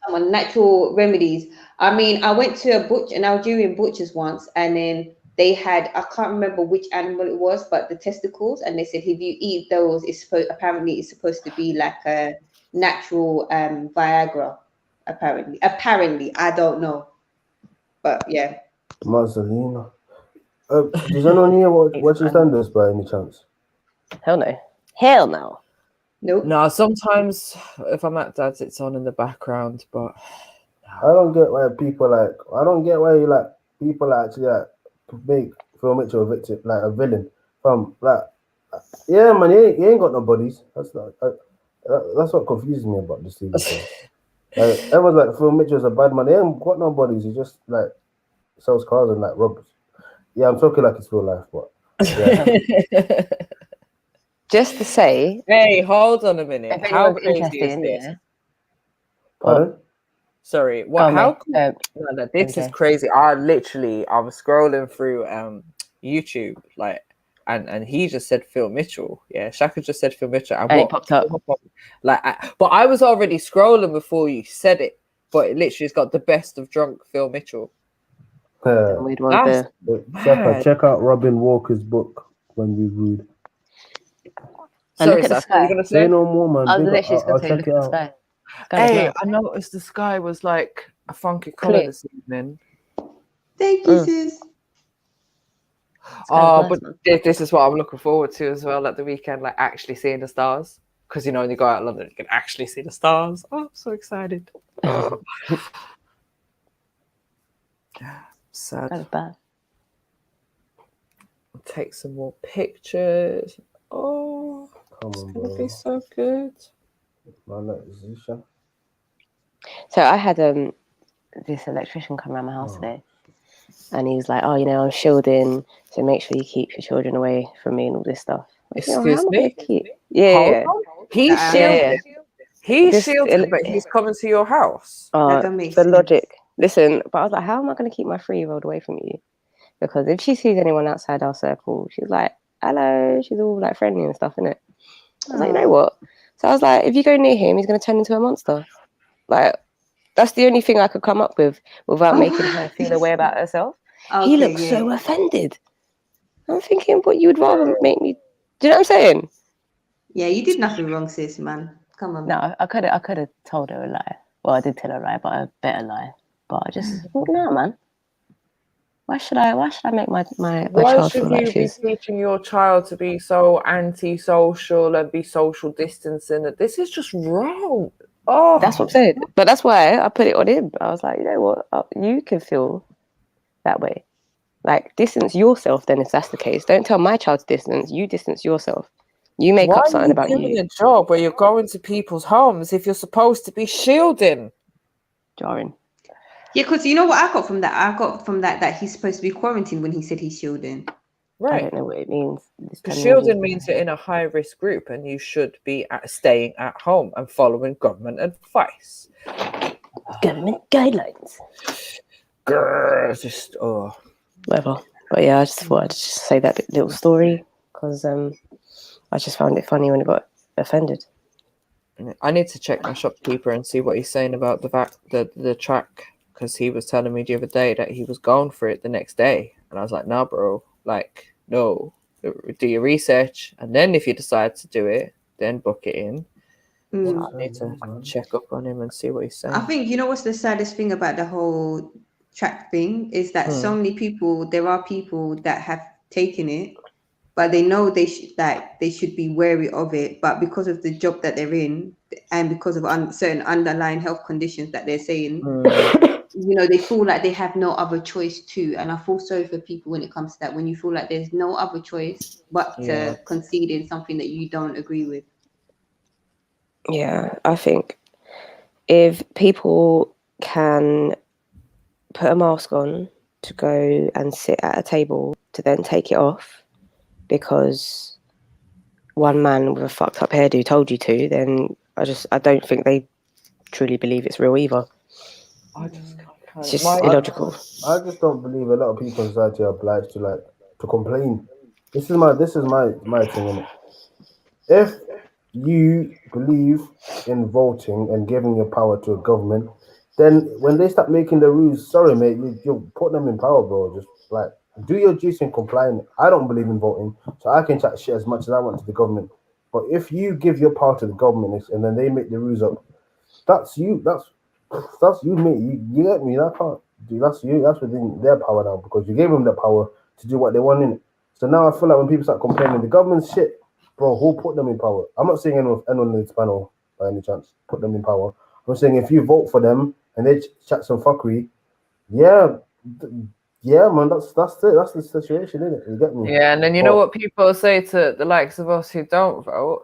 Someone, natural remedies. I mean, I went to an Algerian butcher's once, and then they had, I can't remember which animal it was, but the testicles, and they said if you eat those, it's supposed to be like a natural Viagra. Apparently, I don't know, but yeah. Marcelina. Does anyone hear what you stand this by any chance? Hell no. Hell no. Nope. No, sometimes if I'm at Dad's, it's on in the background, but I don't get why people people actually like make Phil Mitchell a victim, like a villain. Yeah, man, he ain't got no bodies. That's what confuses me about this TV show. Like, everyone's like Phil Mitchell's a bad man. He ain't got no bodies. He just like sells cars and like robs. Yeah, I'm talking like it's real life, but yeah. Just to say, hey, hold on a minute. How crazy is this? Yeah. Pardon? Sorry. What? This is crazy. I was scrolling through YouTube, like, and he just said Phil Mitchell. Yeah, Shaka just said Phil Mitchell, and it popped up. But I was already scrolling before you said it. But it literally has got the best of drunk Phil Mitchell. Check out Robin Walker's book When We Rude. Sorry, Sasha, what are you gonna say? Say no more, man. I'll check it out. Hey, I noticed the sky was like a funky colour this evening. Thank you, sis. Oh, but this is what I'm looking forward to as well at the weekend, like actually seeing the stars. Because, you know, when you go out of London, you can actually see the stars. Oh, I'm so excited. Sad. That's bad. I'll take some more pictures. Oh, it's going to be so good. So I had this electrician come around my house today, and he was like, "Oh, you know, I'm shielding, so make sure you keep your children away from me and all this stuff." Excuse me? Yeah. He's shielded. He's shielded, but he's coming to your house. The logic. Listen, but I was like, how am I going to keep my 3-year-old away from you? because if she sees anyone outside our circle, she's like, hello, she's all like friendly and stuff, innit? I was like, you know what? So I was like, if you go near him, he's going to turn into a monster. Like, that's the only thing I could come up with without making her feel a way about herself. Okay, he looks so offended. I'm thinking, but you'd rather make me... Do you know what I'm saying? Yeah, you did nothing wrong, sis, man. Come on. No, I could have told her a lie. Well, I did tell her a lie, but a better lie. But I just thought, no, man. Why should I make my child feel like she's... Why should you be teaching your child to be so anti-social and be social distancing? This is just wrong. Oh, that's what I'm saying. But that's why I put it on him. I was like, you know what? You can feel that way. Like, distance yourself then if that's the case. Don't tell my child to distance. You distance yourself. You make up something about you. Why are you doing a job where you're going to people's homes if you're supposed to be shielding? Jarring. Yeah, because you know what I got from that? I got from that he's supposed to be quarantined when he said he's shielding. Right. I don't know what it means. Shielding means you're in a high-risk group and you should be staying at home and following government advice. Government guidelines. Grr, whatever. But yeah, I just thought I'd just say that little story because I just found it funny when it got offended. I need to check my shopkeeper and see what he's saying about the track, because he was telling me the other day that he was going for it the next day, and I was like, nah, bro, like, no, do your research, and then if you decide to do it, then book it in. So I need to check up on him and see what he's saying. I think, you know what's the saddest thing about the whole track thing is that so many people, there are people that have taken it, but they know they should be wary of it, but because of the job that they're in and because of certain underlying health conditions that they're saying, you know, they feel like they have no other choice too. And I feel sorry for people when it comes to that, when you feel like there's no other choice but to concede in something that you don't agree with. Yeah, I think if people can put a mask on to go and sit at a table to then take it off because one man with a fucked up hairdo told you to, then I don't think they truly believe it's real either. It's just illogical. I just don't believe a lot of people in society are obliged to complain. This is my thing, innit? If you believe in voting and giving your power to a government, then when they start making the rules, sorry mate, you put them in power, bro. Just like do your duty and comply. I don't believe in voting, so I can chat shit as much as I want to the government. But if you give your power to the government and then they make the rules up, that's you. That's you, mate. You get me? That can't do. That's you. That's within their power now because you gave them the power to do what they want in it. So now I feel like when people start complaining, the government's shit, bro. Who put them in power? I'm not saying anyone in this panel by any chance put them in power. I'm saying if you vote for them and they chat some fuckery, yeah, man, that's it. That's the situation, isn't it? You get me? Yeah, and then you know what people say to the likes of us who don't vote?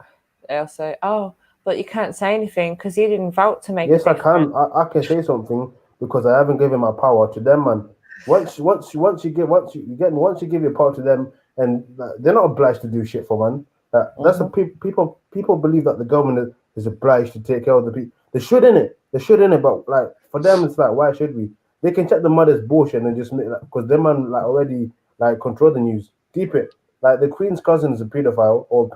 They'll say, "Oh, but you can't say anything because you didn't vote to make." Yes, I can. I can say something because I haven't given my power to them, man. Once you give your power to them, and they're not obliged to do shit for man. That's people believe that the government is obliged to take care of the people. They should, innit? But like for them, it's like, why should we? They can check the mother's bullshit and just make like because them man like already like control the news. Deep it. Like the Queen's cousin is a pedophile or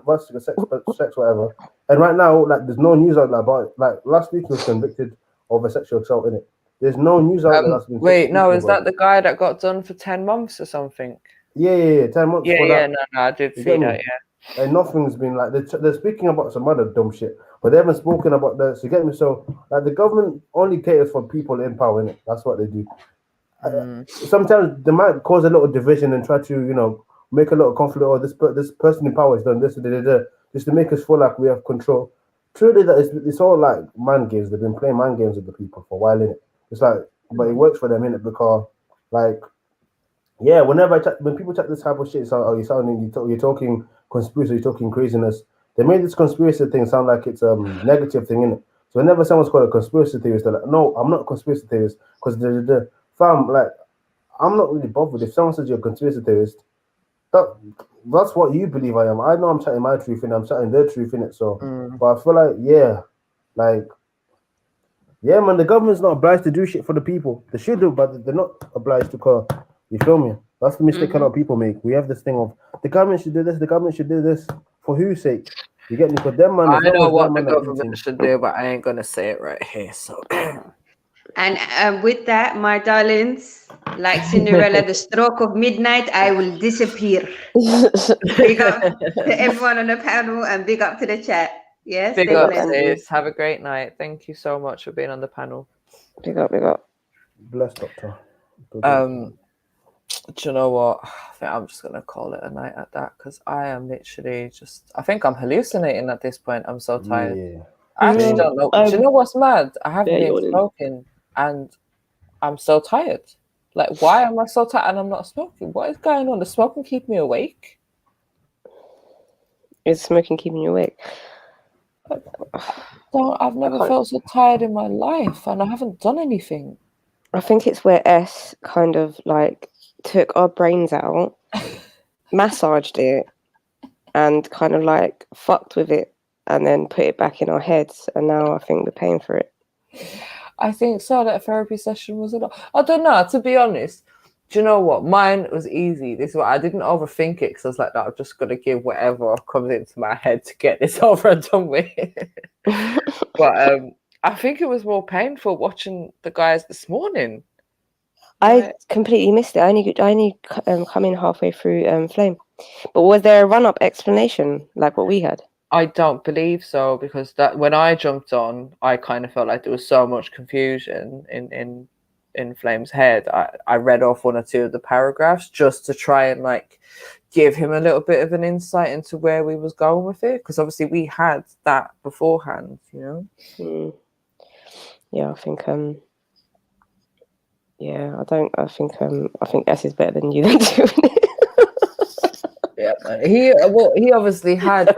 sex whatever. And right now, like there's no news outlet about it. Like last week he was convicted of a sexual assault, innit? There's no news outlet that's been is that the guy that got done for 10 months or something? Yeah, 10 months for that. No, I did see that, yeah. And nothing's been like they're speaking about some other dumb shit, but they haven't spoken about this. You get me? So like the government only caters for people in power, innit? That's what they do. Sometimes they might cause a little division and try to, make a little conflict. Or this person in power has done this, just to make us feel like we have control. Truly, it's all like mind games. They've been playing mind games with the people for a while, innit? It's like, but it works for them, innit? Because like, yeah, when people chat this type of shit, so you're talking conspiracy, you're talking craziness. They made this conspiracy thing sound like it's a negative thing, innit? So whenever someone's called a conspiracy theorist, they're like, no, I'm not a conspiracy theorist because fam, like, I'm not really bothered if someone says you're a conspiracy theorist. That's what you believe I am. I know I'm chatting my truth and I'm chatting their truth in it. So, but I feel like, yeah, man, the government's not obliged to do shit for the people. They should do, but they're not obliged to call. You feel me? That's the mistake a lot of people make. We have this thing of the government should do this, the government should do this. For whose sake? You get me? For them, man. I know what them the man are government eating. should do, but I ain't gonna say it right here. So, And with that, my darlings, like Cinderella, the stroke of midnight, I will disappear. Big up to everyone on the panel and big up to the chat. Yes, big up, sis. Have a great night. Thank you so much for being on the panel. Big up, big up. Bless, doctor. Do you know what? I think I'm just gonna call it a night at that because I am literally just. I think I'm hallucinating at this point. I'm so tired. Yeah. I actually don't know. Do you know what's mad? I haven't been smoking, and I'm so tired. Like, why am I so tired and I'm not smoking? What is going on? Does smoking keep me awake? Is smoking keeping you awake? I've never felt so tired in my life, and I haven't done anything. I think it's where S kind of like took our brains out, massaged it, and kind of like fucked with it, and then put it back in our heads. And now I think we're paying for it. I think so. That therapy session was a lot. I don't know. To be honest, do you know what? Mine was easy. This is why I didn't overthink it because I was like, no, I'm just gonna give whatever comes into my head to get this over and done with. But I think it was more painful watching the guys this morning. I completely missed it. I only come in halfway through Flame. But was there a run-up explanation like what we had? I don't believe so, because that when I jumped on, I kind of felt like there was so much confusion in Flame's head. I read off one or two of the paragraphs just to try and like give him a little bit of an insight into where we was going with it, because obviously we had that beforehand, you know. Yeah, I think yeah, I think S is better than you then doing it. Yeah, he obviously had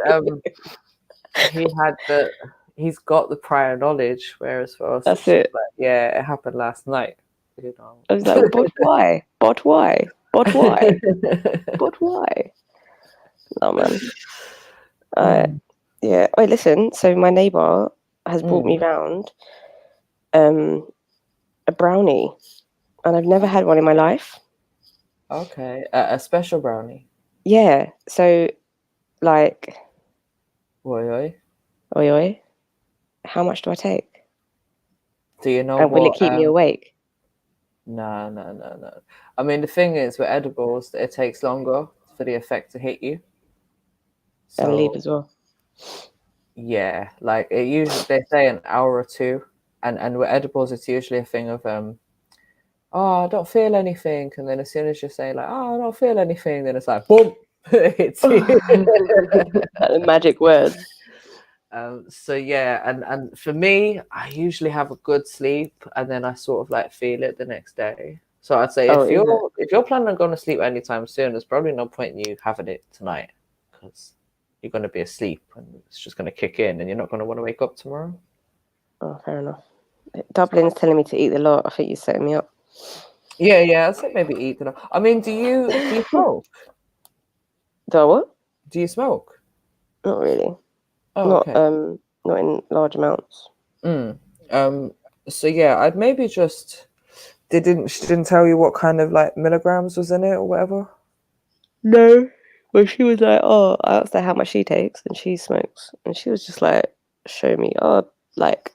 he's got the prior knowledge, whereas for us, that's it. Like, yeah, it happened last night. You know, I was like, but why? But why? But why? But why? No, man. Yeah. Wait, listen. So my neighbour has brought me round a brownie, and I've never had one in my life. Okay, a special brownie. Yeah. So, like, oi. How much do I take? Do you know? And will it keep me awake? No. I mean, the thing is, with edibles, it takes longer for the effect to hit you. So, and leave as well. Yeah, like it usually they say an hour or two, and with edibles, it's usually a thing of oh, I don't feel anything, and then as soon as you say like, oh, I don't feel anything, then it's like boom, it's the magic word. So yeah, and for me, I usually have a good sleep, and then I sort of like feel it the next day. So I'd say if you're planning on going to sleep anytime soon, there's probably no point in you having it tonight, because you're going to be asleep and it's just going to kick in, and you're not going to want to wake up tomorrow. Oh, fair enough. Dublin's telling me to eat a lot. I think you're setting me up. Yeah. I'd say maybe eat a lot. I mean, do you smoke? Do I what? Do you smoke? Not really. Oh, not okay. Not in large amounts. So yeah, I'd maybe just she didn't tell you what kind of like milligrams was in it or whatever? No. Well, she was like, oh, I asked her how much she takes and she smokes, and she was just like, show me, like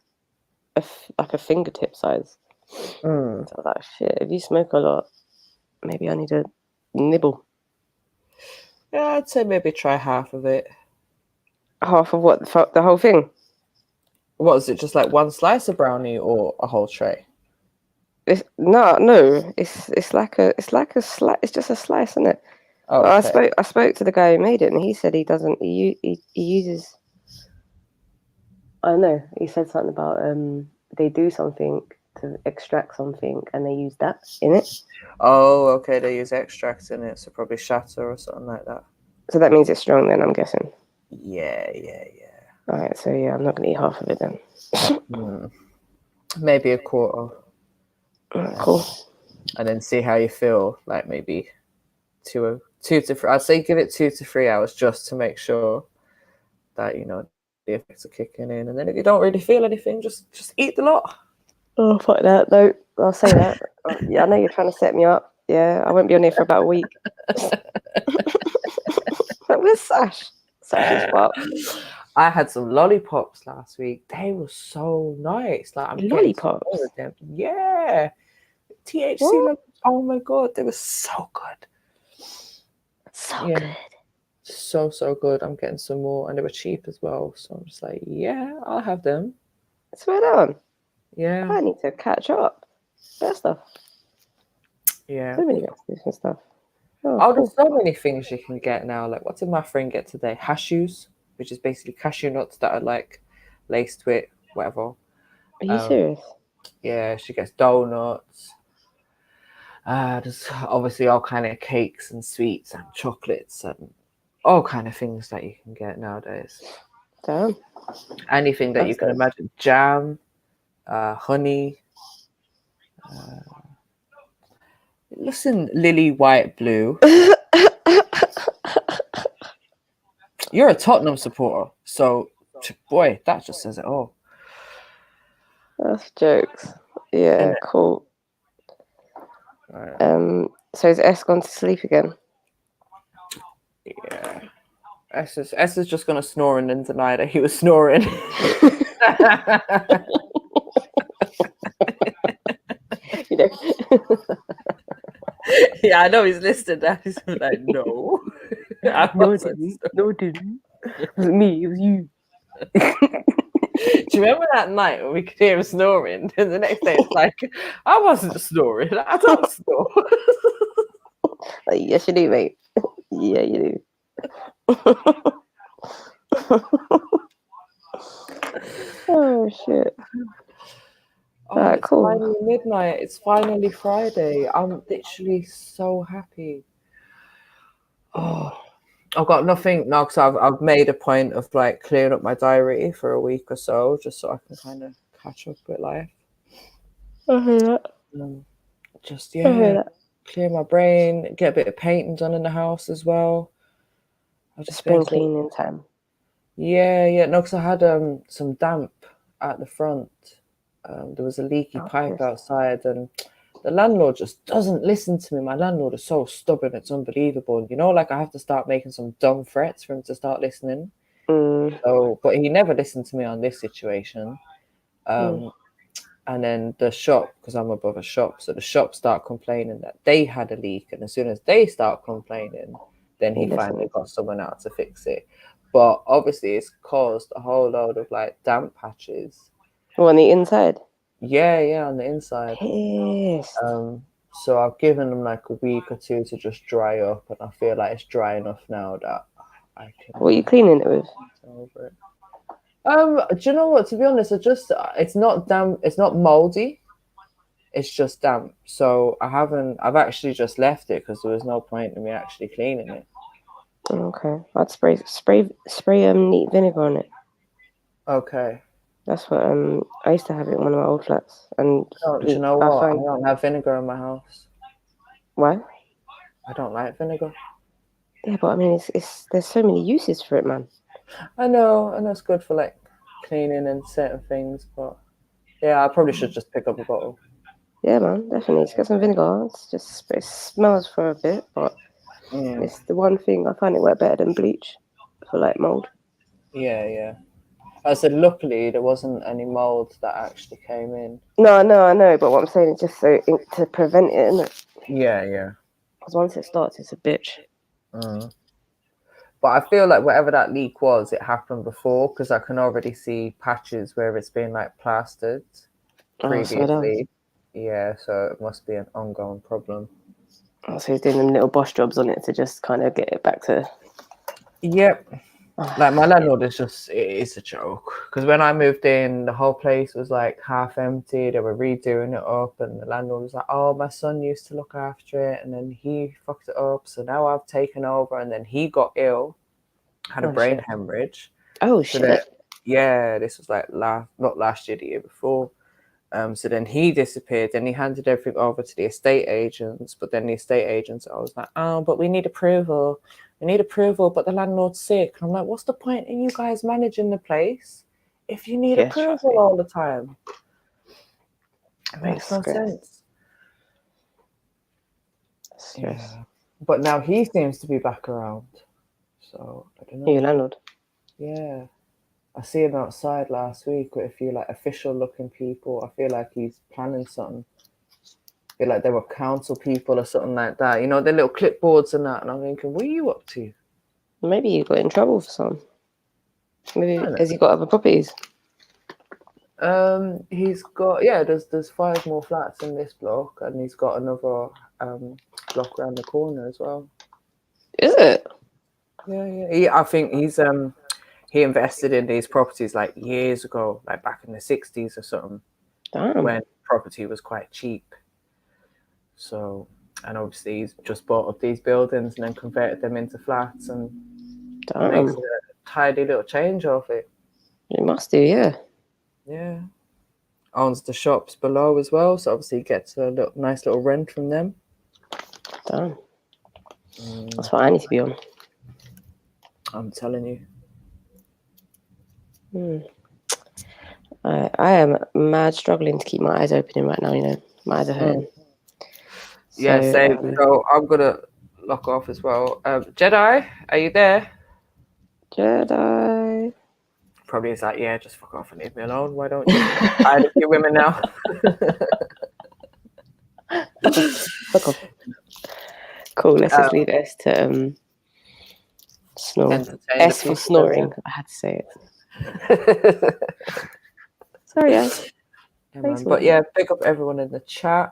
a fingertip size. So I was like, shit, if you smoke a lot, maybe I need a nibble. Yeah, I'd say maybe try half of it. Half of what? The whole thing? What is it? Just like one slice of brownie or a whole tray? No. It's just a slice, isn't it? Oh, okay. I spoke to the guy who made it, and he said he doesn't. He uses. I don't know. He said something about they do something to extract something, and they use that in it. Oh, okay. They use extracts in it, so probably shatter or something like that. So that means it's strong, then, I'm guessing. Yeah. All right. So yeah, I'm not gonna eat half of it then. Maybe a quarter. Cool. And then see how you feel. Like maybe 2 to 3. I'd say give it 2 to 3 hours just to make sure that the effects are kicking in. And then if you don't really feel anything, just eat the lot. Oh, fuck that. No, I'll say that. Yeah, I know you're trying to set me up. Yeah, I won't be on here for about a week. Where's Sash? Sash is fuck. I had some lollipops last week. They were so nice. Like I'm Lollipops? getting some more of them. Yeah. THC lollipops. Oh my god, they were so good. So good. So good. I'm getting some more, and they were cheap as well. So I'm just like, yeah, I'll have them. Swear down. Yeah. I need to catch up. That stuff. Yeah. So many different stuff. Oh, there's so many things you can get now. Like, what did my friend get today? Cashews, which is basically cashew nuts that are like laced with whatever. Are you serious? Yeah, she gets donuts. There's obviously all kind of cakes and sweets and chocolates and all kind of things that you can get nowadays. Damn. Anything that you can imagine. Jam, honey. Listen, Lily White Blue. You're a Tottenham supporter, so boy, that just says it all. That's jokes. Yeah, cool. So is S gone to sleep again? Yeah. S is just gonna snore and then deny that he was snoring. You know. Yeah, I know he's listening. That he's like, no. No, it didn't. No, it didn't. It was me. It was you. Do you remember that night when we could hear him snoring? And the next day it's like, I wasn't snoring. I don't snore. Like, yes, you do, mate. Yeah, you do. Oh, shit. Oh, it's cool. Finally midnight. It's finally Friday. I'm literally so happy. Oh, I've got nothing now because I've made a point of like clearing up my diary for a week or so, just so I can kind of catch up with life. I hear that. Just clear my brain, get a bit of painting done in the house as well. I just spring cleaning time. Yeah. No, because I had some damp at the front. There was a leaky pipe outside, and the landlord just doesn't listen to me. My landlord is so stubborn; it's unbelievable. You know, like I have to start making some dumb threats for him to start listening. So, but he never listened to me on this situation. And then the shop, because I'm above a shop, so the shop start complaining that they had a leak, and as soon as they start complaining, then he finally got someone out to fix it. But obviously, it's caused a whole load of like damp patches. On the inside? Yeah, on the inside. Pissed. So I've given them like a week or two to just dry up, and I feel like it's dry enough now that I can. What are you cleaning it with? Over it. Do you know what? To be honest, it's not damp. It's not moldy. It's just damp. So I've actually just left it because there was no point in me actually cleaning it. Okay, I'd spray neat vinegar on it. Okay. That's what I used to have it in one of my old flats. And do you know what? I don't have vinegar in my house. Why? I don't like vinegar. Yeah, but I mean, it's there's so many uses for it, man. I know it's good for like cleaning and certain things, but yeah, I probably should just pick up a bottle. Yeah, man, definitely. Just get some vinegar. It smells for a bit, but it's the one thing I find it work better than bleach for like mold. Yeah. I said, luckily there wasn't any mold that actually came in. No, I know, but what I'm saying is just so to prevent it, isn't it? Yeah. Because once it starts, it's a bitch. But I feel like whatever that leak was, it happened before because I can already see patches where it's been like plastered previously. Yeah, so it must be an ongoing problem. Oh, so he's doing them little boss jobs on it to just kind of get it back to. Yep. Like my landlord it's a joke because when I moved in, the whole place was like half empty. They were redoing it up, and the landlord was like, "Oh, my son used to look after it, and then he fucked it up. So now I've taken over." And then he got ill, had a brain hemorrhage. Oh shit! This was like not last year, the year before. So then he disappeared. Then he handed everything over to the estate agents, but then the estate agents I was like, "Oh, but we need approval. We need approval, but the landlord's sick." And I'm like, what's the point in you guys managing the place if you need approval all the time? It makes no sense. Stress. Yeah. But now he seems to be back around. So I don't know. Your landlord. Yeah. I see him outside last week with a few like official looking people. I feel like he's planning something. I feel like they were council people or something like that. You know, their little clipboards and that. And I'm thinking, what are you up to? Maybe you got in trouble for some. Maybe has he got other properties? He's got there's 5 more flats in this block, and he's got another block around the corner as well. Is it? Yeah. I think he invested in these properties like years ago, like back in the 60s or something. Damn. When property was quite cheap. So, and obviously he's just bought up these buildings and then converted them into flats and makes a tidy little change of it. It must do, yeah. Yeah. Owns the shops below as well, so obviously he gets a nice little rent from them. Damn. That's what I need to be on. I'm telling you. I am mad struggling to keep my eyes opening right now, you know. My eyes are hurting. Yeah, same. So I'm gonna lock off as well. Jedi, are you there? Jedi. Probably is like, yeah, just fuck off and leave me alone. Why don't you? I had a few women now. Fuck off. Cool, let's just leave S to snore. S for snoring. I had to say it. Sorry, guys. Yeah, but yeah, pick up everyone in the chat.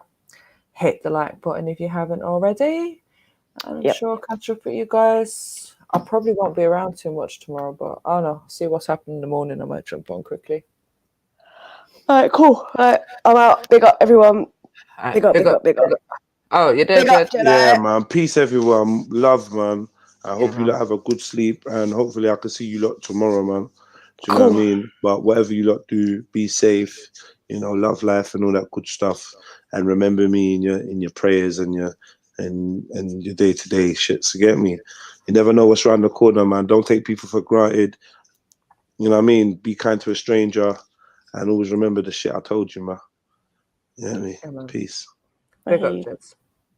Hit the like button if you haven't already. I'm sure I'll catch up with you guys. I probably won't be around too much tomorrow, but I don't know. See what's happening in the morning. I might jump on quickly. All right, cool. All right, I'm out. Big up, everyone. Big up. Oh, you're there, Jed? Yeah, man. Peace, everyone. Love, man. I hope you lot have a good sleep, and hopefully I can see you lot tomorrow, man. Do you know what I mean? But whatever you lot do, be safe. You know, love life and all that good stuff. And remember me in your prayers and your day-to-day shit. So get me. You never know what's around the corner, man. Don't take people for granted. You know what I mean? Be kind to a stranger, and always remember the shit I told you, man. You know what I mean? Peace. Big up, Jeds.